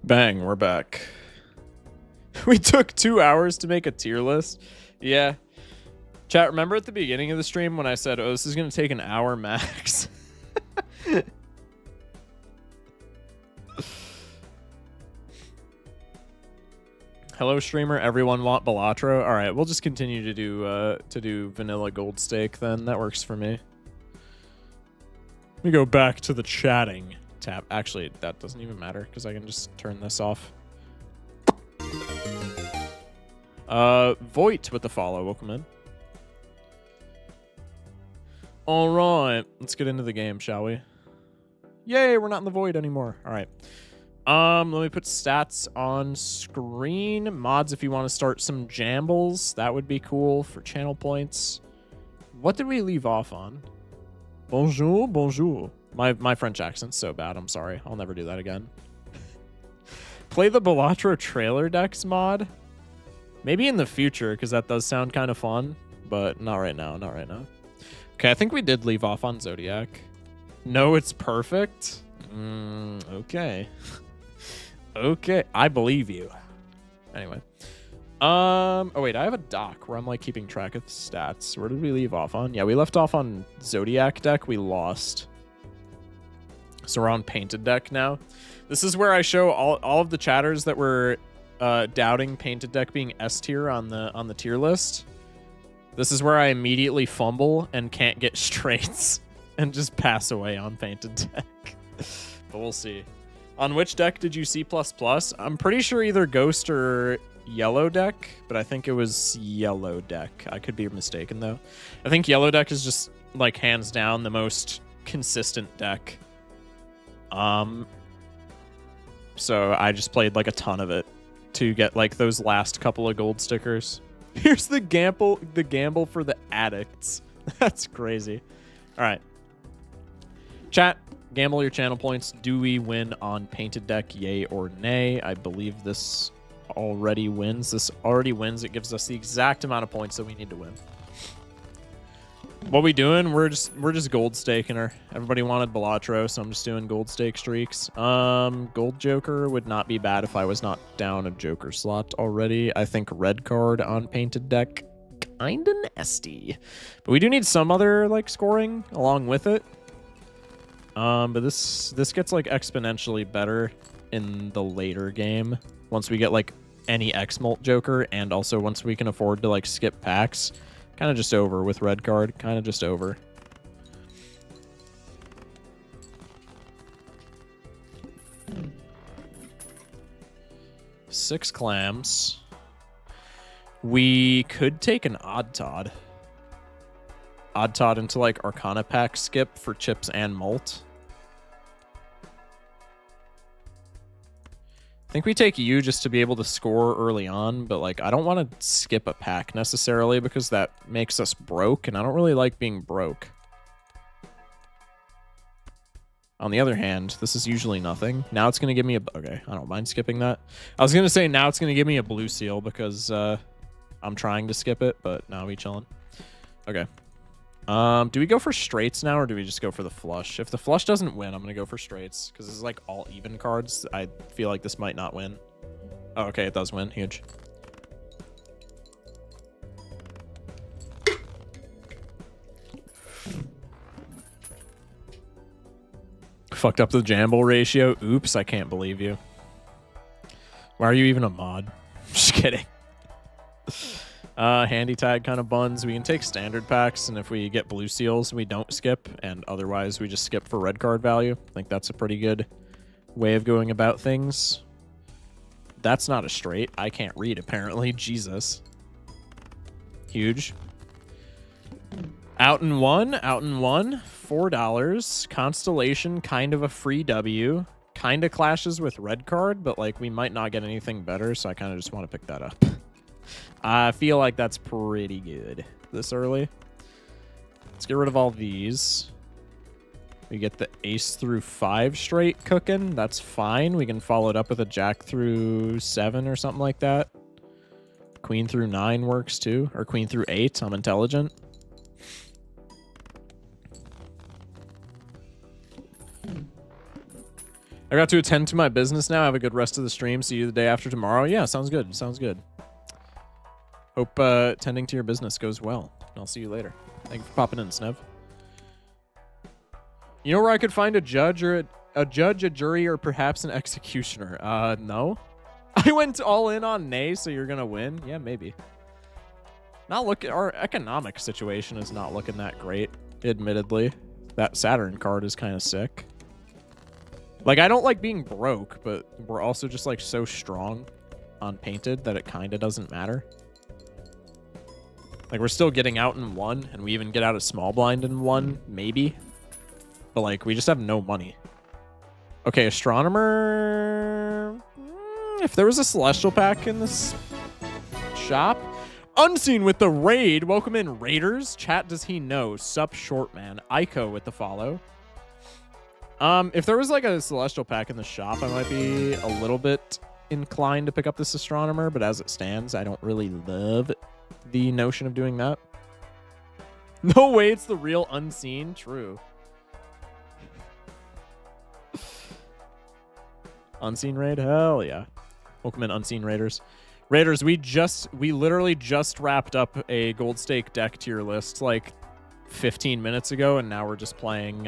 Bang, we're back. We took 2 hours to make a tier list. Yeah. Chat, remember at the beginning of the stream when I said, oh, this is going to take an hour max? Hello, streamer. Everyone want Balatro? All right, we'll just continue to do vanilla gold stake then. That works for me. We go back to the chatting tab. Actually, that doesn't even matter because I can just turn this off. Voigt with the follow. Welcome in. All right, let's get into the game, shall we? Yay, we're not in the void anymore. All right. Let me put stats on screen. Mods, if you want to start some jambles, that would be cool for channel points. What did we leave off on? Bonjour, bonjour. My French accent's so bad. I'm sorry. I'll never do that again. Play the Balatro trailer decks mod. Maybe in the future, because that does sound kind of fun, but not right now. Not right now. Okay, I think we did leave off on Zodiac. No, it's perfect. Okay. Okay, I believe you. Anyway. Oh wait, I have a doc where I'm like keeping track of stats. Where did we leave off on? Yeah, we left off on Zodiac deck. We lost. So we're on Painted deck now. This is where I show all of the chatters that were doubting Painted deck being S tier on the tier list. This is where I immediately fumble and can't get straights and just pass away on Painted deck. But we'll see. On which deck did you see ++? I'm pretty sure either Ghost or Yellow deck, but I think it was Yellow deck. I could be mistaken, though. I think Yellow deck is just, like, hands down the most consistent deck. So I just played, like, a ton of it to get, like, those last couple of gold stickers. Here's the gamble for the addicts. That's crazy. All right. Chat, gamble your channel points. Do we win on Painted deck, yay or nay? I believe this already wins. This already wins. It gives us the exact amount of points that we need to win. What we doing? We're just gold staking her. Everybody wanted Balatro, so I'm just doing gold stake streaks. Gold Joker would not be bad if I was not down a Joker slot already. I think red card on Painted deck, kinda nasty. But we do need some other like scoring along with it. But this gets like exponentially better in the later game once we get like any X-Molt Joker, and also once we can afford to like skip packs. Kind of just over with red card. Kind of just over. Six clams. We could take an Odd Todd. Odd Todd into like Arcana pack skip for chips and Molt. I think we take you just to be able to score early on, but like I don't want to skip a pack necessarily because that makes us broke, and I don't really like being broke. On the other hand, this is usually nothing. Now it's going to give me a... Okay, I don't mind skipping that. I was going to say now it's going to give me a blue seal because I'm trying to skip it, but now we chilling. Okay. Do we go for straights now, or do we just go for the flush? If the flush doesn't win, I'm going to go for straights, because this is like all even cards. I feel like this might not win. Oh, okay, it does win. Huge. Fucked up the jamble ratio. Oops, I can't believe you. Why are you even a mod? Just kidding. Handy tag kind of buns. We can take standard packs, and if we get blue seals, we don't skip, and otherwise we just skip for red card value. I think that's a pretty good way of going about things. That's not a straight. I can't read, apparently. Jesus. Huge. Out in one. $4. Constellation, kind of a free W. Kind of clashes with red card, but like we might not get anything better, so I kind of just want to pick that up. I feel like that's pretty good this early. Let's get rid of all these. We get the ace through 5 straight cooking. That's fine. We can follow it up with a jack through 7 or something like that. Queen through 9 works too. Or queen through 8. I'm intelligent. I got to attend to my business now. Have a good rest of the stream. See you the day after tomorrow. Yeah, sounds good. Sounds good. Hope tending to your business goes well. I'll see you later. Thank you for popping in, Snev. You know where I could find a judge or a jury, or perhaps an executioner? No. I went all in on nay, so you're gonna win. Yeah, maybe. Not look. Our economic situation is not looking that great, admittedly. That Saturn card is kind of sick. Like, I don't like being broke, but we're also just like so strong on painted that it kind of doesn't matter. Like, we're still getting out in one, and we even get out a small blind in one, maybe. But, like, we just have no money. Okay, Astronomer. If there was a Celestial pack in this shop. Unseen with the raid. Welcome in, Raiders. Chat, does he know? Sup, Shortman. Ico with the follow. If there was, like, a Celestial pack in the shop, I might be a little bit inclined to pick up this Astronomer. But as it stands, I don't really love the notion of doing that. No way, it's the real Unseen. True. Unseen raid? Hell yeah. Welcome in, Unseen Raiders. Raiders, we literally just wrapped up a gold stake deck tier list like 15 minutes ago, and now we're just playing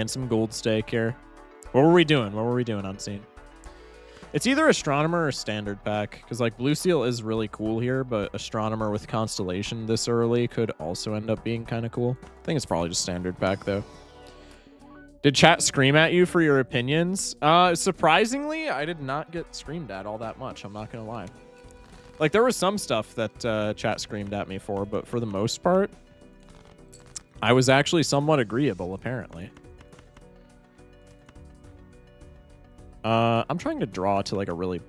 some gold stake here. What were we doing? What were we doing, Unseen? It's either Astronomer or Standard pack, because like Blue Seal is really cool here, but Astronomer with Constellation this early could also end up being kind of cool. I think it's probably just Standard pack though. Did chat scream at you for your opinions? Surprisingly, I did not get screamed at all that much. I'm not going to lie. Like, there was some stuff that chat screamed at me for, but for the most part, I was actually somewhat agreeable, apparently. I'm trying to draw to, like, a really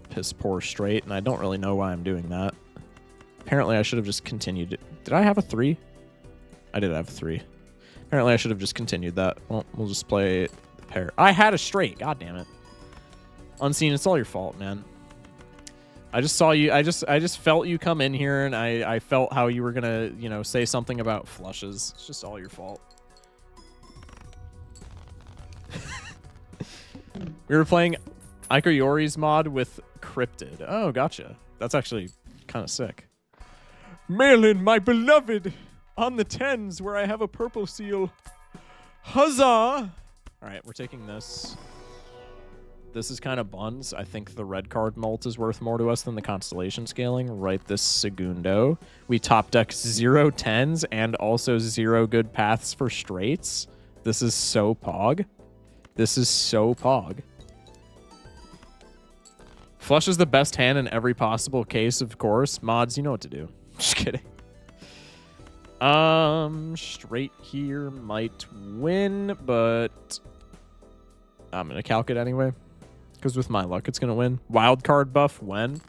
piss-poor straight, and I don't really know why I'm doing that. Apparently, I should have just continued. Did I have a 3? I did have a 3. Apparently, I should have just continued that. Well, we'll just play the pair. I had a straight. God damn it. Unseen, it's all your fault, man. I just saw you. I just felt you come in here, and I felt how you were gonna, you know, say something about flushes. It's just all your fault. We were playing Ikoyori's mod with Cryptid. Oh, gotcha. That's actually kind of sick. Malin, my beloved! On the 10s, where I have a purple seal. Huzzah! All right, we're taking this. This is kind of buns. I think the red card mult is worth more to us than the Constellation scaling. Right this segundo. We top deck 0 10s and also 0 good paths for straights. This is so pog. This is so pog. Flush is the best hand in every possible case, of course. Mods, you know what to do. Just kidding. Straight here might win, but I'm gonna calc it anyway, because with my luck, it's gonna win. Wild card buff when?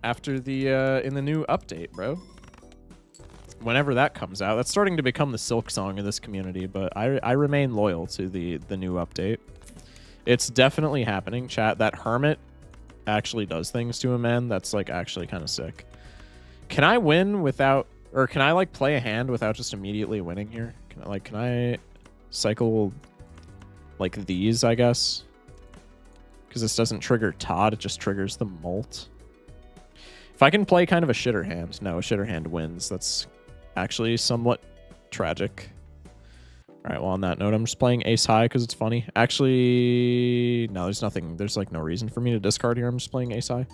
After the in the new update, bro. Whenever that comes out, that's starting to become the silk song of this community. But I remain loyal to the new update. It's definitely happening. Chat, that hermit actually does things to a man. That's like actually kind of sick. Can I win without? Or can I, like, play a hand without just immediately winning here? Can I cycle, like, these, I guess? Because this doesn't trigger Todd, it just triggers the Molt. If I can play kind of a shitter hand. No, a shitter hand wins. That's actually somewhat tragic. All right, well, on that note, I'm just playing ace high because it's funny. Actually, no, there's nothing. There's, like, no reason for me to discard here. I'm just playing ace high.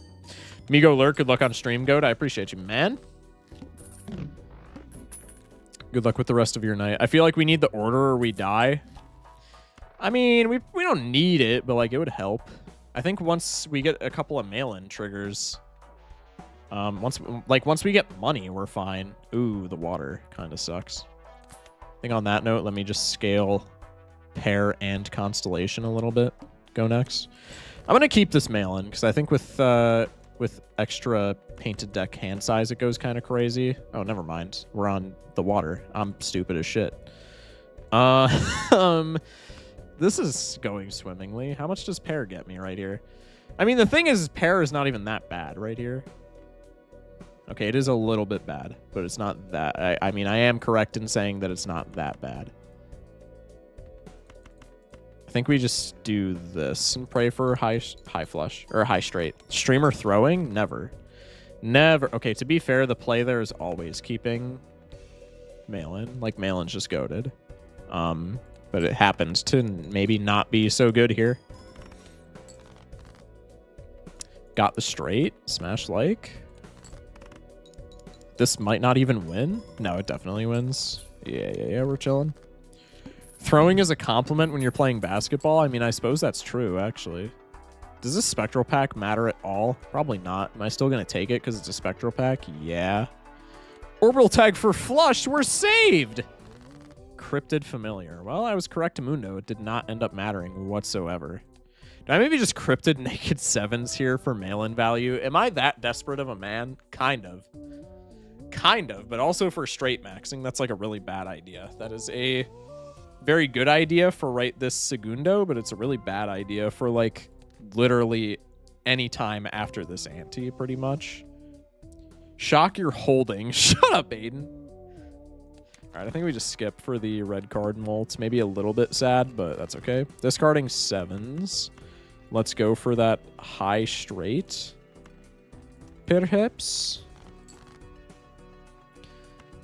Migo Lurk, good luck on stream, Goat. I appreciate you, man. Good luck with the rest of your night. I feel like we need the order or we die. I mean, we don't need it, but like it would help. I think once we get a couple of mail-in triggers, once we get money, we're fine. Ooh, the water kind of sucks. I think on that note, let me just scale pair and constellation a little bit. Go next. I'm gonna keep this mail-in because I think with extra painted deck hand size, it goes kind of crazy. Oh, never mind. We're on the water. I'm stupid as shit. This is going swimmingly. How much does pair get me right here? I mean, the thing is, pair is not even that bad right here. Okay, it is a little bit bad, but it's not that. I mean, I am correct in saying that it's not that bad. I think we just do this and pray for high flush or high straight. Streamer throwing? Never. Never. Okay, to be fair, the play there is always keeping Malin. Like, Malin's just goated. But it happens to maybe not be so good here. Got the straight. Smash like. This might not even win. No, it definitely wins. Yeah, we're chilling. Throwing is a compliment when you're playing basketball. I mean, I suppose that's true, actually. Does this Spectral Pack matter at all? Probably not. Am I still going to take it because it's a Spectral Pack? Yeah. Orbital tag for flush. We're saved. Cryptid Familiar. Well, I was correct, Mundo. It did not end up mattering whatsoever. Do I maybe just Cryptid Naked 7s here for mail-in value? Am I that desperate of a man? Kind of. Kind of, but also for straight maxing, that's like a really bad idea. That is a very good idea for right this segundo, but it's a really bad idea for like literally any time after this ante, pretty much. Shock you're holding. Shut up, Aiden. All right, I think we just skip for the red card molt. Maybe a little bit sad, but that's okay. Discarding 7s. Let's go for that high straight. Perhaps.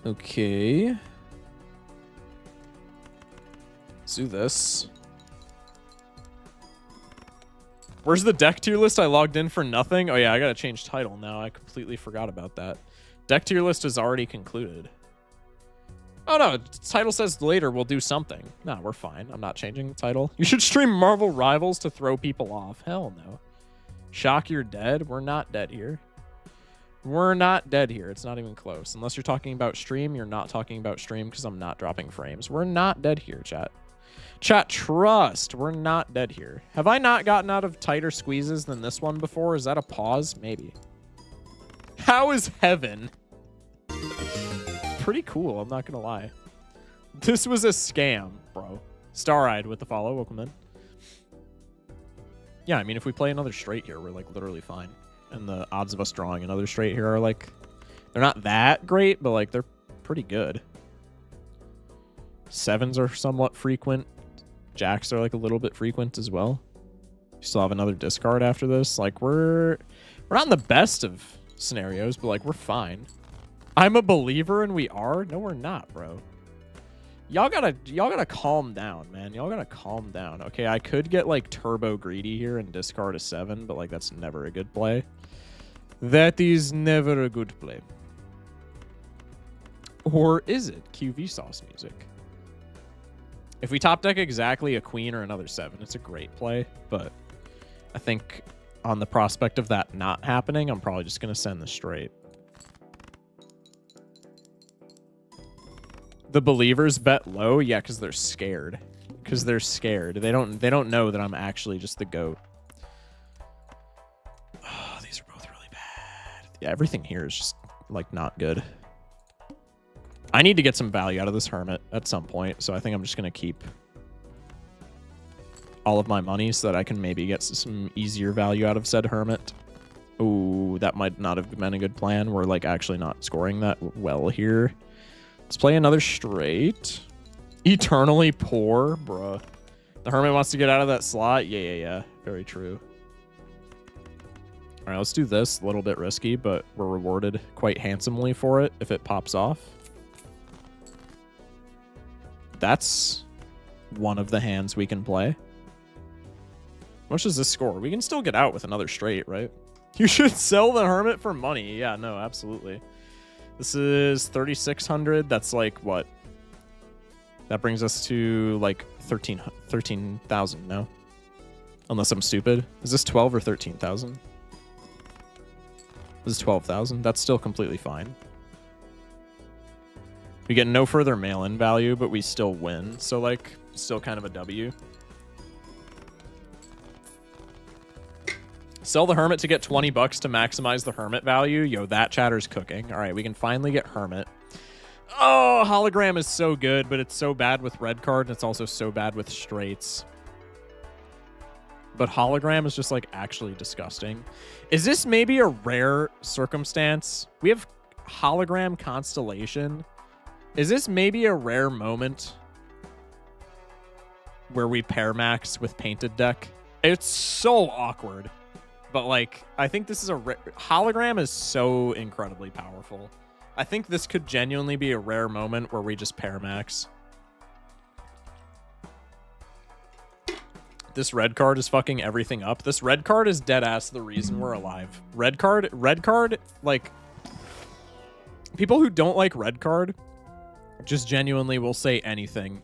Okay. Let's do this. Where's the deck tier list? I logged in for nothing. Oh yeah, I gotta change title now. I completely forgot about that. Deck tier list is already concluded. Oh no, title says later we'll do something. No, we're fine. I'm not changing the title. You should stream Marvel Rivals to throw people off. Hell no. Shock you're dead? We're not dead here. We're not dead here. It's not even close. Unless you're talking about stream, you're not talking about stream because I'm not dropping frames. We're not dead here, chat. Chat, trust. We're not dead here. Have I not gotten out of tighter squeezes than this one before? Is that a pause? Maybe. How is heaven? Pretty cool, I'm not going to lie. This was a scam, bro. Star-Eyed with the follow. Welcome in. Yeah, I mean, if we play another straight here, we're, like, literally fine. And the odds of us drawing another straight here are, like... They're not that great, but, like, they're pretty good. 7s are somewhat frequent. Jacks are, like, a little bit frequent as well. We still have another discard after this. Like, we're not in the best of scenarios, but, like, we're fine. I'm a believer and we are? No, we're not, bro. Y'all gotta calm down, man. Y'all gotta calm down. Okay, I could get, like, turbo greedy here and discard a 7, but, like, that's never a good play. That is never a good play. Or is it? QV sauce music. If we top deck exactly a queen or another 7, it's a great play, but I think on the prospect of that not happening, I'm probably just going to send the straight. The believers bet low? Yeah, because they're scared. Because they're scared. They don't know that I'm actually just the GOAT. Oh, these are both really bad. Yeah, everything here is just, like, not good. I need to get some value out of this Hermit at some point, so I think I'm just going to keep all of my money so that I can maybe get some easier value out of said Hermit. Ooh, that might not have been a good plan. We're, like, actually not scoring that well here. Let's play another straight. Eternally poor, bruh. The Hermit wants to get out of that slot. Yeah. Very true. All right, let's do this. A little bit risky, but we're rewarded quite handsomely for it if it pops off. That's one of the hands we can play. How much does this score? We can still get out with another straight, right? You should sell the Hermit for money. Yeah, no, absolutely. This is 3,600. That's like what? That brings us to like 13,000, no? Unless I'm stupid. Is this 12 or 13,000? This is 12,000. That's still completely fine. We get no further mail-in value, but we still win. So, like, still kind of a W. Sell the Hermit to get 20 bucks to maximize the Hermit value. Yo, that chatter's cooking. All right, we can finally get Hermit. Oh, Hologram is so good, but it's so bad with red card, and it's also so bad with straights. But Hologram is just, like, actually disgusting. Is this maybe a rare circumstance? We have Hologram Constellation. Is this maybe a rare moment where we pair max with painted deck. It's so awkward. But, like, I think this is hologram is so incredibly powerful. I think this could genuinely be a rare moment where we just pair max. This red card is fucking everything up. This red card is dead ass the reason we're alive. Red card, like, people who don't like red card just genuinely will say anything.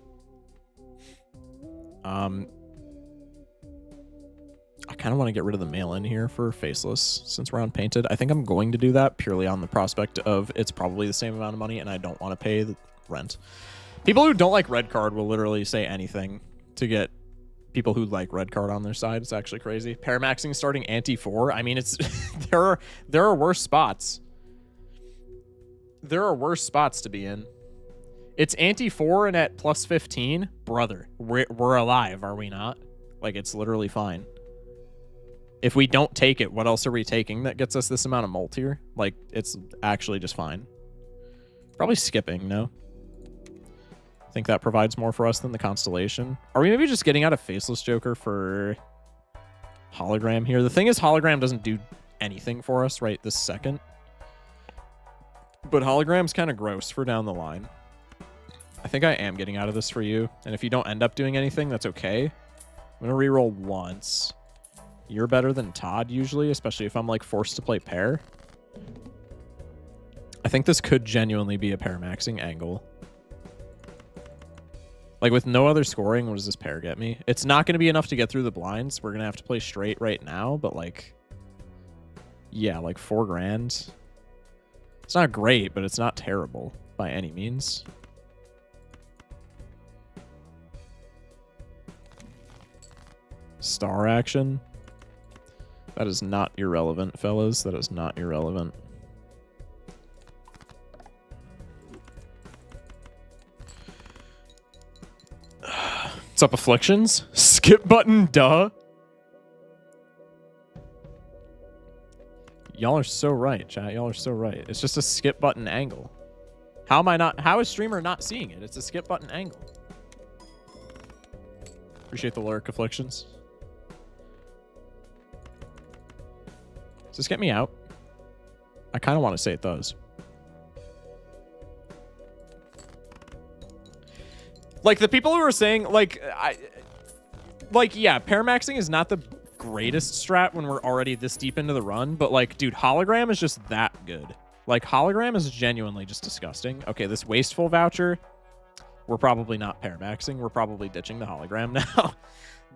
I kind of want to get rid of the mail-in here for Faceless since we're on Painted. I think I'm going to do that purely on the prospect of it's probably the same amount of money and I don't want to pay the rent. People who don't like red card will literally say anything to get people who like red card on their side. It's actually crazy. Paramaxing starting anti-4. I mean, it's there are worse spots. There are worse spots to be in. It's anti-4 and at plus 15. Brother, we're alive, are we not? Like, it's literally fine. If we don't take it, what else are we taking that gets us this amount of mult here? Like, it's actually just fine. Probably skipping, no? I think that provides more for us than the Constellation. Are we maybe just getting out of Faceless Joker for hologram here? The thing is, hologram doesn't do anything for us right this second. But hologram's kind of gross for down the line. I think I am getting out of this for you. And if you don't end up doing anything, that's okay. I'm going to reroll once. You're better than Todd usually, especially if I'm like forced to play pair. I think this could genuinely be a pair maxing angle. Like with no other scoring, what does this pair get me? It's not going to be enough to get through the blinds. We're going to have to play straight right now, but like, yeah, like $4 grand. It's not great, but it's not terrible by any means. Star action. That is not irrelevant, fellas. That is not irrelevant. What's up, Afflictions? Skip button, duh. Y'all are so right, chat. Y'all are so right. It's just a skip button angle. How am I not? How is streamer not seeing it? It's a skip button angle. Appreciate the lurk, Afflictions. Does this get me out? I kind of want to say it does. Like, the people who are saying, like, yeah, paramaxing is not the greatest strat when we're already this deep into the run, but, like, dude, hologram is just that good. Like, hologram is genuinely just disgusting. Okay, this wasteful voucher, we're probably not paramaxing. We're probably ditching the hologram now.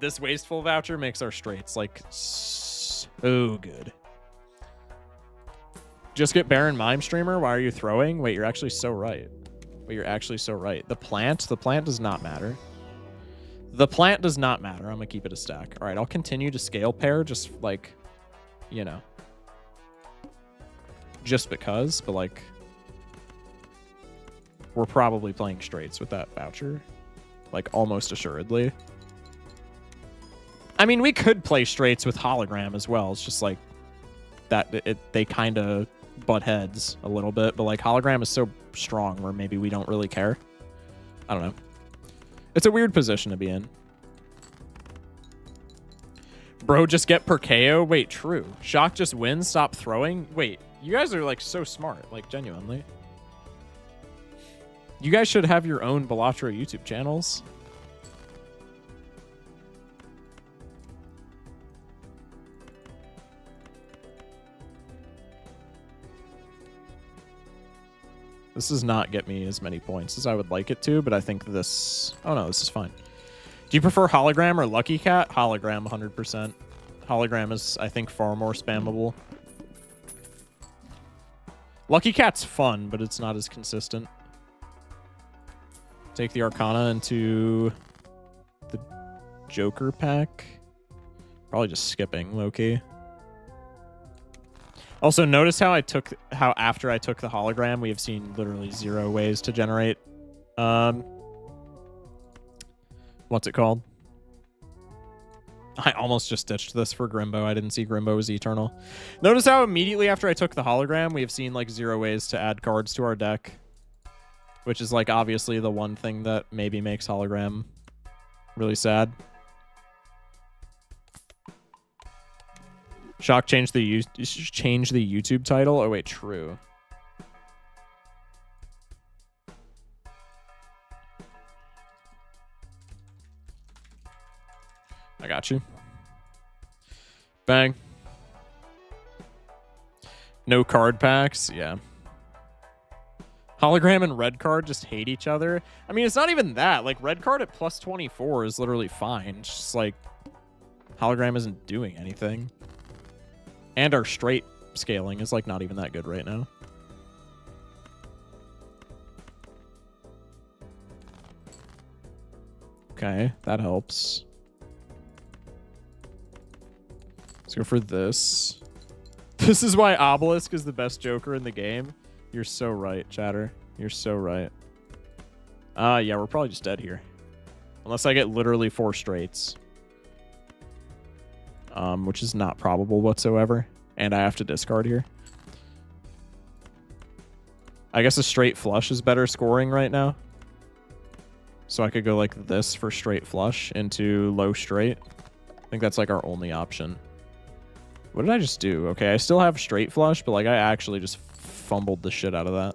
This wasteful voucher makes our straights, like, so good. Just get Baron Mime Streamer. Why are you throwing? Wait, you're actually so right. Wait, you're actually so right. The plant does not matter. The plant does not matter. I'm going to keep it a stack. All right, I'll continue to scale pair just, like, you know. Just because, but, like, we're probably playing straights with that voucher. Like, almost assuredly. I mean, we could play straights with hologram as well. It's just, like, that they kind of butt heads a little bit, but like hologram is so strong where maybe we don't really care. I don't know. It's a weird position to be in. Bro, just get per KO. Wait, true. Shock just wins. Stop throwing. Wait, you guys are like so smart. Like genuinely. You guys should have your own Balatro YouTube channels. This does not get me as many points as I would like it to, but I think this... Oh, no, this is fine. Do you prefer Hologram or Lucky Cat? Hologram, 100%. Hologram is, I think, far more spammable. Lucky Cat's fun, but it's not as consistent. Take the Arcana into the Joker pack. Probably just skipping, low-key. Also, notice how after I took the hologram, we have seen literally 0 ways to generate, what's it called? I almost just ditched this for Grimbo. I didn't see Grimbo was eternal. Notice how immediately after I took the hologram, we have seen like 0 ways to add cards to our deck, which is like obviously the one thing that maybe makes hologram Really sad. Shock changed the YouTube title. Oh wait, true. I got you. Bang. No card packs. Yeah. Hologram and red card just hate each other. I mean, it's not even that. Like, red card at plus 24 is literally fine. It's just like hologram isn't doing anything. And our straight scaling is like not even that good right now. Okay, that helps. Let's go for this. This is why Obelisk is the best Joker in the game. You're so right, chatter. You're so right. Yeah, we're probably just dead here. Unless I get literally 4 straights. Which is not probable whatsoever. And I have to discard here. I guess a straight flush is better scoring right now. So I could go like this for straight flush into low straight. I think that's like our only option. What did I just do? Okay, I still have straight flush, but like I actually just fumbled the shit out of that.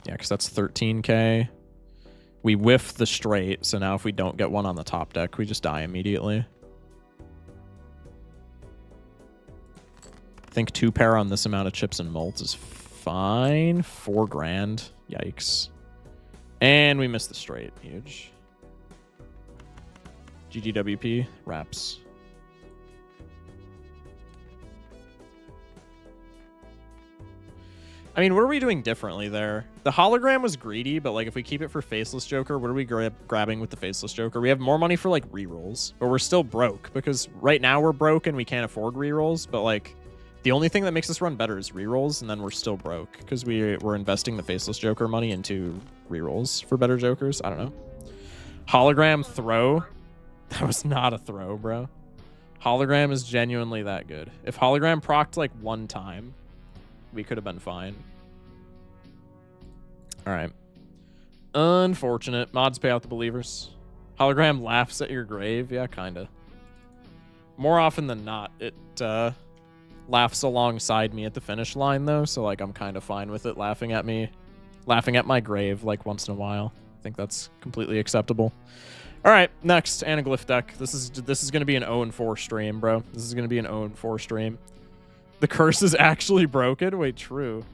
Yeah, because that's 13k. We whiff the straight, so now if we don't get one on the top deck, we just die immediately. I think 2 pair on this amount of chips and molds is fine. 4 grand. Yikes. And we missed the straight. Huge. GGWP. Wraps. I mean, what are we doing differently there? The hologram was greedy, but like if we keep it for Faceless Joker, what are we grabbing with the Faceless Joker? We have more money for like rerolls, but we're still broke because right now we're broke and we can't afford rerolls. But like the only thing that makes us run better is rerolls, and then we're still broke because we're investing the Faceless Joker money into rerolls for better Jokers. I don't know. Hologram throw. That was not a throw, bro. Hologram is genuinely that good. If hologram procced like 1 time, we could have been fine. All right. Unfortunate. Mods pay out the believers. Hologram laughs at your grave. Yeah, kind of. More often than not, it laughs alongside me at the finish line, though. So, like, I'm kind of fine with it laughing at me. Laughing at my grave, like, once in a while. I think that's completely acceptable. All right, next. Anaglyph deck. This is going to be an 0-4 stream, bro. This is going to be an 0-4 stream. The curse is actually broken? Wait, true.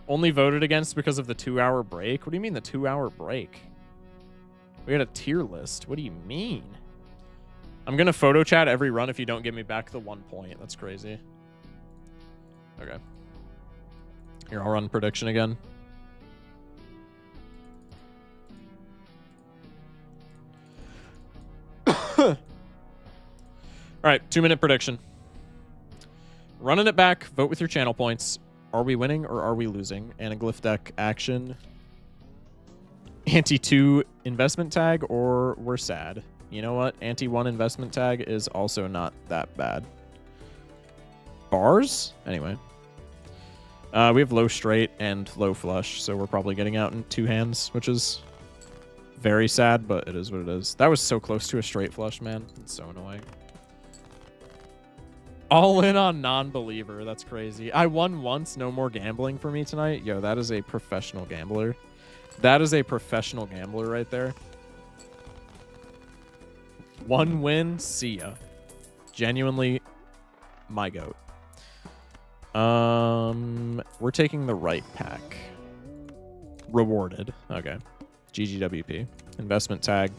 Only voted against because of the 2-hour break? What do you mean the 2-hour break? We got a tier list. What do you mean? I'm going to photo chat every run if you don't give me back the 1 point. That's crazy. Okay. Here, I'll run prediction again. All right, 2-minute prediction. Running it back. Vote with your channel points. Are we winning or are we losing? Anaglyph deck action. Anti-2 investment tag or we're sad. You know what? Anti-1 investment tag is also not that bad. Bars? Anyway. We have low straight and low flush, so we're probably getting out in 2 hands, which is very sad, but it is what it is. That was so close to a straight flush, man. It's so annoying. All in on non-believer. That's crazy. I won once. No more gambling for me tonight. Yo, that is a professional gambler. That is a professional gambler right there. 1 win. See ya. Genuinely my goat. We're taking the right pack. Rewarded. Okay. GGWP. Investment tag.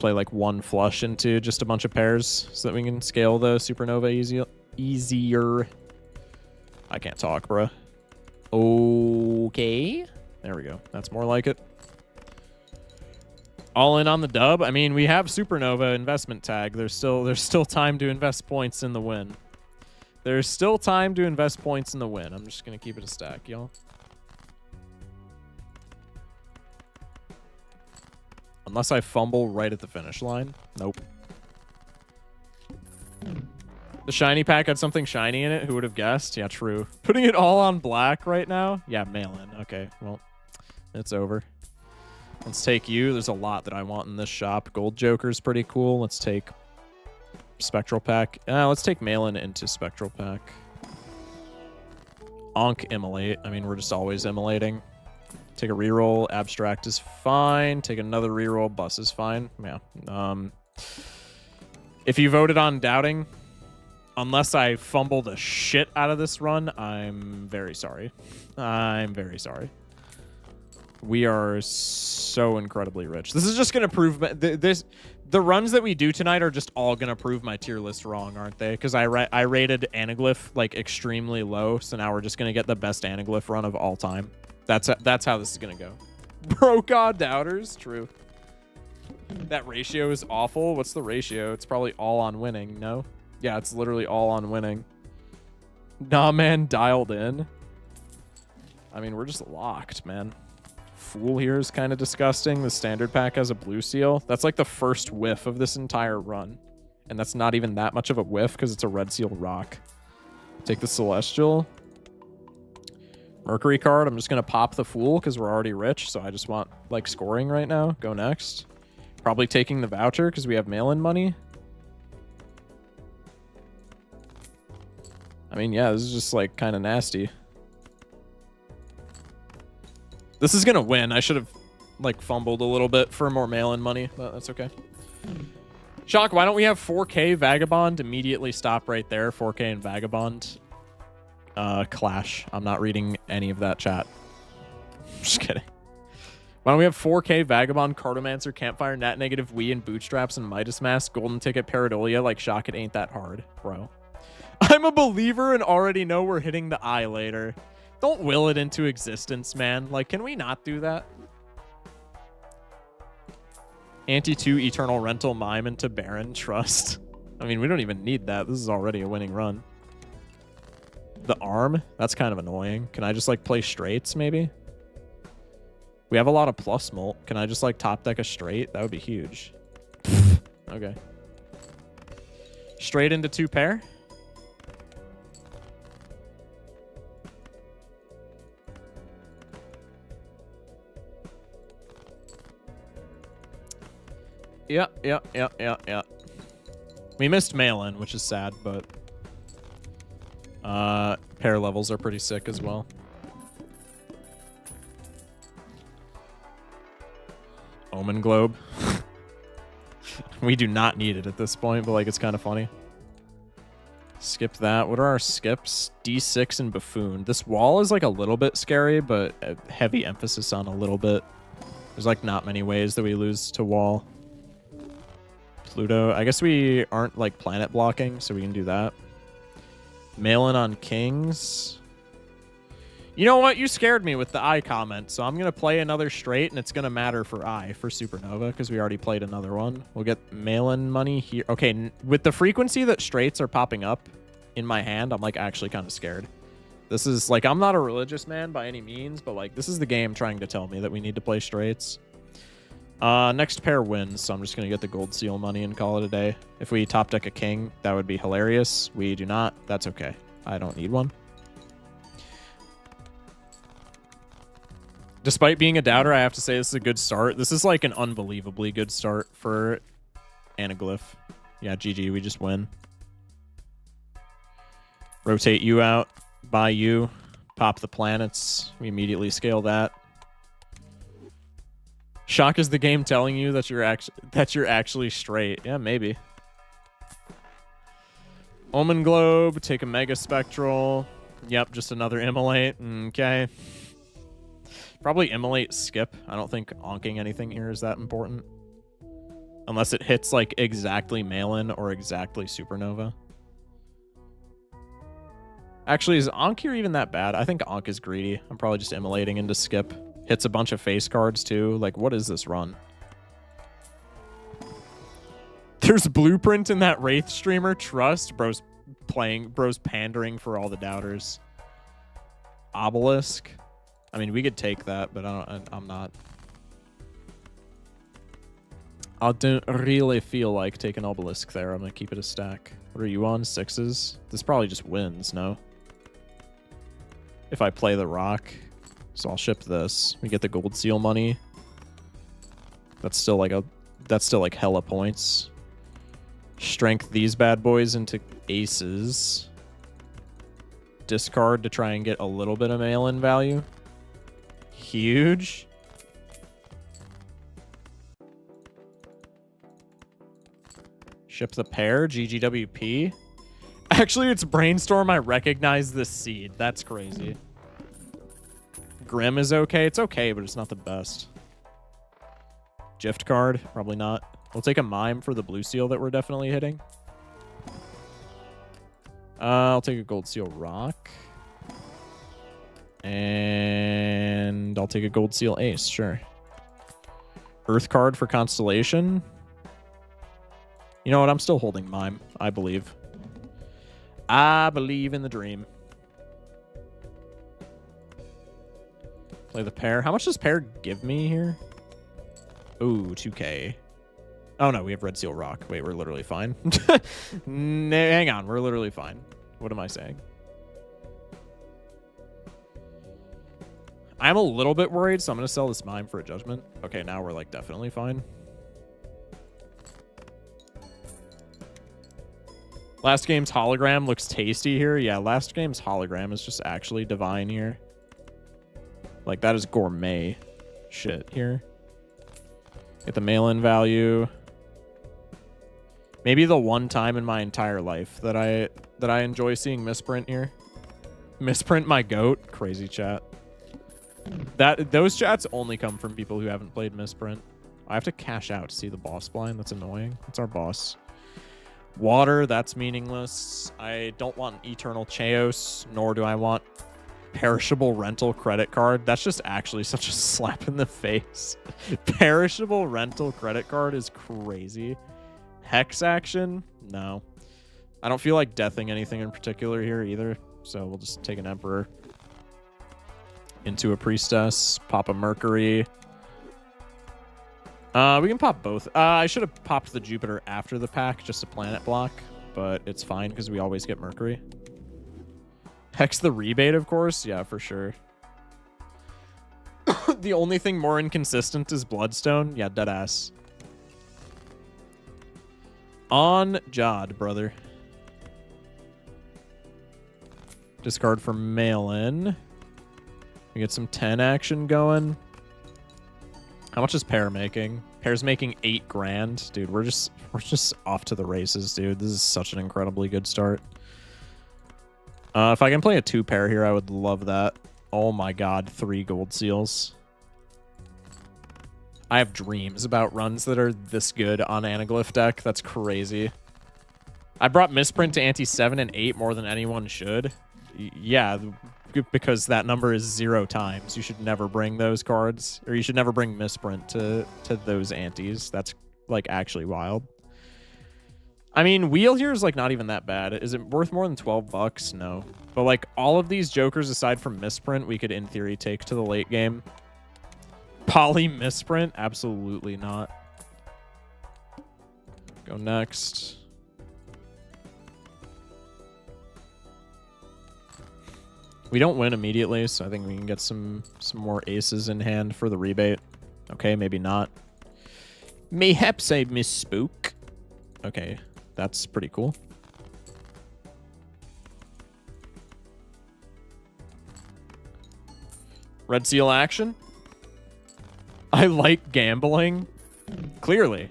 Play like 1 flush into just a bunch of pairs so that we can scale the supernova easier. I can't talk, bruh. Okay. There we go. That's more like it. All in on the dub. I mean, we have supernova investment tag. There's still time to invest points in the win. There's still time to invest points in the win. I'm just gonna keep it a stack, y'all. Unless I fumble right at the finish line. Nope. The shiny pack had something shiny in it. Who would have guessed? Yeah, true. Putting it all on black right now? Yeah, mail in. Okay, well, It's over. Let's take you. There's a lot that I want in this shop. Gold Joker's pretty cool. Let's take Spectral Pack. Let's take Malin into Spectral Pack. Onk Immolate. I mean, we're just always immolating. Take a reroll. Abstract is fine. Take another reroll. Bus is fine. Yeah. If you voted on doubting, unless I fumble the shit out of this run, I'm very sorry. I'm very sorry. We are so incredibly rich. This is just going to prove... The runs that we do tonight are just all going to prove my tier list wrong, aren't they? Because I rated Anaglyph like extremely low, so now we're just going to get the best Anaglyph run of all time. That's how this is going to go. Bro God doubters? True. That ratio is awful. What's the ratio? It's probably all on winning, no? Yeah, it's literally all on winning. Nah, man, dialed in. I mean, we're just locked, man. Fool here is kind of disgusting. The standard pack has a blue seal. That's like the first whiff of this entire run. And that's not even that much of a whiff because it's a red seal rock. Take the Celestial. Mercury card. I'm just going to pop the Fool because we're already rich. So I just want like scoring right now. Go next. Probably taking the voucher because we have mail-in money. I mean, yeah, this is just like kind of nasty. This is going to win. I should have like fumbled a little bit for more mail-in money, but that's okay. Shock, why don't we have 4K Vagabond immediately stop right there? 4K and Vagabond. Clash. I'm not reading any of that chat. Just kidding. Why don't we have 4K Vagabond, Cartomancer, Campfire, Nat Negative, Wii, and Bootstraps, and Midas Mask, Golden Ticket, Paradolia? Like, Shock, it ain't that hard, bro. I'm a believer and already know we're hitting the eye later. Don't will it into existence, man. Like, can we not do that? Anti-2, Eternal Rental, Mime into Baron, Trust. I mean, we don't even need that. This is already a winning run. The Arm? That's kind of annoying. Can I just, like, play straights, maybe? We have a lot of plus molt. Can I just, like, top deck a straight? That would be huge. Okay. Straight into 2 pair? Yeah. We missed mail-in, which is sad, but pair levels are pretty sick as well. Omen Globe. We do not need it at this point, but like it's kind of funny. Skip that. What are our skips? D6 and Buffoon. This wall is like a little bit scary, but a heavy emphasis on a little bit. There's like not many ways that we lose to wall. Pluto. I guess we aren't like planet blocking, so we can do that. Mail-in on Kings. You know what? You scared me with the eye comment, so I'm going to play another straight, and it's going to matter for eye for Supernova, because we already played another one. We'll get mail-in money here. Okay, with the frequency that straights are popping up in my hand, I'm like actually kind of scared. This is like, I'm not a religious man by any means, but like this is the game trying to tell me that we need to play straights. Next pair wins, so I'm just going to get the gold seal money and call it a day. If we top deck a king, that would be hilarious. We do not. That's okay. I don't need one. Despite being a doubter, I have to say this is a good start. This is like an unbelievably good start for Anaglyph. Yeah, GG, we just win. Rotate you out, buy you, pop the planets. We immediately scale that. Shock is the game telling you that you're actually straight. Yeah, maybe. Omen Globe, take a Mega Spectral. Yep, just another Immolate. Okay. Probably Immolate skip. I don't think onking anything here is that important. Unless it hits like exactly mail-in or exactly Supernova. Actually, is Onk here even that bad? I think Onk is greedy. I'm probably just immolating into skip. Hits a bunch of face cards too. Like, what is this run? There's Blueprint in that Wraith streamer. Trust. Bro's pandering for all the doubters. Obelisk. I mean, we could take that, but I'm not. I don't really feel like taking Obelisk there. I'm going to keep it a stack. What are you on? 6s? This probably just wins, no? If I play the rock. So I'll ship this. We get the gold seal money. That's still like hella points. Strength these bad boys into aces. Discard to try and get a little bit of mail-in value. Huge. Ship the pair, GGWP. Actually, it's Brainstorm. I recognize this seed. That's crazy. Grim is okay. It's okay, but it's not the best. Gift card, probably not. We'll take a mime for the blue seal that we're definitely hitting. I'll take a gold seal rock. And I'll take a gold seal ace, sure. Earth card for constellation. You know what? I'm still holding mime. I believe. I believe in the dream. Play the pair. How much does pair give me here? Ooh, 2K. Oh, no, we have red seal rock. Wait, we're literally fine. Hang on, we're literally fine. What am I saying? I'm a little bit worried, so I'm going to sell this mime for a judgment. Okay, now we're, like, definitely fine. Last game's hologram looks tasty here. Yeah, last game's hologram is just actually divine here. Like, that is gourmet shit here. Get the mail-in value. Maybe the one time in my entire life that I enjoy seeing misprint here. Misprint my goat. Crazy chat. Those chats only come from people who haven't played misprint. I have to cash out to see the boss blind. That's annoying. That's our boss. Water, that's meaningless. I don't want Eternal Chaos, nor do I want Perishable Rental Credit Card. That's just actually such a slap in the face. Perishable Rental Credit Card is crazy. Hex action? No. I don't feel like deathing anything in particular here either, so we'll just take an Emperor. Into a Priestess. Pop a Mercury. We can pop both. I should have popped the Jupiter after the pack, just a planet block, but it's fine because we always get Mercury. Hex the rebate, of course. Yeah, for sure. The only thing more inconsistent is Bloodstone. Yeah, deadass. On Jod, brother. Discard for mail-in. We get some 10 action going. How much is pair making? Pair's making 8 grand. Dude, we're just off to the races, dude. This is such an incredibly good start. If I can play a 2-pair here, I would love that. Oh my god, 3 gold seals. I have dreams about runs that are this good on Anaglyph deck. That's crazy. I brought misprint to ante 7 and 8 more than anyone should. Yeah, because that number is 0 times. You should never bring those cards, or you should never bring misprint to those antes. That's like actually wild. I mean, wheel here is like not even that bad. Is it worth more than 12 bucks? No. But like all of these jokers aside from misprint, we could in theory take to the late game. Poly misprint? Absolutely not. Go next. We don't win immediately, so I think we can get some more aces in hand for the rebate. Okay, maybe not. Mayhaps I misspoke. Okay, that's pretty cool. Red seal action. I like gambling. Clearly.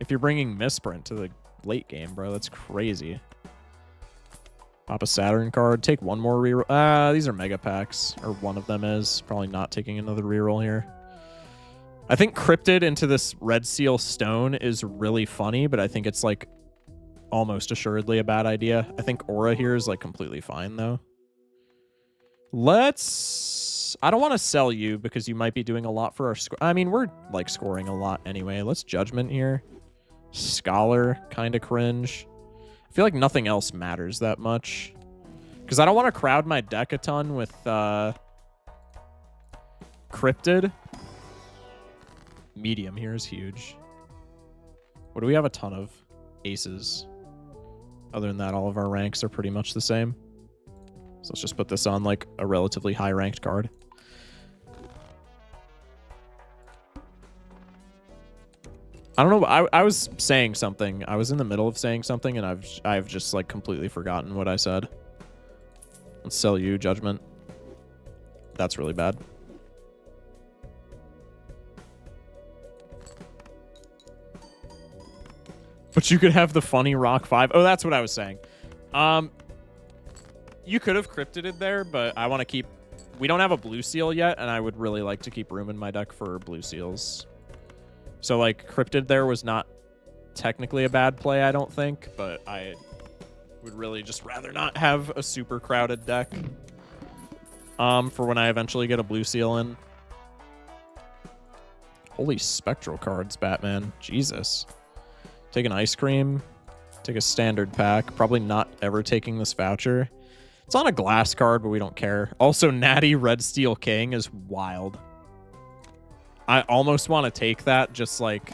If you're bringing misprint to the late game, bro, that's crazy. Pop a Saturn card. Take one more reroll. These are mega packs. Or one of them is. Probably not taking another reroll here. I think Cryptid into this Red Seal Stone is really funny, but I think it's like almost assuredly a bad idea. I think Aura here is like completely fine though. I don't want to sell you because you might be doing a lot for our score. I mean, we're like scoring a lot anyway. Let's Judgment here. Scholar, kind of cringe. I feel like nothing else matters that much. Because I don't want to crowd my deck a ton with Cryptid. Medium here is huge. What do we have a ton of? Aces. Other than that, all of our ranks are pretty much the same. So let's just put this on like a relatively high ranked card. I don't know. I was saying something. I was in the middle of saying something, and I've just like completely forgotten what I said. Let's sell you, Judgment. That's really bad. But you could have the funny Rock 5. Oh, that's what I was saying. You could have cryptid it there, but I want to keep... We don't have a blue seal yet, and I would really like to keep room in my deck for blue seals. So, like, cryptid there was not technically a bad play, I don't think, but I would really just rather not have a super crowded deck for when I eventually get a blue seal in. Holy spectral cards, Batman. Jesus. Take an ice cream. Take a standard pack. Probably not ever taking this voucher. It's on a glass card, but we don't care. Also, Natty Red Steel King is wild. I almost want to take that, just like,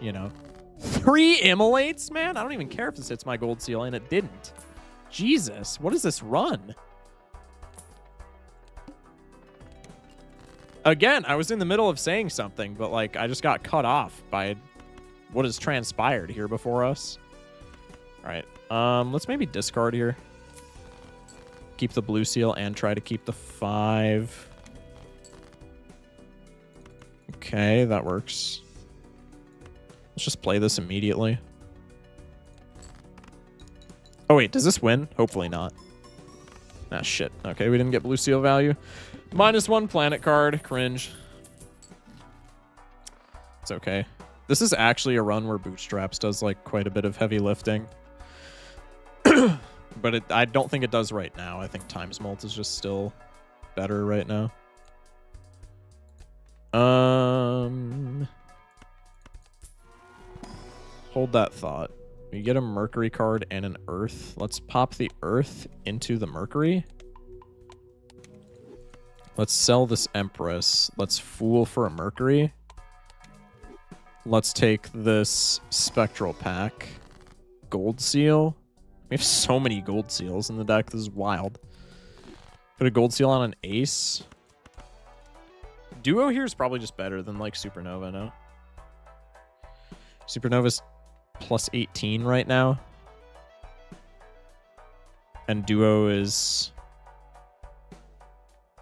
you know. 3 immolates, man? I don't even care if this hits my gold seal, and it didn't. Jesus, what is this run? Again, I was in the middle of saying something, but like I just got cut off by what has transpired here before us. All right, let's maybe discard here. Keep the blue seal and try to keep the 5. Okay, that works. Let's just play this immediately. Oh wait, does this win? Hopefully not. Ah, shit. Okay, we didn't get blue seal value. -1 planet card. Cringe. It's okay. This is actually a run where Bootstraps does like quite a bit of heavy lifting. But I don't think it does right now. I think Times Molt is just still better right now. Hold that thought. You get a Mercury card and an Earth. Let's pop the Earth into the Mercury. Let's sell this Empress. Let's Fool for a Mercury. Let's take this Spectral Pack. Gold Seal. We have so many gold seals in the deck. This is wild. Put a gold seal on an ace. Duo here is probably just better than like Supernova, no? Supernova's plus 18 right now. And Duo is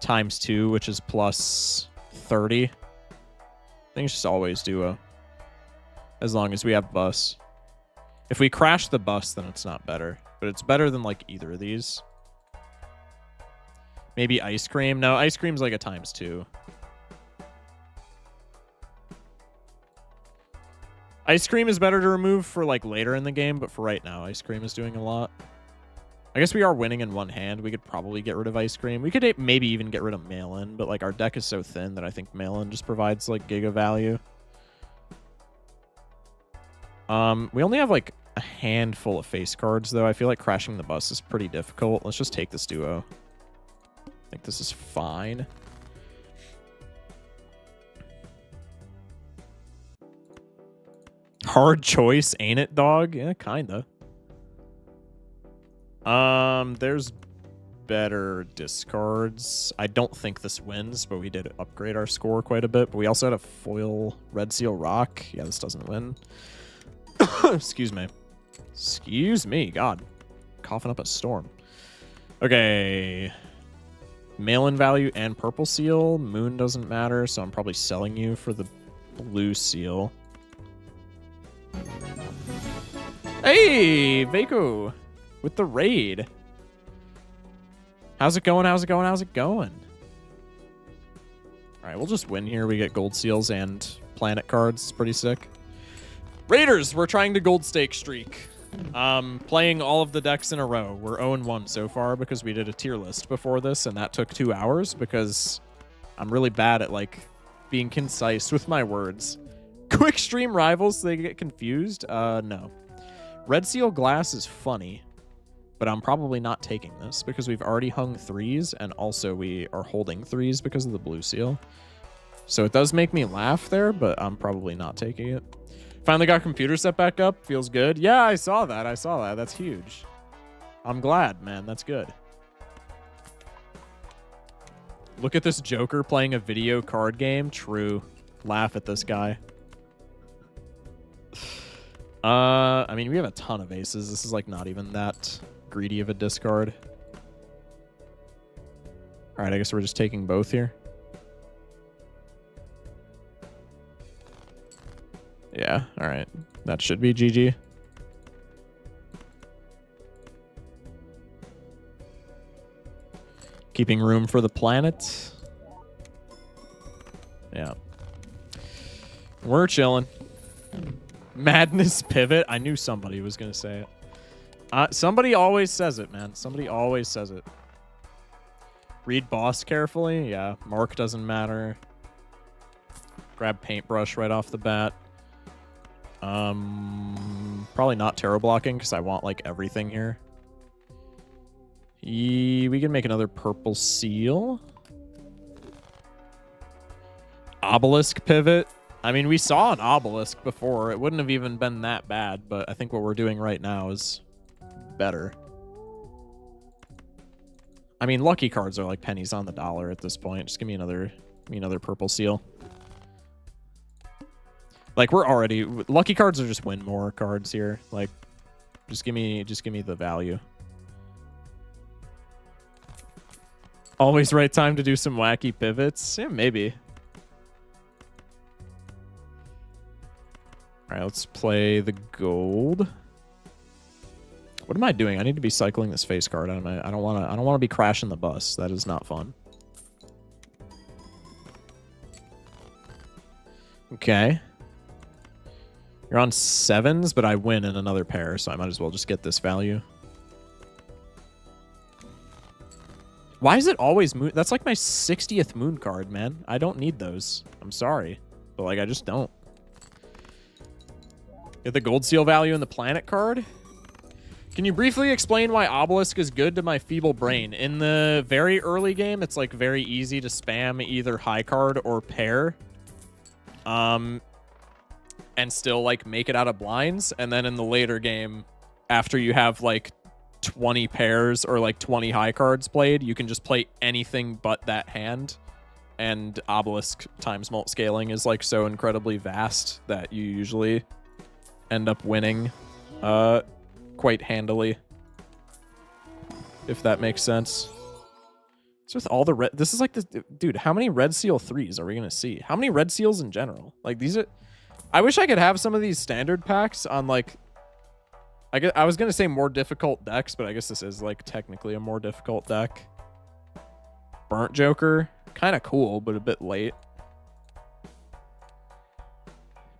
×2, which is plus 30. I think it's just always Duo. As long as we have bus. If we crash the bus, then it's not better. But it's better than like either of these. Maybe Ice Cream. No, Ice Cream's like a ×2. Ice Cream is better to remove for like later in the game, but for right now, Ice Cream is doing a lot. I guess we are winning in one hand. We could probably get rid of Ice Cream. We could maybe even get rid of Mail-In, but like our deck is so thin that I think Mail-In just provides like giga value. We only have like a handful of face cards, though. I feel like crashing the bus is pretty difficult. Let's just take this Duo. I think this is fine. Hard choice, ain't it, dog? Yeah, kinda. There's better discards. I don't think this wins, but we did upgrade our score quite a bit. But we also had a foil Red Seal Rock. Yeah, this doesn't win. Excuse me. Excuse me, God. Coughing up a storm. Okay. Mail-in value and purple seal. Moon doesn't matter, so I'm probably selling you for the blue seal. Hey, Vaco with the raid. How's it going? How's it going? How's it going? All right, we'll just win here. We get gold seals and planet cards. It's pretty sick. Raiders, we're trying to gold stake streak. Playing all of the decks in a row. We're 0-1 so far because we did a tier list before this, and that took 2 hours because I'm really bad at like being concise with my words. Quick stream rivals, so they get confused? No. Red Seal Glass is funny, but I'm probably not taking this because we've already hung 3s, and also we are holding 3s because of the blue seal. So it does make me laugh there, but I'm probably not taking it. Finally got computer set back up. Feels good. Yeah, I saw that. I saw that. That's huge. I'm glad, man. That's good. Look at this Joker playing a video card game. True. Laugh at this guy. I mean, we have a ton of aces. This is like not even that greedy of a discard. All right, I guess we're just taking both here. Yeah, all right. That should be GG. Keeping room for the planet. Yeah. We're chilling. Madness pivot. I knew somebody was going to say it. Somebody always says it, man. Somebody always says it. Read boss carefully. Yeah, mark doesn't matter. Grab paintbrush right off the bat. Probably not tarot blocking because I want like everything here. We can make another purple seal. Obelisk pivot. I mean, we saw an obelisk before. It wouldn't have even been that bad, but I think what we're doing right now is better. I mean, lucky cards are like pennies on the dollar at this point. Just give me another purple seal. Like, we're already... Lucky cards are just win more cards here. Like, just give me the value. Always right time to do some wacky pivots? Yeah, maybe. All right, let's play the gold. What am I doing? I need to be cycling this face card. I don't want to be crashing the bus. That is not fun. Okay. You're on 7s, but I win in another pair, so I might as well just get this value. Why is it always moon? That's like my 60th moon card, man. I don't need those. I'm sorry, but like I just don't. Get the gold seal value in the planet card. Can you briefly explain why obelisk is good to my feeble brain? In the very early game, it's like very easy to spam either high card or pair. And still like make it out of blinds. And then in the later game, after you have like 20 pairs or like 20 high cards played, you can just play anything but that hand. And obelisk times mult scaling is like so incredibly vast that you usually end up winning quite handily, if that makes sense. So with all the red, this is like this, dude, how many red seal 3s are we gonna see? How many red seals in general? Like these are, I wish I could have some of these standard packs on like, I was gonna say more difficult decks, but I guess this is like technically a more difficult deck. Burnt Joker, kind of cool, but a bit late.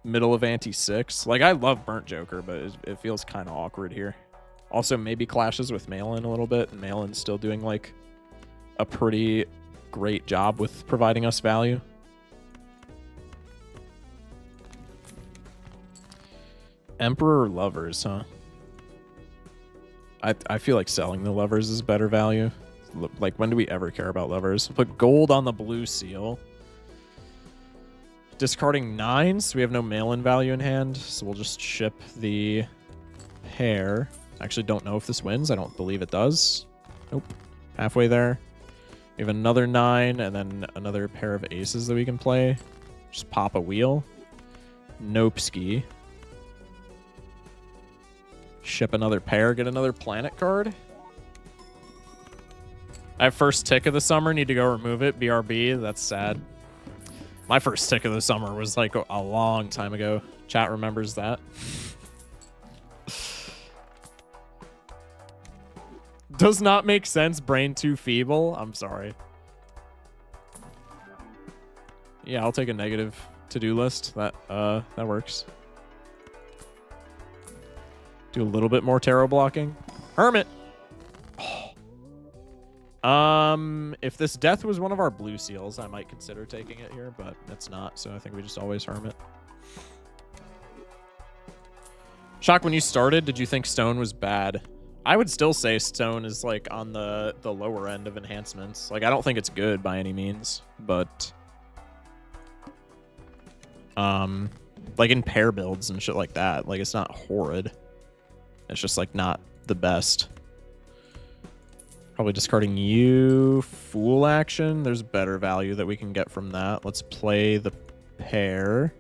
Middle of ante 6. Like, I love Burnt Joker, but it feels kind of awkward here. Also, maybe clashes with Mail-In a little bit, and Mail-In's still doing, like, a pretty great job with providing us value. Emperor Lovers, huh? I feel like selling the Lovers is better value. Like, when do we ever care about Lovers? Put gold on the blue seal. Discarding 9s, we have no mail-in value in hand, so we'll just ship the pair. I actually don't know if this wins. I don't believe it does. Nope. Halfway there. We have another 9, and then another pair of aces that we can play. Just pop a wheel. Nope ski. Ship another pair, get another planet card. I have first tick of the summer, need to go remove it. BRB, that's sad. My first tick of the summer was like a long time ago. Chat remembers that. Does not make sense. Brain too feeble. I'm sorry. Yeah, I'll take a negative to-do list. That works. Do a little bit more tarot blocking. Hermit. If this death was one of our blue seals, I might consider taking it here, but it's not, so I think we just always Hermit. Shock, when you started, did you think stone was bad? I would still say stone is like on the lower end of enhancements. Like, I don't think it's good by any means, but like in pair builds and shit like that, like it's not horrid. It's just like not the best. Probably discarding you. Fool action. There's better value that we can get from that. Let's play the pair.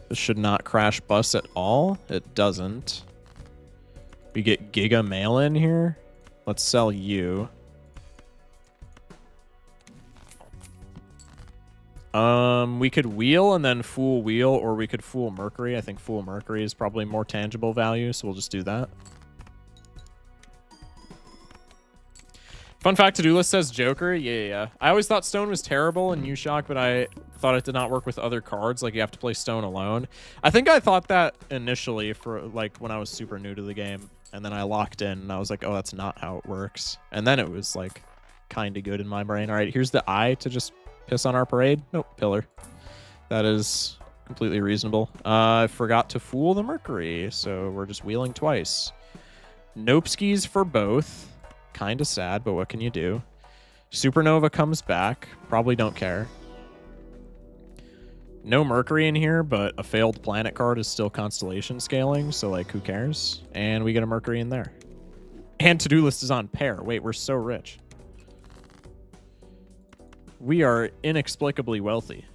This should not crash bus at all. It doesn't. We get Giga Mail in here. Let's sell you. We could wheel and then fool wheel, or we could fool Mercury. I think fool Mercury is probably more tangible value, so we'll just do that. Fun fact, to-do list says Joker. Yeah. I always thought Stone was terrible in U-Shock, but I thought it did not work with other cards. Like, you have to play Stone alone. I think I thought that initially for, like, when I was super new to the game. And then I locked in, and I was like, oh, that's not how it works. And then it was, like, kind of good in my brain. All right, here's the eye to just piss on our parade. Nope, pillar. That is completely reasonable. I forgot to fool the Mercury, so we're just wheeling twice. Nope skis for both. Kind of sad, but what can you do? Supernova comes back. Probably don't care. No Mercury in here, but a failed planet card is still constellation scaling, so, like, who cares? And we get a Mercury in there. And to-do list is on pair. Wait, we're so rich. We are inexplicably wealthy.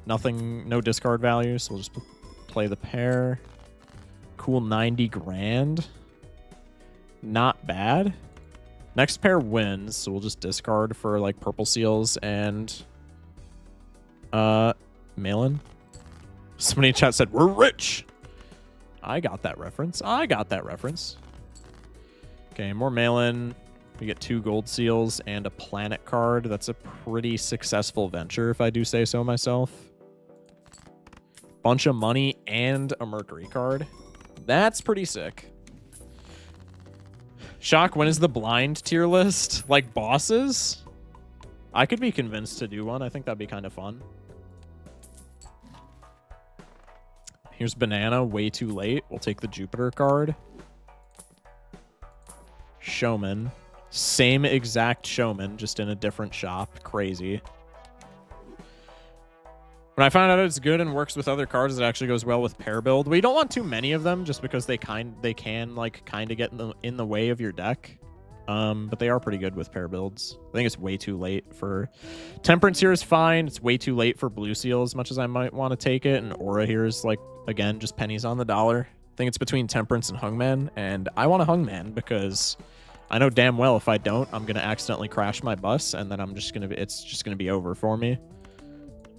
Nothing, no discard value, so we'll just play the pair. Cool 90 grand. Not bad. Next pair wins, so we'll just discard for, like, purple seals and mail-in. Somebody in chat said, we're rich! I got that reference. Okay, more mail-in. We get 2 gold seals and a planet card. That's a pretty successful venture, if I do say so myself. Bunch of money and a Mercury card. That's pretty sick. Shock, when is the blind tier list? Like bosses? I could be convinced to do one. I think that'd be kind of fun. Here's Banana, way too late. We'll take the Jupiter card. Showman. Same exact Showman, just in a different shop. Crazy. When I found out it's good and works with other cards, it actually goes well with pair build. We don't want too many of them, just because they can like kind of get in the way of your deck. But they are pretty good with pair builds. I think it's way too late for Temperance here is fine. It's way too late for Blue Seal as much as I might want to take it. And Aura here is, like, again, just pennies on the dollar. I think it's between Temperance and Hungman, and I want a Hungman because I know damn well if I don't, I'm gonna accidentally crash my bus, and then it's just gonna be over for me.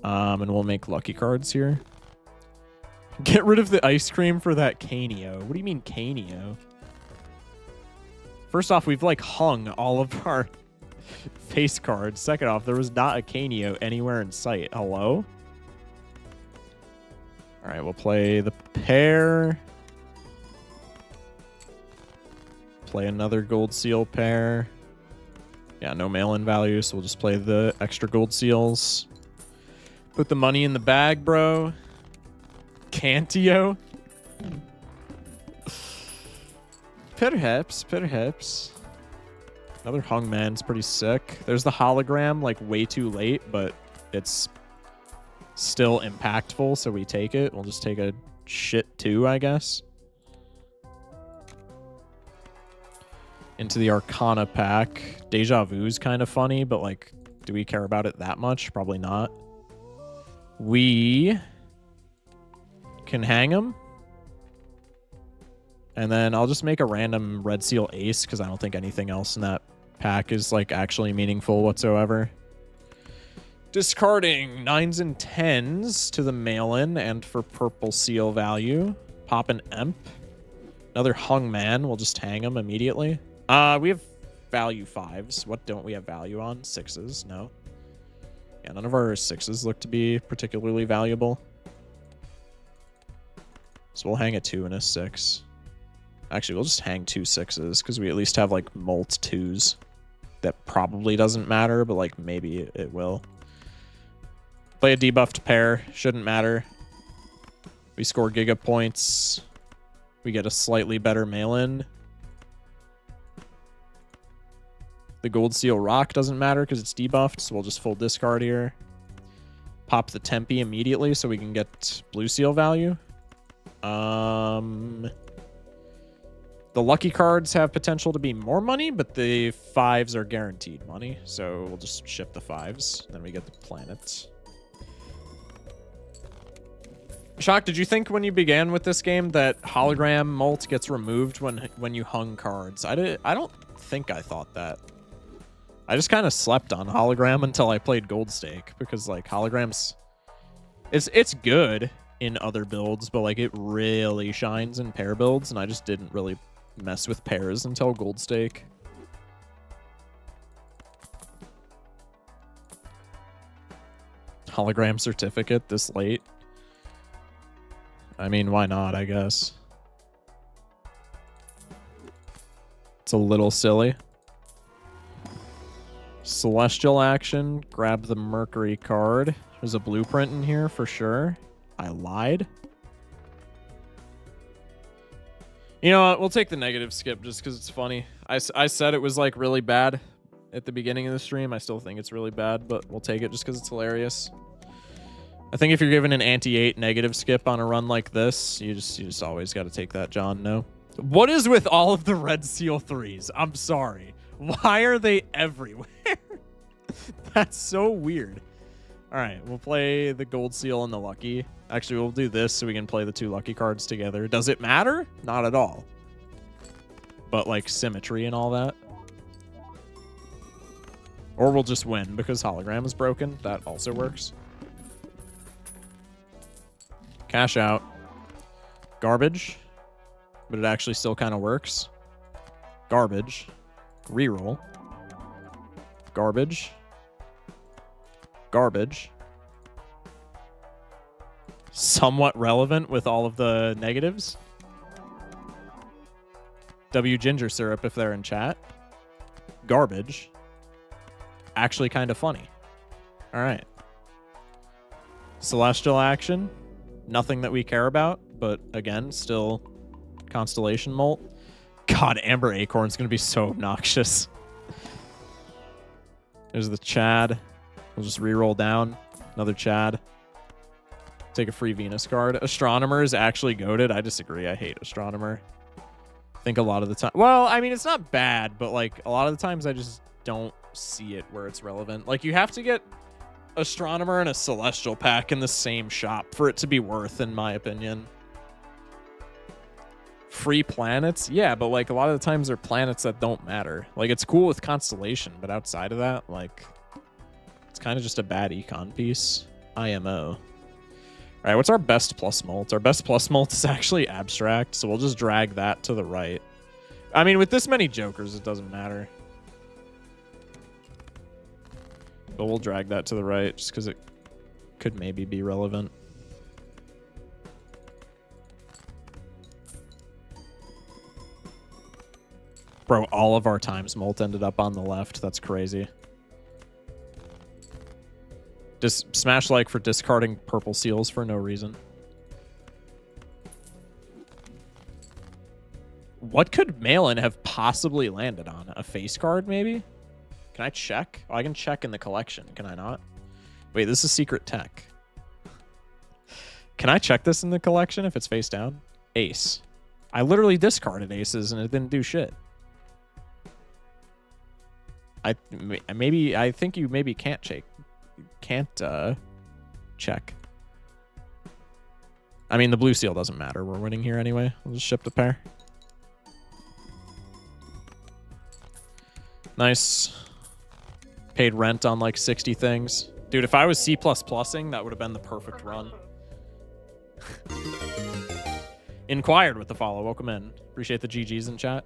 And we'll make lucky cards here. Get rid of the ice cream for that Canio. What do you mean Canio? First off, we've, like, hung all of our face cards. Second off, there was not a Canio anywhere in sight. Hello? All right, we'll play the pair. Play another gold seal pair. Yeah, no mail-in value, so we'll just play the extra gold seals. Put the money in the bag, bro. Cantio. Perhaps. Another Hungman's pretty sick. There's the hologram, like, way too late, but it's still impactful, so we take it. We'll just take a shit 2, I guess. Into the Arcana pack. Deja Vu's kind of funny, but, like, do we care about it that much? Probably not. We can hang him. And then I'll just make a random Red Seal Ace, because I don't think anything else in that pack is, like, actually meaningful whatsoever. Discarding 9s and 10s to the mail-in and for purple seal value. Pop an Emp. Another Hungman. We'll just hang him immediately. We have value 5s. What don't we have value on? 6s. No. Yeah, none of our 6s look to be particularly valuable. So we'll hang a 2 and a 6. Actually, we'll just hang 2 6s because we at least have, like, molt 2s. That probably doesn't matter, but, like, maybe it will. Play a debuffed pair. Shouldn't matter. We score Giga points. We get a slightly better mail-in. The Gold Seal Rock doesn't matter because it's debuffed, so we'll just full discard here. Pop the Tempe immediately so we can get Blue Seal value. The lucky cards have potential to be more money, but the 5s are guaranteed money. So we'll just ship the 5s. Then we get the planets. Shock, did you think when you began with this game that hologram mult gets removed when you hung cards? I don't think I thought that. I just kind of slept on hologram until I played Gold Stake, because like holograms, it's good in other builds, but like it really shines in pair builds, and I just didn't really mess with pairs until Gold Stake. Hologram certificate this late. I mean, why not, I guess. It's a little silly. Celestial action. Grab the Mercury card. There's a blueprint in here for sure. I lied. You know what? We'll take the negative skip just because it's funny. I said it was like really bad at the beginning of the stream. I still think it's really bad, but we'll take it just because it's hilarious. I think if you're given an anti-8 negative skip on a run like this, you just always got to take that, John. No. What is with all of the Red Seal 3s? I'm sorry. Why are they everywhere? That's so weird. All right, we'll play the Gold Seal and the Lucky. Actually, we'll do this so we can play the 2 Lucky cards together. Does it matter? Not at all. But like symmetry and all that. Or we'll just win because hologram is broken. That also works. Cash out. Garbage. But it actually still kind of works. Garbage. Reroll. Garbage. Garbage. Somewhat relevant with all of the negatives. W ginger syrup if they're in chat. Garbage. Actually kind of funny. All right. Celestial action. Nothing that we care about, but again, still Constellation Molt. God, Amber Acorn's going to be so obnoxious. There's the Chad. We'll just re-roll down. Another Chad. Take a free Venus card. Astronomer is actually goated. I disagree. I hate Astronomer. I think a lot of the time... Well, I mean, it's not bad, but like a lot of the times I just don't see it where it's relevant. Like you have to get Astronomer and a Celestial pack in the same shop for it to be worth, in my opinion. Free planets? Yeah, but like a lot of the times they're planets that don't matter. Like it's cool with Constellation, but outside of that, like it's kind of just a bad econ piece. IMO. All right, what's our best plus molt? Our best plus molt is actually abstract, so we'll just drag that to the right. I mean, with this many jokers, it doesn't matter. But we'll drag that to the right just because it could maybe be relevant. Bro, all of our times molt ended up on the left. That's crazy. Just smash like for discarding purple seals for no reason. What could Malin have possibly landed on? A face card, maybe? Can I check? Oh, I can check in the collection. Can I not? Wait, this is secret tech. Can I check this in the collection if it's face down? Ace. I literally discarded aces and it didn't do shit. I think you maybe can't check. Check. I mean, the blue seal doesn't matter. We're winning here anyway. We'll just ship the pair. Nice. Paid rent on like 60 things. Dude, if I was C++ing, that would have been the perfect run. Inquired with the follow. Welcome in. Appreciate the GGs in chat.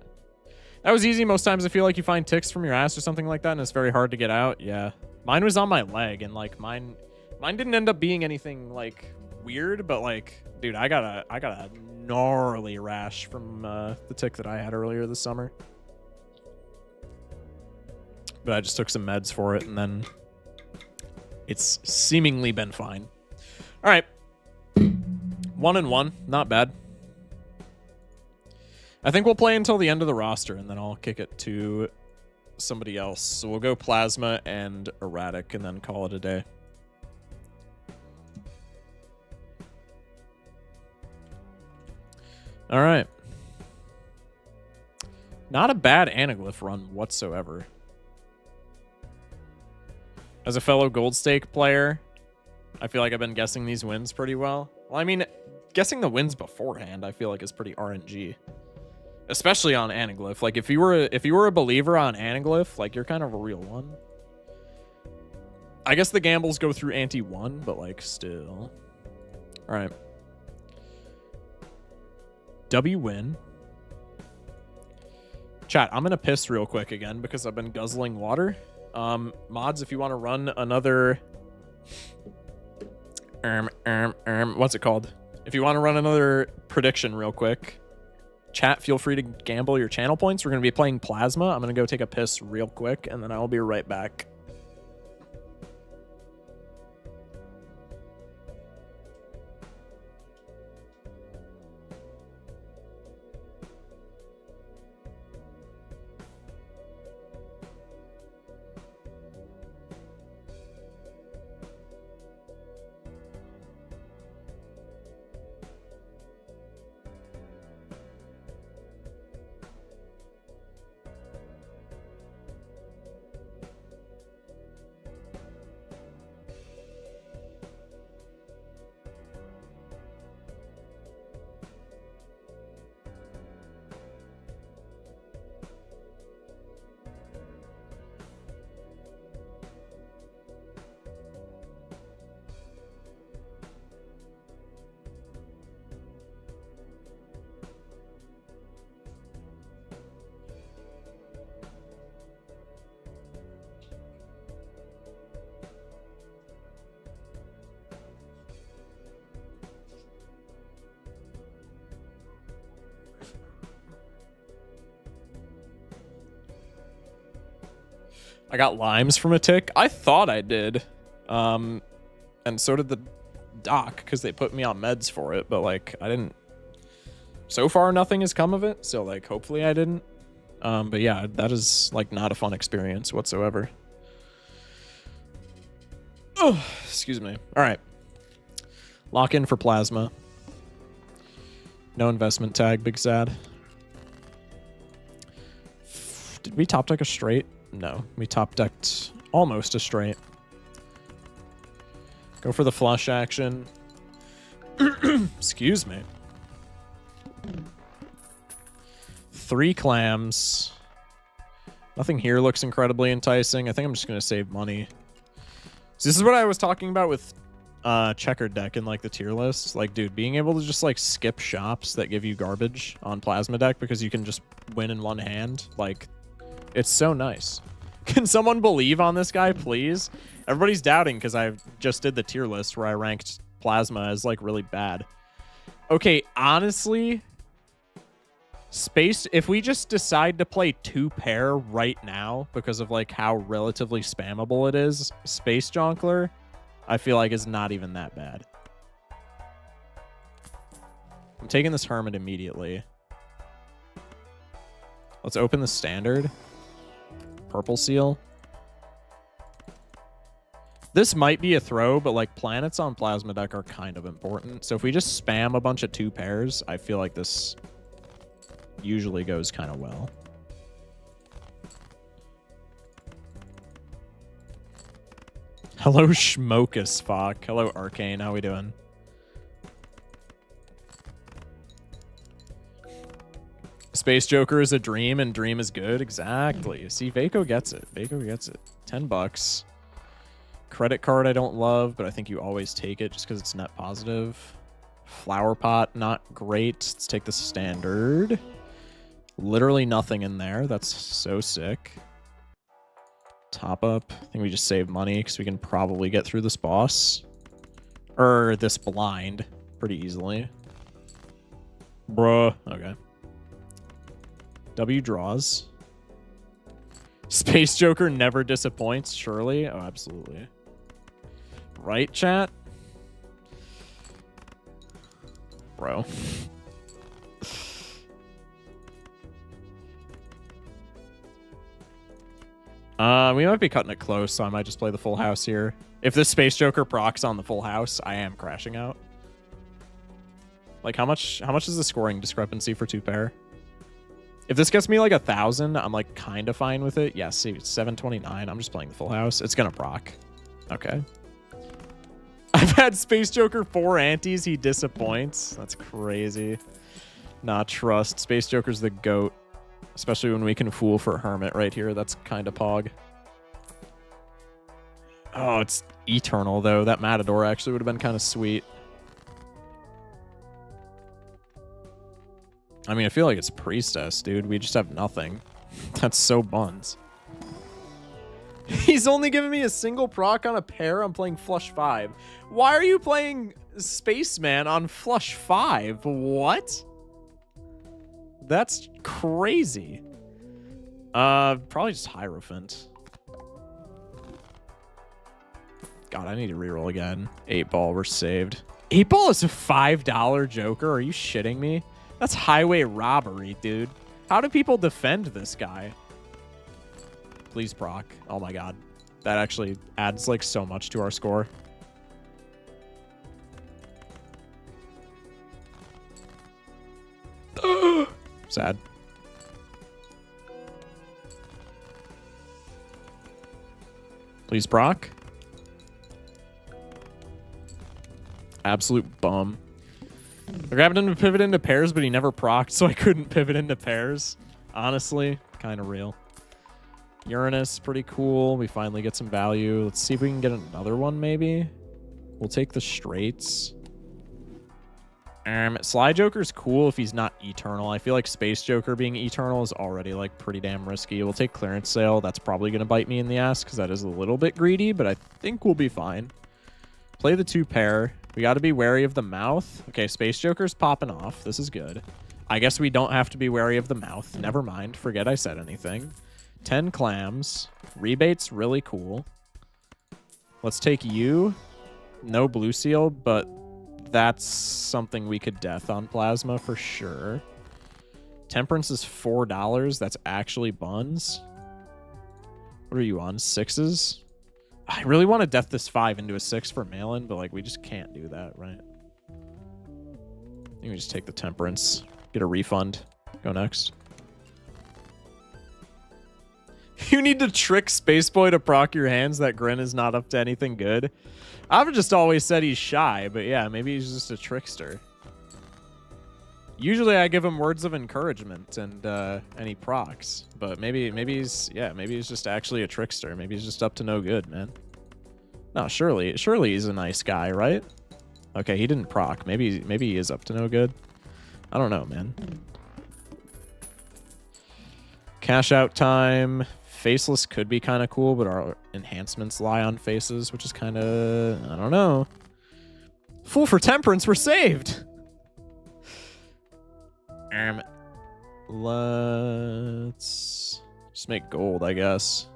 That was easy. Most times I feel like you find ticks from your ass or something like that, and it's very hard to get out. Yeah. Mine was on my leg, and like mine didn't end up being anything like weird, but like, dude, I got a gnarly rash from the tick that I had earlier this summer. But I just took some meds for it, and then it's seemingly been fine. All right. 1-1. Not bad. I think we'll play until the end of the roster, and then I'll kick it to somebody else. So we'll go Plasma and Erratic, and then call it a day. All right. Not a bad anaglyph run whatsoever. As a fellow gold stake player, I feel like I've been guessing these wins pretty well. Well, I mean, guessing the wins beforehand, I feel like is pretty RNG. Especially on anaglyph. Like if you were a believer on anaglyph, like you're kind of a real one. I guess the gambles go through ante 1, but like still. All right. W win. Chat, I'm gonna piss real quick again because I've been guzzling water. Mods, if you want to run another what's it called? If you want to run another prediction real quick, chat, feel free to gamble your channel points. We're gonna be playing Plasma. I'm gonna go take a piss real quick and then I will be right back. I got limes from a tick. I thought I did. And so did the doc because they put me on meds for it, but like I didn't. So far nothing has come of it, so like hopefully I didn't. But yeah, that is like not a fun experience whatsoever. Oh, excuse me. All right. Lock in for Plasma. No investment tag, big sad. Did we top deck a straight? No, we top decked almost a straight. Go for the flush action. Excuse me. 3 clams. Nothing here looks incredibly enticing. I think I'm just going to save money. So this is what I was talking about with checkered deck in like the tier list. Like, dude, being able to just like skip shops that give you garbage on Plasma deck because you can just win in one hand. Like, it's so nice. Can someone believe on this guy, please? Everybody's doubting because I just did the tier list where I ranked Plasma as like really bad. Okay, honestly, Space, if we just decide to play 2-pair right now because of like how relatively spammable it is, Space Jonkler, I feel like is not even that bad. I'm taking this Hermit immediately. Let's open the standard. Purple seal. This might be a throw, but like planets on Plasma deck are kind of important. So if we just spam a bunch of 2 pairs, I feel like this usually goes kind of well. Hello, Schmokus Fuck. Hello, Arcane. How we doing? Space Joker is a dream and dream is good. Exactly. See, Vaco gets it. Vaco gets it. $10. Credit card I don't love, but I think you always take it just because it's net positive. Flower pot, not great. Let's take the standard. Literally nothing in there. That's so sick. Top up. I think we just save money because we can probably get through this boss. Or this blind pretty easily. Bruh. Okay. W draws. Space Joker never disappoints, surely. Oh, absolutely. Right, chat? Bro. We might be cutting it close, so I might just play the full house here. If this Space Joker procs on the full house, I am crashing out. Like, how much is the scoring discrepancy for 2-pair? If this gets me like 1,000, I'm like kind of fine with it. Yeah, see, it's 729. I'm just playing the full house. It's gonna proc. Okay. I've had Space Joker 4 antes. He disappoints. That's crazy. Nah, trust. Space Joker's the GOAT. Especially when we can fool for Hermit right here. That's kind of pog. Oh, it's Eternal, though. That Matador actually would have been kind of sweet. I mean, I feel like it's Priestess, dude. We just have nothing. That's so buns. He's only giving me a single proc on a pair. I'm playing flush 5. Why are you playing Spaceman on flush 5? What? That's crazy. Probably just Hierophant. God, I need to reroll again. 8-ball, we're saved. 8-ball is a $5 Joker? Are you shitting me? That's highway robbery, dude. How do people defend this guy? Please proc. Oh my god. That actually adds like so much to our score. Sad. Please proc. Absolute bum. I grabbed him to pivot into pairs, but he never procced, so I couldn't pivot into pairs. Honestly, kind of real. Uranus, pretty cool. We finally get some value. Let's see if we can get another one, maybe. We'll take the straights. Sly Joker's cool if he's not Eternal. I feel like Space Joker being Eternal is already like pretty damn risky. We'll take Clearance Sale. That's probably going to bite me in the ass because that is a little bit greedy, but I think we'll be fine. Play the 2 pair. We got to be wary of the mouth. Okay, Space Joker's popping off. This is good. I guess we don't have to be wary of the mouth. Never mind. Forget I said anything. 10 clams. Rebate's really cool. Let's take you. No blue seal, but that's something we could death on Plasma for sure. Temperance is $4. That's actually buns. What are you on? 6s? I really want to death this 5 into a 6 for Malin, but like we just can't do that, right? I think we just take the Temperance. Get a refund. Go next. You need to trick Spaceboy to proc your hands. That grin is not up to anything good. I've just always said he's shy, but yeah, maybe he's just a trickster. Usually I give him words of encouragement and he procs, but maybe he's just actually a trickster. Maybe he's just up to no good, man. No, surely he's a nice guy, right? Okay, he didn't proc. Maybe he is up to no good. I don't know, man. Cash out time. Faceless could be kind of cool, but our enhancements lie on faces, which is kind of, I don't know. Fool for Temperance, we're saved. Let's just make gold, I guess.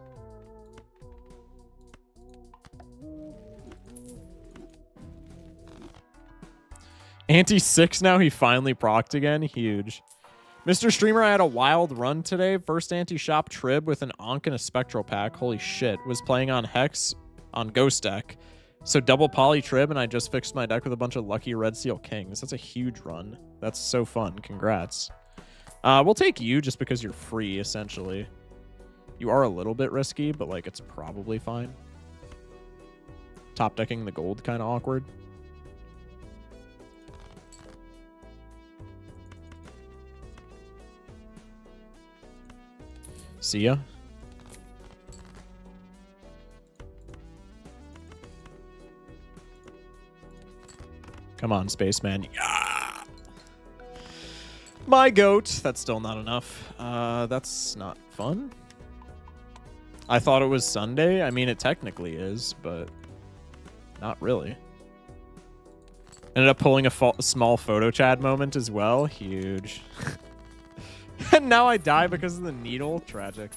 Anti-6 now, he finally procced again. Huge. Mr. Streamer, I had a wild run today. First anti-shop trib with an Ankh and a Spectral pack. Holy shit. Was playing on Hex on Ghost deck. So double poly trib, and I just fixed my deck with a bunch of lucky Red Seal Kings. That's a huge run. That's so fun. Congrats. We'll take you just because you're free, essentially. You are a little bit risky, but like it's probably fine. Top decking the gold kind of awkward. See ya. Come on, Spaceman. Yeah. My goat. That's still not enough. That's not fun. I thought it was Sunday. I mean, it technically is, but not really. Ended up pulling a small photo chat moment as well. Huge. And now I die because of the needle. Tragic.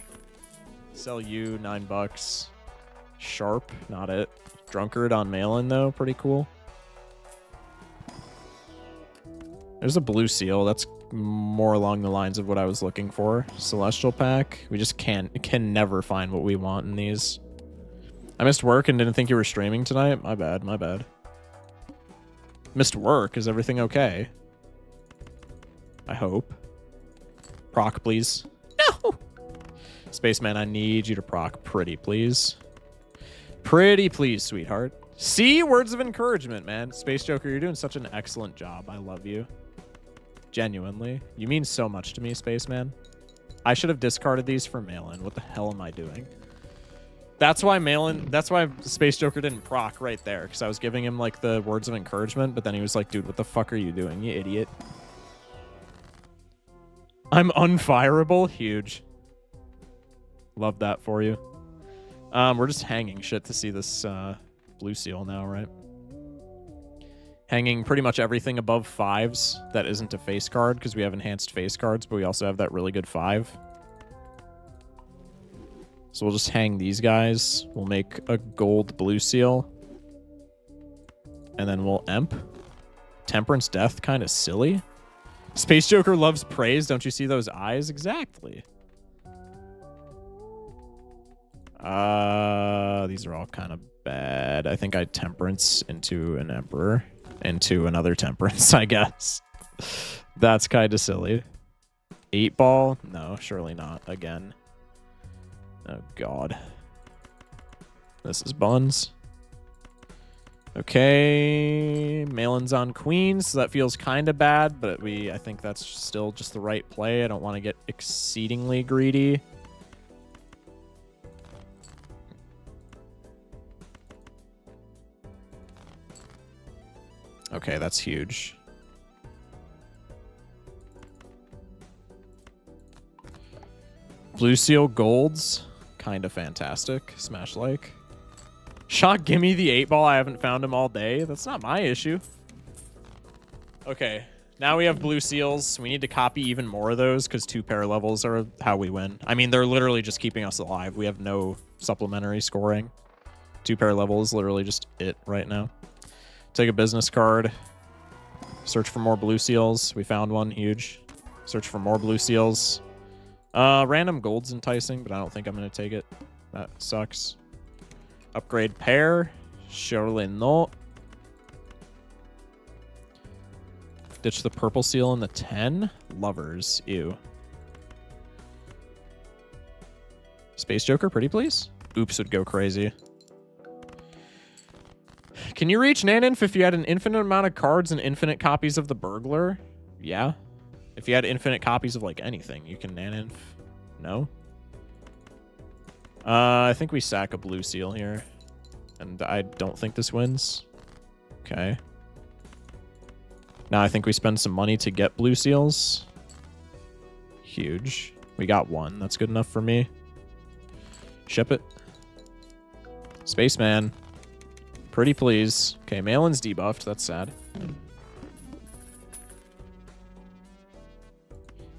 Sell you $9. Sharp, not it. Drunkard on Malin though, pretty cool. There's a blue seal. That's more along the lines of what I was looking for. Celestial pack. We just can never find what we want in these. I missed work and didn't think you were streaming tonight. My bad, my bad. Missed work. Is everything okay? I hope. Proc, please. No! Spaceman, I need you to proc pretty, please. Pretty please, sweetheart. See? Words of encouragement, man. Space Joker, you're doing such an excellent job. I love you. Genuinely. You mean so much to me, Spaceman. I should have discarded these for mail-in. What the hell am I doing? That's why Space Joker didn't proc right there, because I was giving him, like, the words of encouragement, but then he was like, dude, what the fuck are you doing, you idiot? I'm unfireable? Huge. Love that for you. We're just hanging shit to see this blue seal now, right? Hanging pretty much everything above 5s that isn't a face card, because we have enhanced face cards, but we also have that really good 5. So we'll just hang these guys. We'll make a gold blue seal. And then we'll emp. Temperance Death, kind of silly. Space Joker loves praise. Don't you see those eyes? Exactly. These are all kind of bad. I think I temperance into an emperor. Into another temperance, I guess. That's kind of silly. 8-ball? No, surely not. Again. Oh, God. This is buns. Okay. Malin's on queens, so that feels kind of bad, but I think that's still just the right play. I don't want to get exceedingly greedy. Okay, that's huge. Blue seal golds. Kind of fantastic. Smash like. Shock, give me the 8-ball. I haven't found him all day. That's not my issue. Okay. Now we have blue seals. We need to copy even more of those because 2 pair levels are how we win. I mean, they're literally just keeping us alive. We have no supplementary scoring. 2 pair level is literally just it right now. Take a business card. Search for more blue seals. We found one. Huge. Search for more blue seals. Random gold's enticing, but I don't think I'm going to take it. That sucks. Upgrade pair. Surely not. Ditch the purple seal in the 10. Lovers. Ew. Space Joker, pretty please? Oops would go crazy. Can you reach Naninf if you had an infinite amount of cards and infinite copies of the burglar? Yeah. If you had infinite copies of, like, anything, you can Naninf. No? I think we sack a blue seal here. And I don't think this wins. Okay. Now I think we spend some money to get blue seals. Huge. We got one. That's good enough for me. Ship it. Spaceman. Pretty please. Okay, Malin's debuffed. That's sad.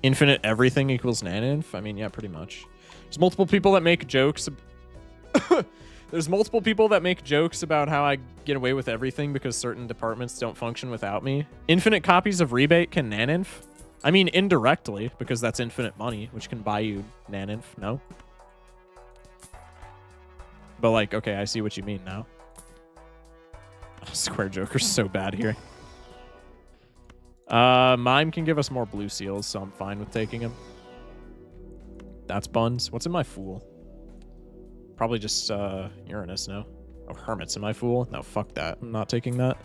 Infinite everything equals Naninf? I mean, yeah, pretty much. There's multiple people that make jokes. There's multiple people that make jokes about how I get away with everything because certain departments don't function without me. Infinite copies of rebate can Naninf? I mean, indirectly, because that's infinite money, which can buy you Naninf. No? But, like, okay, I see what you mean now. Oh, Square Joker's so bad here. Mime can give us more blue seals, so I'm fine with taking him. That's buns. What's in my Fool? Probably just Uranus, no? Oh, Hermit's in my Fool? No, fuck that. I'm not taking that.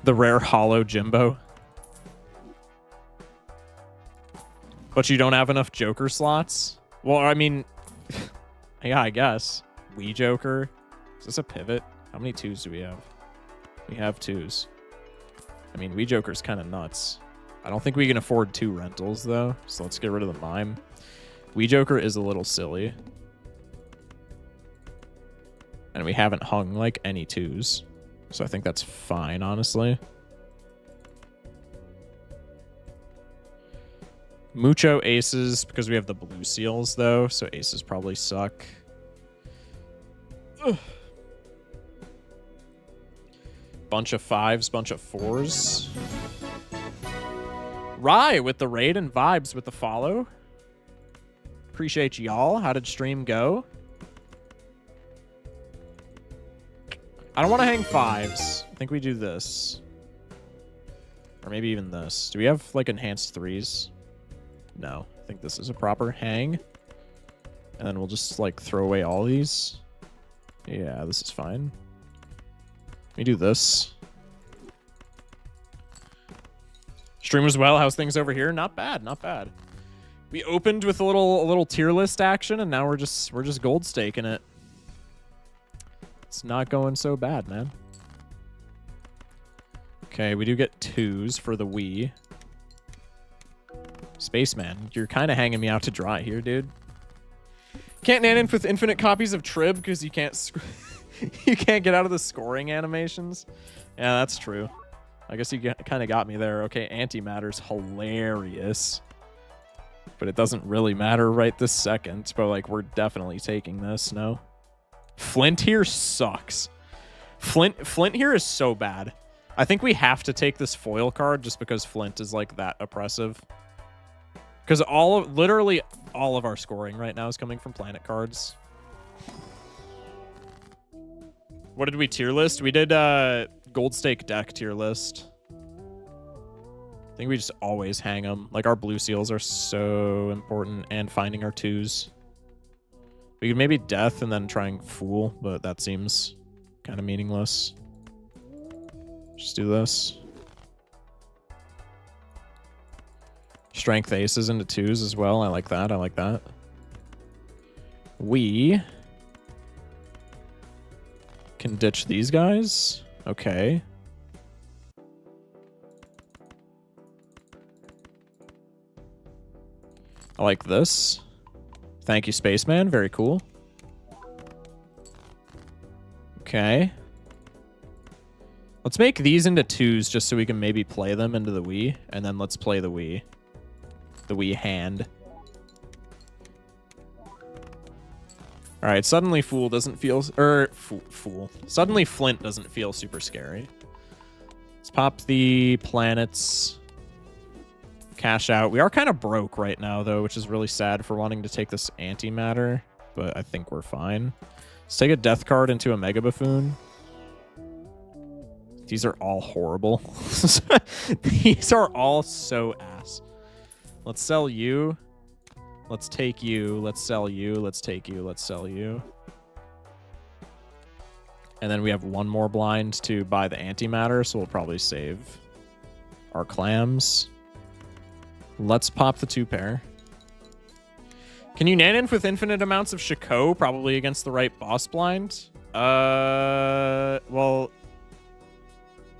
The rare hollow Jimbo. But you don't have enough Joker slots? Well, I mean... yeah, I guess. Wii Joker. Is this a pivot? How many 2s do we have? We have 2s. I mean, Wii Joker's kind of nuts. I don't think we can afford 2 rentals, though. So let's get rid of the Mime. Wii Joker is a little silly. And we haven't hung, like, any 2s. So I think that's fine, honestly. Mucho aces, because we have the blue seals, though. So aces probably suck. Ugh. Bunch of 5s, bunch of 4s. Rye with the raid and vibes with the follow. Appreciate y'all. How did stream go? I don't want to hang 5s. I think we do this. Or maybe even this. Do we have, like, enhanced 3s? No. I think this is a proper hang. And then we'll just, like, throw away all these. Yeah, this is fine. Let me do this. Stream as well. How's things over here? Not bad, not bad. We opened with a little tier list action, and now we're just gold staking it. It's not going so bad, man. Okay, we do get 2s for the Wii. Spaceman, you're kind of hanging me out to dry here, dude. Can't nan with infinite copies of Trib because you can't you can't get out of the scoring animations. Yeah, that's true. I guess you kind of got me there. Okay, antimatter's hilarious. But it doesn't really matter right this second. But, like, we're definitely taking this, no? Flint here sucks. Flint here is so bad. I think we have to take this foil card just because Flint is, like, that oppressive. Because literally all of our scoring right now is coming from planet cards. What did we tier list? We did gold stake deck tier list. I think we just always hang them. Like, our blue seals are so important, and finding our 2s. We could maybe death and then trying fool, but that seems kind of meaningless. Just do this. Strength aces into 2s as well. I like that. I like that. We can ditch these guys. Okay. I like this. Thank you, Spaceman. Very cool. Okay. Let's make these into 2s just so we can maybe play them into the Wii. And then let's play the Wii. The Wii hand. Alright, suddenly Fool doesn't feel... Fool. Suddenly Flint doesn't feel super scary. Let's pop the planets. Cash out. We are kind of broke right now, though, which is really sad for wanting to take this antimatter. But I think we're fine. Let's take a death card into a Mega Buffoon. These are all horrible. These are all so ass. Let's sell you. Let's take you. Let's sell you. Let's take you. Let's sell you. And then we have one more blind to buy the antimatter, so we'll probably save our clams. Let's pop the 2-pair. Can you nan with infinite amounts of Shiko? Probably against the right boss blind. Well,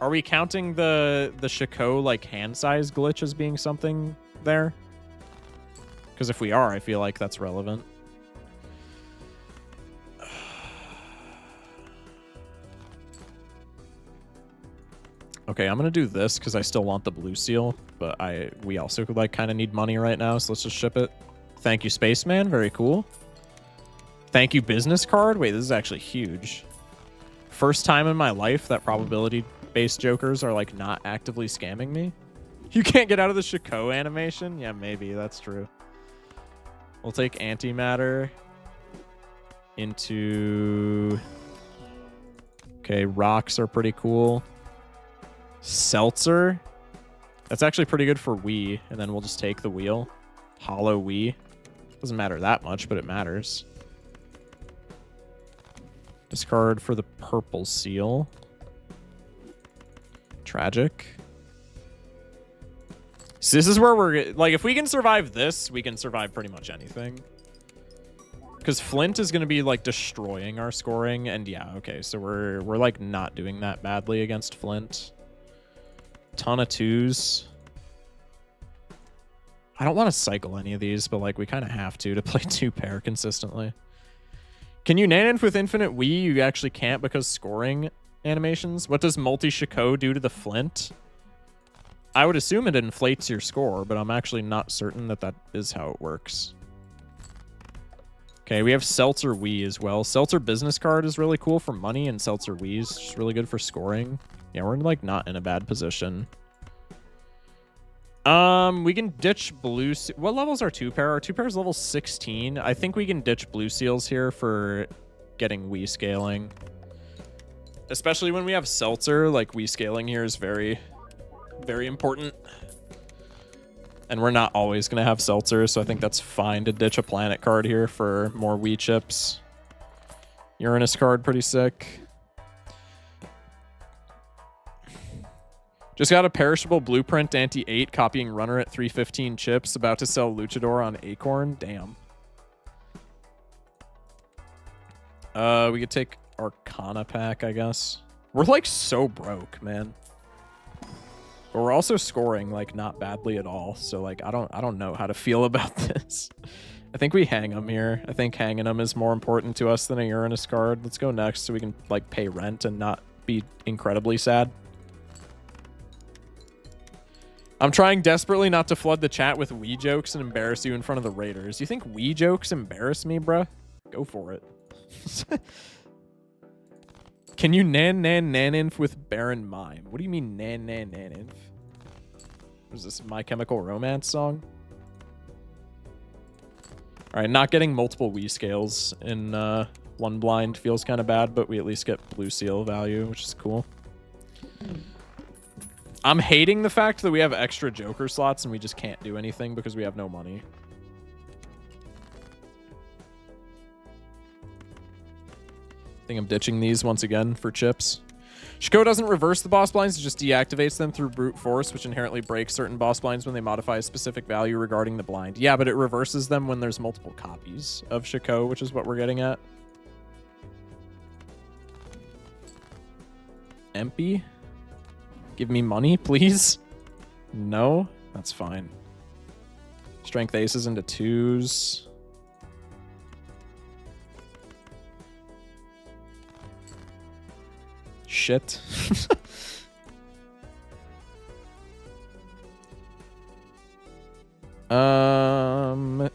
are we counting the Shiko, like, hand size glitch as being something there? Because if we are, I feel like that's relevant. Okay, I'm gonna do this because I still want the blue seal, but we also like kind of need money right now, so let's just ship it. Thank you, Spaceman. Very cool. Thank you, business card. Wait, this is actually huge. First time in my life that probability-based jokers are like not actively scamming me. You can't get out of the Shiko animation? Yeah, maybe. That's true. We'll take antimatter into... Okay, rocks are pretty cool. Seltzer. That's actually pretty good for Wii. And then we'll just take the wheel. Hollow Wii. Doesn't matter that much, but it matters. Discard for the purple seal. Tragic. So this is where we're... Like, if we can survive this, we can survive pretty much anything. Because Flint is going to be, like, destroying our scoring. And, yeah, okay. So we're like, not doing that badly against Flint. Ton of 2s. I don't want to cycle any of these, but, like, we kind of have to play 2-pair consistently. Can you nan with infinite Wii? You actually can't because scoring animations. What does multi-Shiko do to the Flint? I would assume it inflates your score, but I'm actually not certain that that is how it works. Okay, we have Seltzer Wii as well. Seltzer business card is really cool for money, and Seltzer Wii is just really good for scoring. Yeah, we're like not in a bad position. We can ditch blue. What level's our 2-pair? Our 2-pair is level 16. I think we can ditch blue seals here for getting Wii scaling. Especially when we have Seltzer, like Wii scaling here is very Very important. And we're not always going to have Seltzer, so I think that's fine to ditch a planet card here for more Wii chips. Uranus card, pretty sick. Just got a perishable blueprint anti-8 copying runner at 315 chips. About to sell Luchador on Acorn. Damn. We could take Arcana pack, I guess. We're like so broke, man. But we're also scoring like not badly at all. So like I don't know how to feel about this. I think we hang them here. I think hanging them is more important to us than a Uranus card. Let's go next so we can like pay rent and not be incredibly sad. I'm trying desperately not to flood the chat with Wii jokes and embarrass you in front of the Raiders. You think Wii jokes embarrass me, bruh? Go for it. Can you nan-nan-nan-inf with Baron Mime? What do you mean nan-nan-nan-inf? Was this a My Chemical Romance song? Alright, not getting multiple Wii scales in one blind feels kind of bad, but we at least get blue seal value, which is cool. I'm hating the fact that we have extra Joker slots and we just can't do anything because we have no money. I think I'm ditching these once again for chips. Shiko doesn't reverse the boss blinds, it just deactivates them through brute force, which inherently breaks certain boss blinds when they modify a specific value regarding the blind. Yeah, but it reverses them when there's multiple copies of Shiko, which is what we're getting at. Empy? Give me money, please? No? That's fine. Strength aces into 2s. Shit.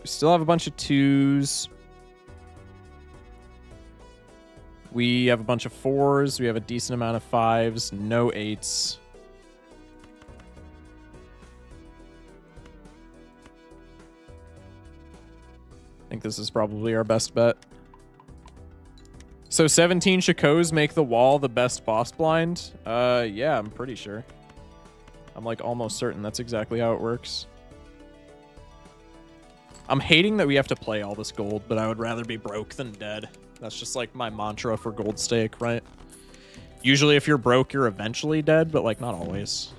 Still have a bunch of 2s. We have a bunch of 4s. We have a decent amount of 5s. No 8s. I think this is probably our best bet. So 17 Shikos make the wall the best boss blind? Yeah, I'm pretty sure. I'm like almost certain that's exactly how it works. I'm hating that we have to play all this gold, but I would rather be broke than dead. That's just like my mantra for gold stake, right? Usually if you're broke, you're eventually dead, but like not always.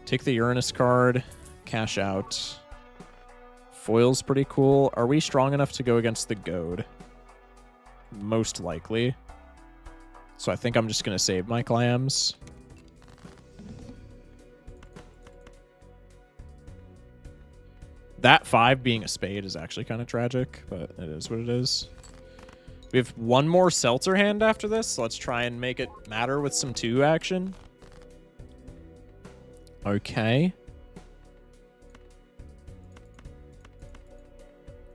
Take the Uranus card, cash out. Foil's pretty cool. Are we strong enough to go against the Goad? Most likely. So I think I'm just going to save my clams. That 5 being a spade is actually kind of tragic, but it is what it is. We have one more Seltzer hand after this, so let's try and make it matter with some 2 action. Okay.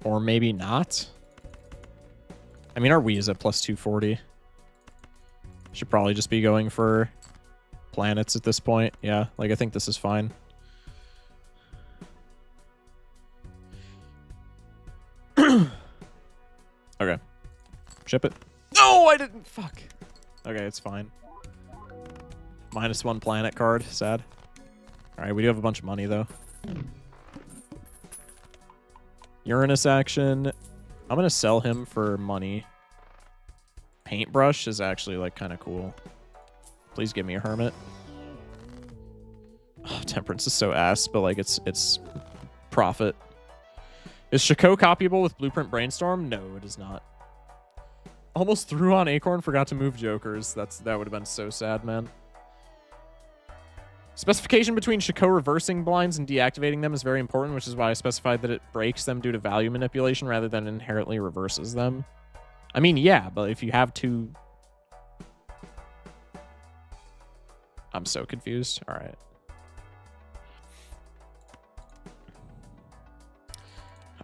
Or maybe not. I mean, our Wii is at plus 240. Should probably just be going for planets at this point. Yeah, like I think this is fine. Okay. Ship it. No, I didn't. Fuck. Okay, it's fine. -1 planet card. Sad. All right, we do have a bunch of money, though. Uranus action. I'm going to sell him for money. Paintbrush is actually, like, kind of cool. Please give me a hermit. Oh, Temperance is so ass, but, like, it's profit. Is Shiko copyable with Blueprint Brainstorm? No, it is not. Almost threw on Acorn, forgot to move Jokers. That would have been so sad, man. Specification between Shiko reversing blinds and deactivating them is very important, which is why I specified that it breaks them due to value manipulation rather than inherently reverses them. I mean, yeah, but if you have 2... I'm so confused. All right.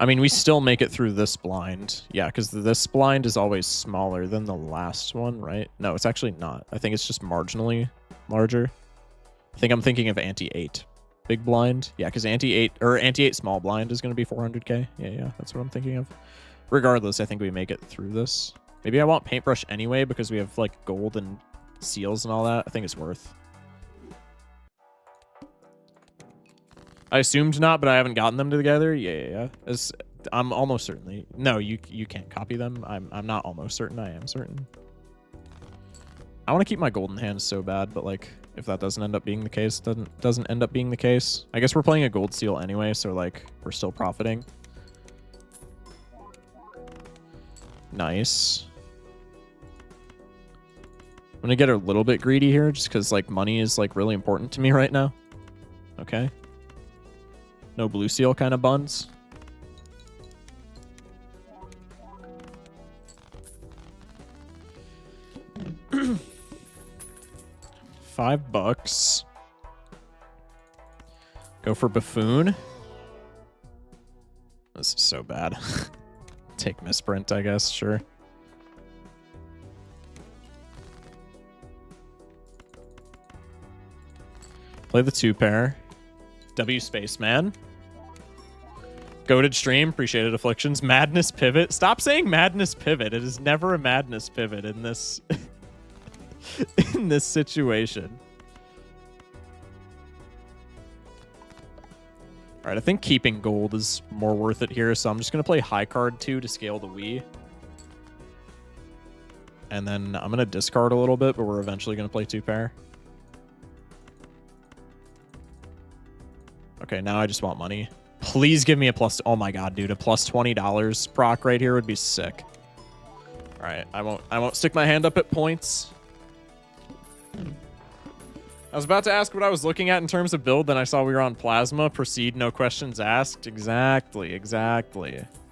I mean, we still make it through this blind. Yeah, because this blind is always smaller than the last one, right? No, it's actually not. I think it's just marginally larger. I think I'm thinking of anti-8 big blind. Yeah, because anti-8 or anti-8 small blind is going to be 400k. Yeah, that's what I'm thinking of. Regardless, I think we make it through this. Maybe I want Paintbrush anyway because we have like gold and seals and all that. I think it's worth. I assumed not, but I haven't gotten them together. Yeah. I'm almost certainly. No, you can't copy them. I'm not almost certain. I am certain. I want to keep my golden hands so bad, but like if that doesn't end up being the case, doesn't end up being the case. I guess we're playing a gold seal anyway, so like we're still profiting. Nice. I'm gonna get a little bit greedy here just because like money is like really important to me right now. Okay. No blue seal kind of buns. $5. Go for buffoon. This is so bad. Take misprint, I guess. Sure. Play the 2-pair. W Spaceman. Goated stream. Appreciated afflictions. Madness pivot. Stop saying madness pivot. It is never a madness pivot in this in this situation. All right, I think keeping gold is more worth it here, so I'm just going to play high card 2 to scale the Wii. And then I'm going to discard a little bit, but we're eventually going to play 2-pair. Okay, now I just want money. Please give me a plus. Oh my god, dude, a plus $20 proc right here would be sick. All right, I won't stick my hand up at points. I was about to ask what I was looking at in terms of build, then I saw we were on plasma. Proceed, no questions asked. Exactly.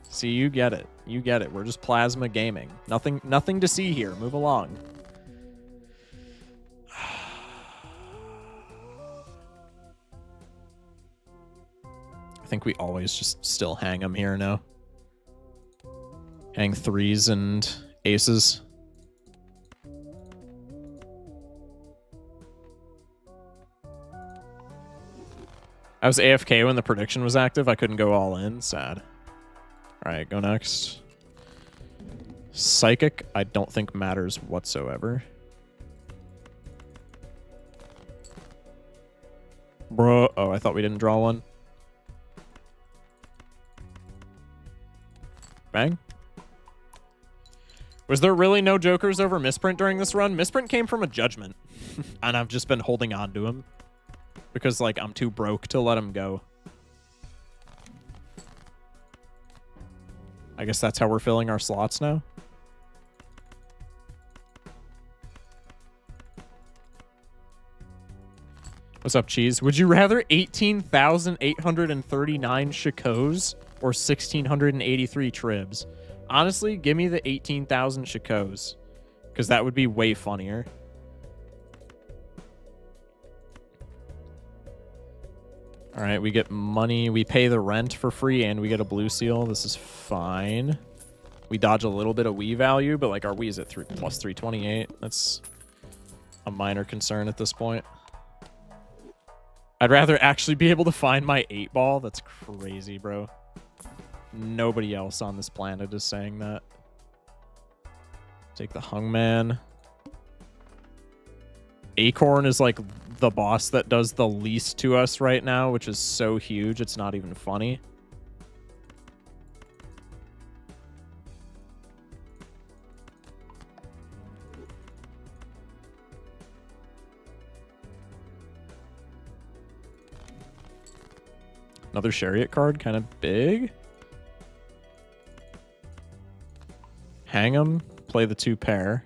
See, you get it. We're just plasma gaming. Nothing to see here. Move along. I think we always just still hang them here now. Hang 3s and aces. I was AFK when the prediction was active. I couldn't go all in. Sad. All right, go next. Psychic, I don't think matters whatsoever. Bro, oh, I thought we didn't draw one. Bang. Was there really no jokers over misprint during this run? Misprint came from a judgment, and I've just been holding on to him because, like, I'm too broke to let him go. I guess that's how we're filling our slots now. What's up, Cheese? Would you rather 18,839 Shakos or 1,683 Tribs? Honestly, give me the 18,000 Shakos, because that would be way funnier. All right, we get money. We pay the rent for free, and we get a blue seal. This is fine. We dodge a little bit of Wii value, but like our Wii is at plus 328. That's a minor concern at this point. I'd rather actually be able to find my 8-ball. That's crazy, bro. Nobody else on this planet is saying that. Take the Hungman. Acorn is like the boss that does the least to us right now, which is so huge, it's not even funny. Another Chariot card, kind of big. Hang him, play the 2-pair.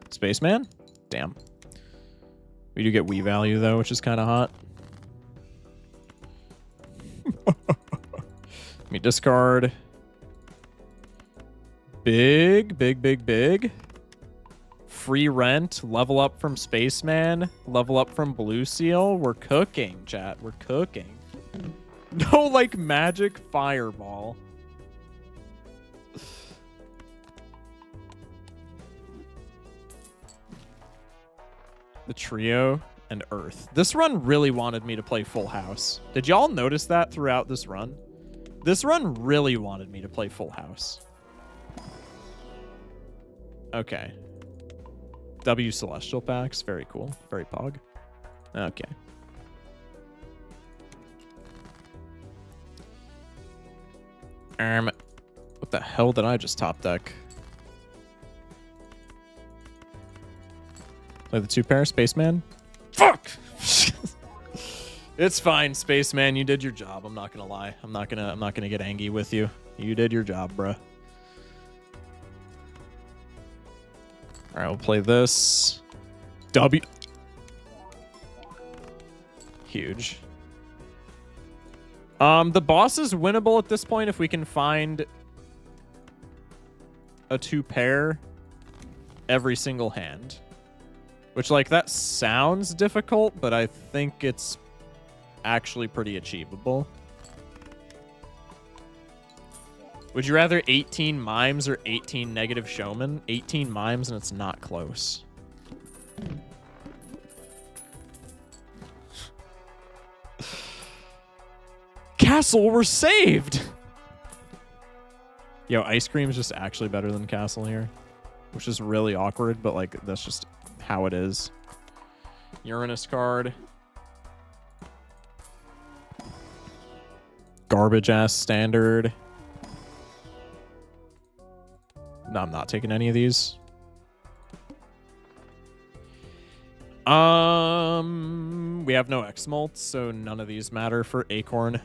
Spaceman? Damn. We do get Wii value, though, which is kind of hot. Let me discard. Big. Free rent. Level up from Spaceman. Level up from Blue Seal. We're cooking, chat. We're cooking. No, like, magic fireball. The trio and Earth. This run really wanted me to play Full House. Did y'all notice that throughout this run? This run really wanted me to play Full House. Okay. W Celestial packs. Very cool. Very pog. Okay. What the hell did I just top deck? Play the 2-pair, Spaceman. Fuck! It's fine, Spaceman. You did your job. I'm not gonna lie. I'm not gonna get angry with you. You did your job, bruh. All right, we'll play this. W. Huge. The boss is winnable at this point if we can find a 2-pair every single hand. Which, like, that sounds difficult, but I think it's actually pretty achievable. Would you rather 18 mimes or 18 negative showmen? 18 mimes and it's not close. Castle, we're saved! Yo, ice cream is just actually better than Castle here. Which is really awkward, but like that's just how it is. Uranus card. Garbage ass standard. No, I'm not taking any of these. We have no X-Molt, so none of these matter for Acorn.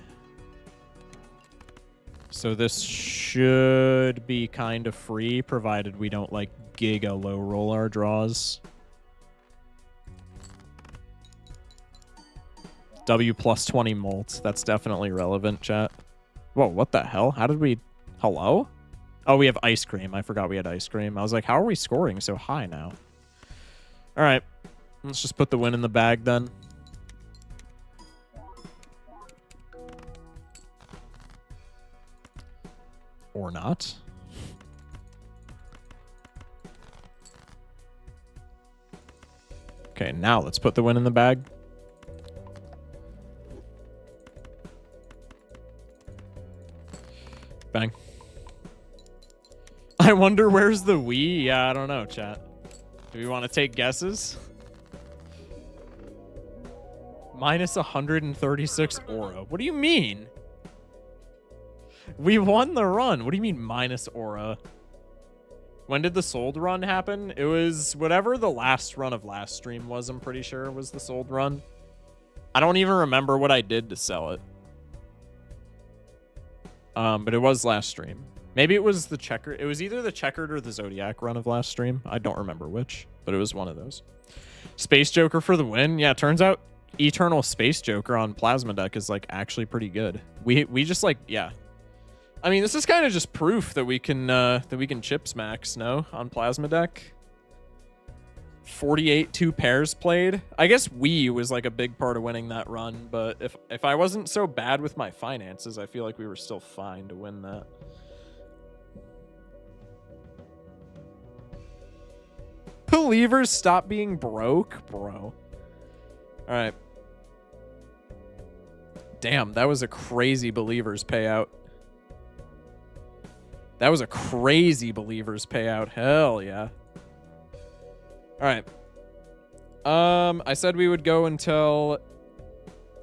So this should be kind of free, provided we don't, like, giga low roll our draws. W plus 20 Molt. That's definitely relevant, chat. Whoa, what the hell? How did we... Hello? Oh, we have ice cream. I forgot we had ice cream. I was like, how are we scoring so high now? All right. Let's just put the win in the bag then. Or not. Okay, now let's put the win in the bag. Bang. I wonder where's the Wii? Yeah, I don't know, chat. Do we want to take guesses? Minus 136 aura. What do you mean? We won the run. What do you mean minus aura? When did the sold run happen? It was whatever the last run of last stream was, I'm pretty sure, was the sold run. I don't even remember what I did to sell it. But it was last stream. Maybe it was the checkered. It was either the checkered or the Zodiac run of last stream. I don't remember which, but it was one of those. Space Joker for the win. Yeah, turns out Eternal Space Joker on Plasma Deck is like actually pretty good. We just like, yeah. I mean, this is kind of just proof that we can chip smacks, no, on Plasma Deck. 48 2-pairs played. I guess Wii was like a big part of winning that run, but if I wasn't so bad with my finances, I feel like we were still fine to win that. Believers stop being broke, bro. All right. Damn, that was a crazy Believers payout. That was a crazy Believers payout. Hell yeah. All right. I said we would go until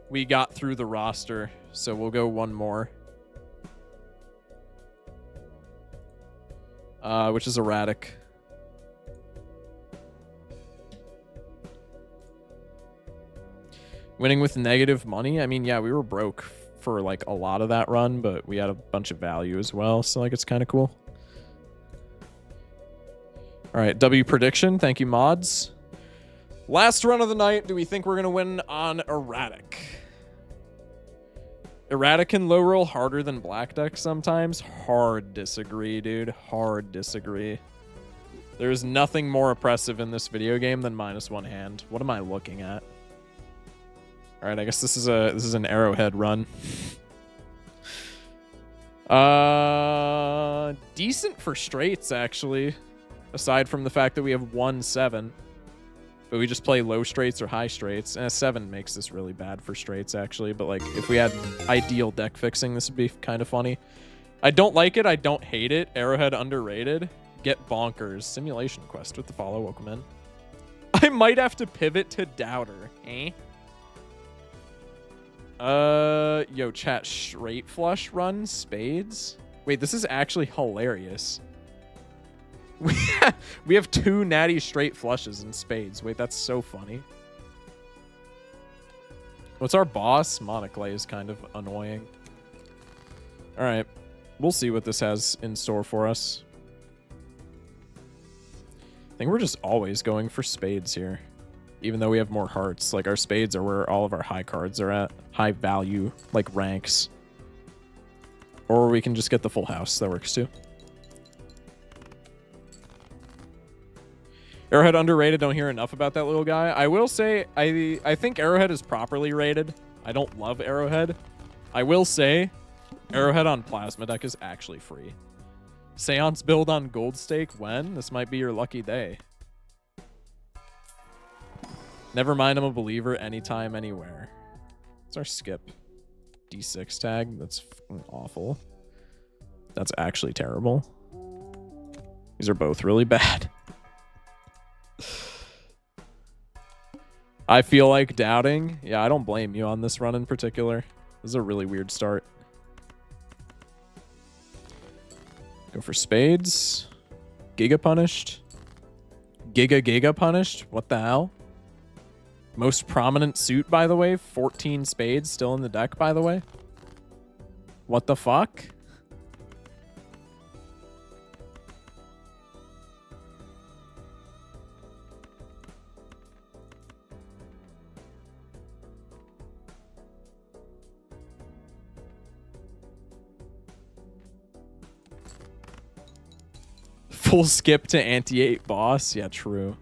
we got through the roster, so we'll go one more. Which is erratic. Winning with negative money? I mean, yeah, we were broke for like a lot of that run, but we had a bunch of value as well, so like it's kind of cool. All right, W prediction. Thank you, mods. Last run of the night. Do we think we're going to win on erratic? Erratic can low roll harder than black deck sometimes. Hard disagree, dude. Hard disagree. There's nothing more oppressive in this video game than -1 hand. What am I looking at? All right, I guess this is an Arrowhead run. Decent for straights, actually. Aside from the fact that we have 1-7. But we just play low straights or high straights. And a 7 makes this really bad for straights, actually. But like, if we had ideal deck fixing, this would be kind of funny. I don't like it. I don't hate it. Arrowhead underrated. Get bonkers. Simulation Quest with the follow. Welcome in. I might have to pivot to Doubter. Eh? Yo, chat, straight flush run, spades? Wait, this is actually hilarious. We have 2 natty straight flushes and spades. Wait, that's so funny. What's our boss? Monoclay is kind of annoying. All right. We'll see what this has in store for us. I think we're just always going for spades here. Even though we have more hearts. Like, our spades are where all of our high cards are at. High value, like ranks. Or we can just get the full house. That works too. Arrowhead underrated. Don't hear enough about that little guy. I will say, I think Arrowhead is properly rated. I don't love Arrowhead. I will say, Arrowhead on Plasma deck is actually free. Seance build on Gold Stake when? This might be your lucky day. Never mind, I'm a believer anytime, anywhere. What's our skip? D6 tag? That's fucking awful. That's actually terrible. These are both really bad. I feel like doubting. Yeah, I don't blame you on this run in particular. This is a really weird start. Go for spades. Giga punished. Giga punished. What the hell? Most prominent suit, by the way. 14 spades still in the deck, by the way. What the fuck? Full skip to anti-8 boss. Yeah, true.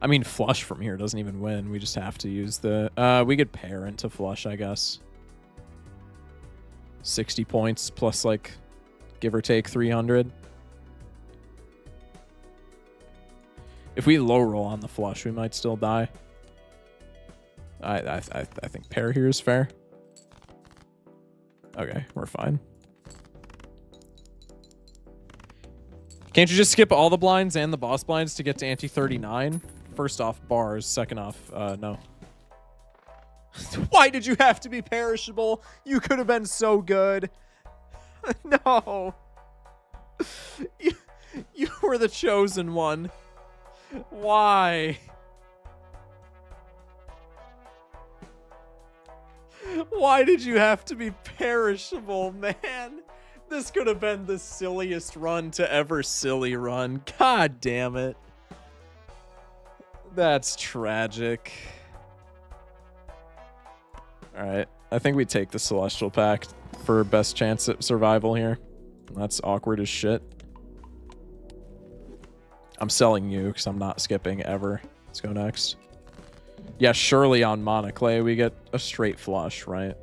I mean, flush from here doesn't even win. We just have to use the... we could pair into flush, I guess. 60 points plus, like, give or take 300. If we low roll on the flush, we might still die. I think pair here is fair. Okay, we're fine. Can't you just skip all the blinds and the boss blinds to get to ante 39? First off, bars. Second off, no. Why did you have to be perishable? You could have been so good. No. You were the chosen one. Why? Why did you have to be perishable, man? This could have been the silliest run to ever silly run. God damn it. That's tragic. Alright, I think we take the Celestial Pact for best chance at survival here. That's awkward as shit. I'm selling you because I'm not skipping ever. Let's go next. Yeah, surely on Monoclay we get a straight flush, right?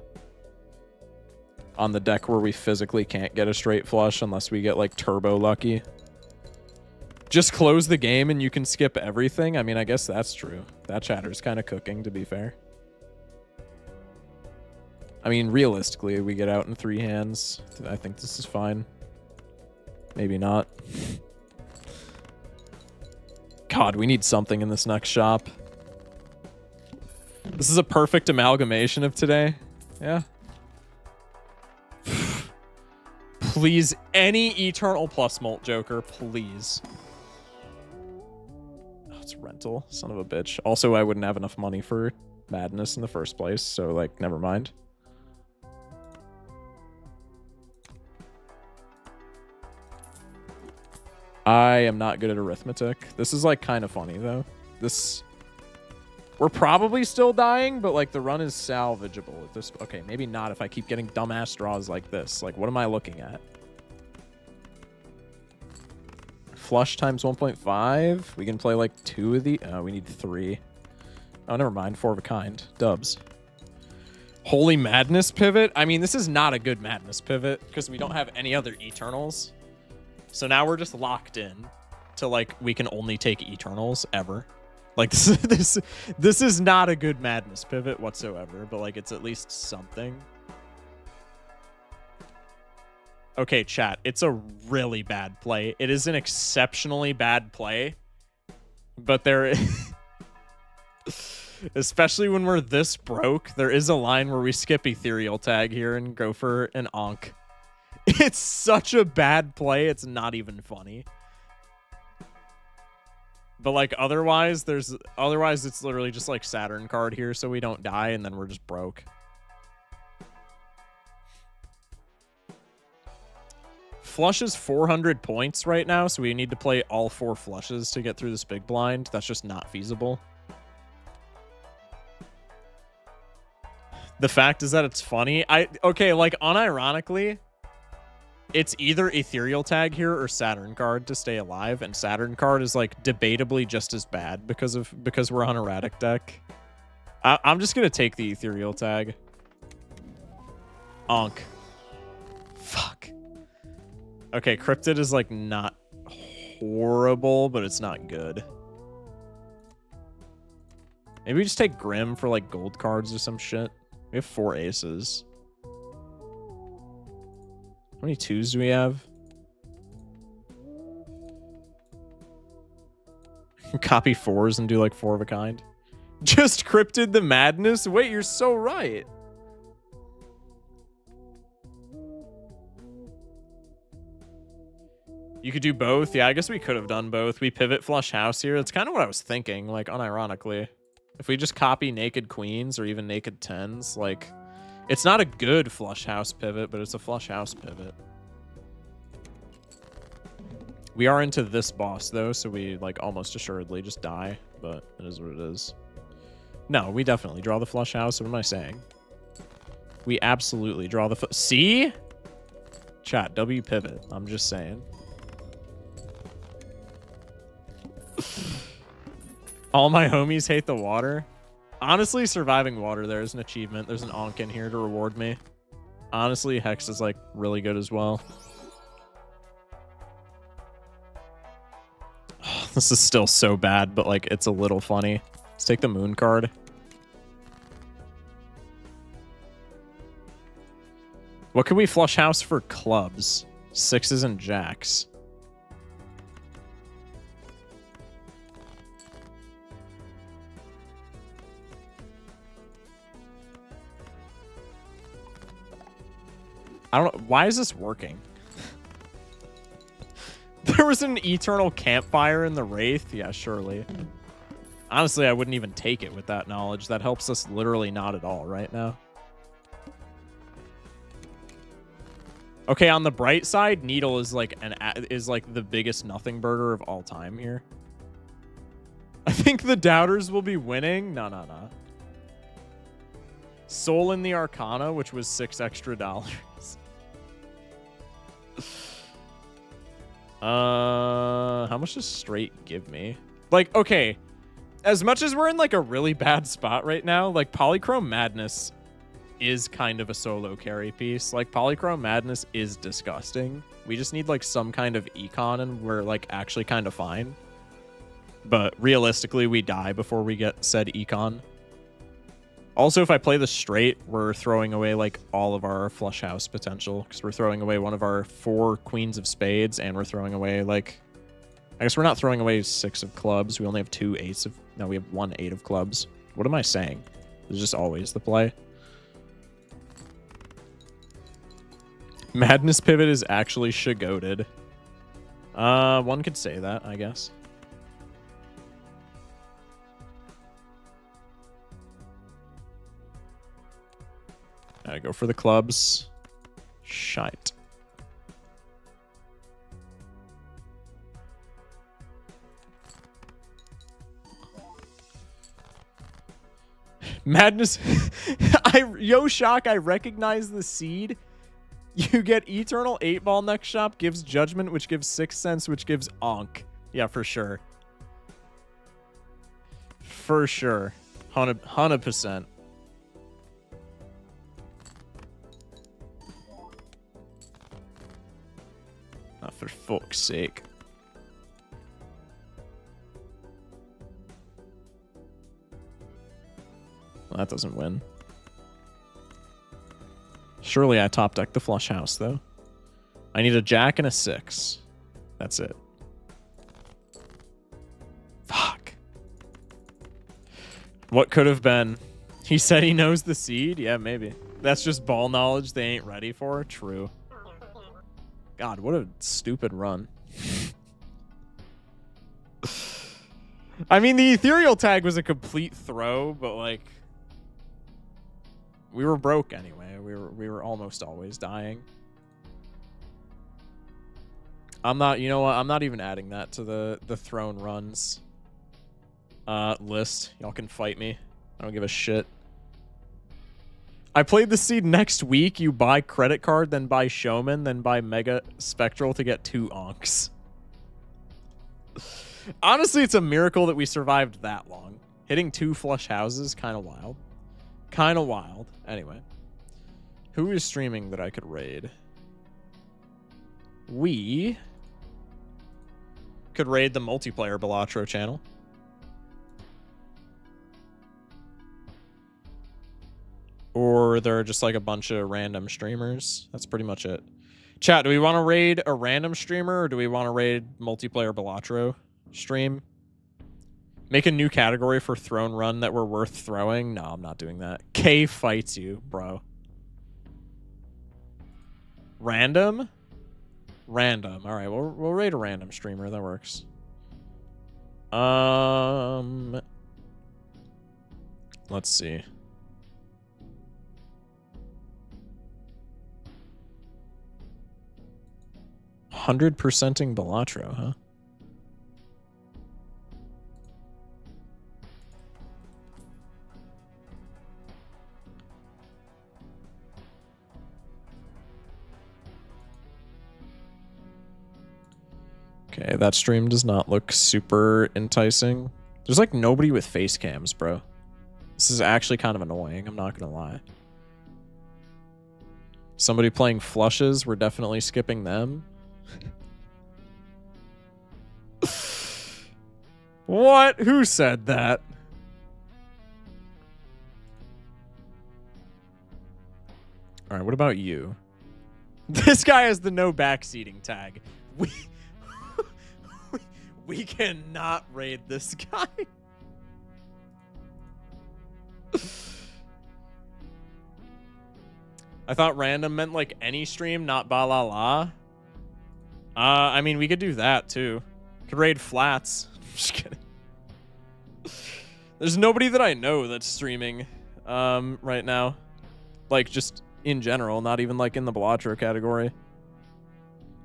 On the deck where we physically can't get a straight flush unless we get, like, turbo lucky. Just close the game and you can skip everything? I mean, I guess that's true. That chatter's kind of cooking, to be fair. I mean, realistically, we get out in 3 hands. I think this is fine. Maybe not. God, we need something in this next shop. This is a perfect amalgamation of today. Yeah. Please, any Eternal plus Molt Joker, please. Oh, it's rental. Son of a bitch. Also, I wouldn't have enough money for Madness in the first place, so, like, never mind. I am not good at arithmetic. This is, like, kind of funny, though. This... We're probably still dying, but, like, the run is salvageable at this... Okay, maybe not if I keep getting dumbass draws like this. Like, what am I looking at? Flush times 1.5? We can play, like, 2 of the... Oh, we need 3. Oh, never mind. 4 of a kind. Dubs. Holy Madness pivot? I mean, this is not a good Madness pivot, because we don't have any other Eternals. So now we're just locked in to, like, we can only take Eternals ever. Like, this is not a good Madness pivot whatsoever, but, like, it's at least something. Okay, chat, it's a really bad play. It is an exceptionally bad play, but there Especially when we're this broke. There is a line where we skip ethereal tag here and go for an onk. It's such a bad play, it's not even funny. But like otherwise it's literally just like Saturn card here so we don't die and then we're just broke. Flush is 400 points right now, so we need to play all 4 flushes to get through this big blind. That's just not feasible. The fact is that it's funny. Okay, like unironically, it's either ethereal tag here or Saturn card to stay alive, and Saturn card is like debatably just as bad because we're on erratic deck. I'm just gonna take the ethereal tag. Onk. Fuck. Okay, cryptid is like not horrible, but it's not good. Maybe we just take Grim for like gold cards or some shit. We have 4 aces. How many 2s do we have? Copy 4s and do like 4 of a kind. Just cryptid the madness? Wait, you're so right. You could do both. Yeah, I guess we could have done both. We pivot flush house here. That's kind of what I was thinking, like unironically. If we just copy naked queens or even naked 10s, like it's not a good flush house pivot, but it's a flush house pivot. We are into this boss though, so we like almost assuredly just die, but it is what it is. No, we definitely draw the flush house. What am I saying? We absolutely draw the see? Chat, W pivot. I'm just saying. All my homies hate the water. Honestly, surviving water there is an achievement. There's an onk in here to reward me. Honestly, Hex is like really good as well. Oh, this is still so bad, but like it's a little funny. Let's take the moon card. What can we flush house for clubs? 6s and jacks. I don't know. Why is this working? There was an eternal campfire in the Wraith? Yeah, surely. Honestly, I wouldn't even take it with that knowledge. That helps us literally not at all right now. Okay, on the bright side, Needle is like the biggest nothing burger of all time here. I think the doubters will be winning. No. Soul in the Arcana, which was $6 extra. How much does straight give me? Like, okay, as much as we're in like a really bad spot right now, like Polychrome Madness is kind of a solo carry piece. Like Polychrome Madness is disgusting. We just need like some kind of econ and we're like actually kind of fine. But realistically, we die before we get said econ. Also, if I play the straight, we're throwing away like all of our flush house potential because we're throwing away one of our 4 queens of spades and we're throwing away like, I guess we're not throwing away 6 of clubs. We only have 2 8s of, no, we have 1 8 of clubs. What am I saying? This is just always the play. Madness pivot is actually shagoated. One could say that, I guess. I go for the clubs. Shite. Madness. Yo, Shock, I recognize the seed. You get Eternal 8-Ball next shop, gives Judgment, which gives 6 cents, which gives Onk. Yeah, for sure. For sure. 100%. Oh, for fuck's sake. Well, that doesn't win. Surely I top deck the flush house, though. I need a jack and a 6. That's it. Fuck. What could have been? He said he knows the seed? Yeah, maybe. That's just ball knowledge they ain't ready for? True. God, what a stupid run. I mean, the ethereal tag was a complete throw, but like we were broke anyway. We were almost always dying. I'm not, you know what? I'm not even adding that to the throne runs list. Y'all can fight me. I don't give a shit. I played the seed next week. You buy credit card, then buy showman, then buy mega spectral to get 2 onks. Honestly, it's a miracle that we survived that long. Hitting 2 flush houses, kind of wild. Kind of wild. Anyway. Who is streaming that I could raid? We could raid the multiplayer Balatro channel. Or there are just like a bunch of random streamers. That's pretty much it. Chat, do we want to raid a random streamer or do we want to raid multiplayer Balatro stream? Make a new category for throne run that we're worth throwing? No, I'm not doing that. K fights you, bro. Random? Random. All right, we'll raid a random streamer. That works. Let's see. 100%ing Balatro, huh? Okay, that stream does not look super enticing. There's like nobody with face cams, bro. This is actually kind of annoying, I'm not gonna lie. Somebody playing flushes, we're definitely skipping them. What? Who said that? All right, what about you? This guy has the no backseating tag. We cannot raid this guy. I thought random meant like any stream, not ba la la. I mean, we could do that too. Could raid flats. Just kidding. There's nobody that I know that's streaming right now. Like, just in general, not even like in the Balatro category.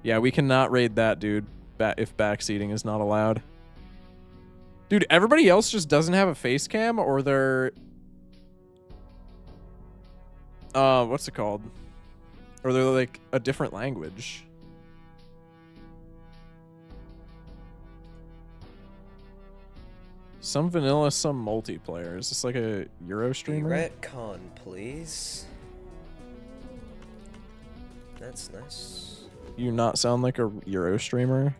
Yeah, we cannot raid that dude if backseating is not allowed. Dude, everybody else just doesn't have a face cam or they're... what's it called? Or they're like a different language. Some vanilla, some multiplayer. Is this like a Euro streamer? Retcon, please. That's nice. You not sound like a Euro streamer?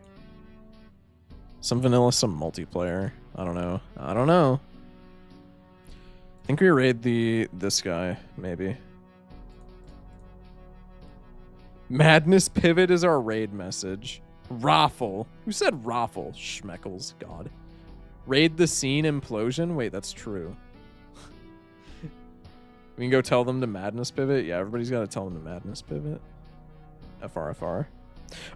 Some vanilla, some multiplayer. I don't know. I don't know. I think we raid this guy, maybe. Madness Pivot is our raid message. Raffle. Who said raffle? Schmeckles. God. Raid the scene implosion? Wait, that's true. We can go tell them to Madness Pivot? Yeah, everybody's got to tell them to Madness Pivot. FRFR.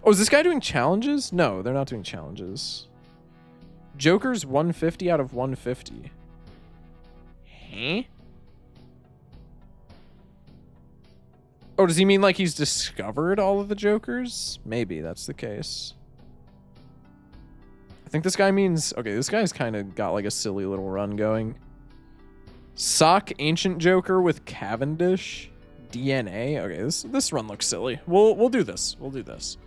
Oh, is this guy doing challenges? No, they're not doing challenges. Joker's 150 out of 150. Huh? Oh, does he mean like he's discovered all of the Jokers? Maybe that's the case. I think this guy means... Okay, this guy's kind of got like a silly little run going. Sock Ancient Joker with Cavendish. DNA. Okay, this run looks silly. We'll do this. We'll do this.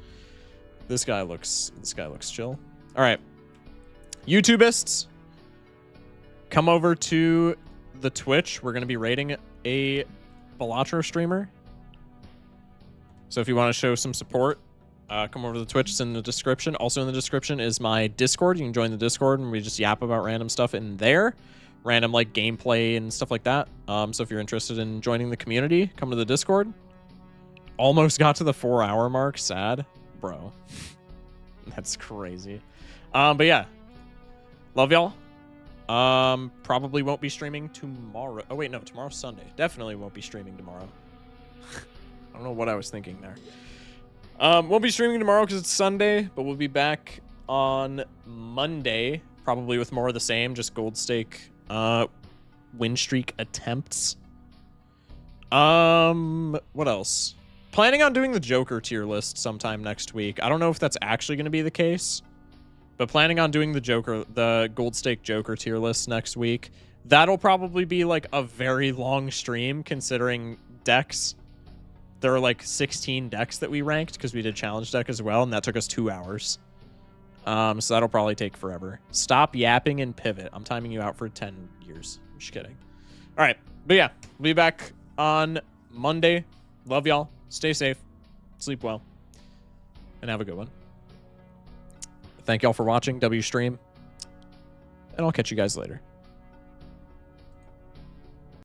This guy looks chill. All right. YouTubeists, come over to the Twitch. We're going to be rating a Balatro streamer. So if you want to show some support, come over to the Twitch. It's in the description. Also in the description is my Discord. You can join the Discord and we just yap about random stuff in there. Random like gameplay and stuff like that. So if you're interested in joining the community, come to the Discord. Almost got to the 4-hour mark. Sad. Bro. That's crazy. But yeah. Love y'all. Probably won't be streaming tomorrow. Oh wait, no, tomorrow's Sunday. Definitely won't be streaming tomorrow. I don't know what I was thinking there. Won't be streaming tomorrow because it's Sunday, but we'll be back on Monday, probably with more of the same, just gold stake, win streak attempts. What else? Planning on doing the Joker tier list sometime next week. I don't know if that's actually going to be the case, but planning on doing the gold stake Joker tier list next week. That'll probably be like a very long stream considering decks. There are like 16 decks that we ranked because we did challenge deck as well, and that took us 2 hours. So that'll probably take forever. Stop yapping and pivot. I'm timing you out for 10 years. I'm just kidding. All right. But yeah, we'll be back on Monday. Love y'all. Stay safe. Sleep well. And have a good one. Thank y'all for watching W Stream. And I'll catch you guys later.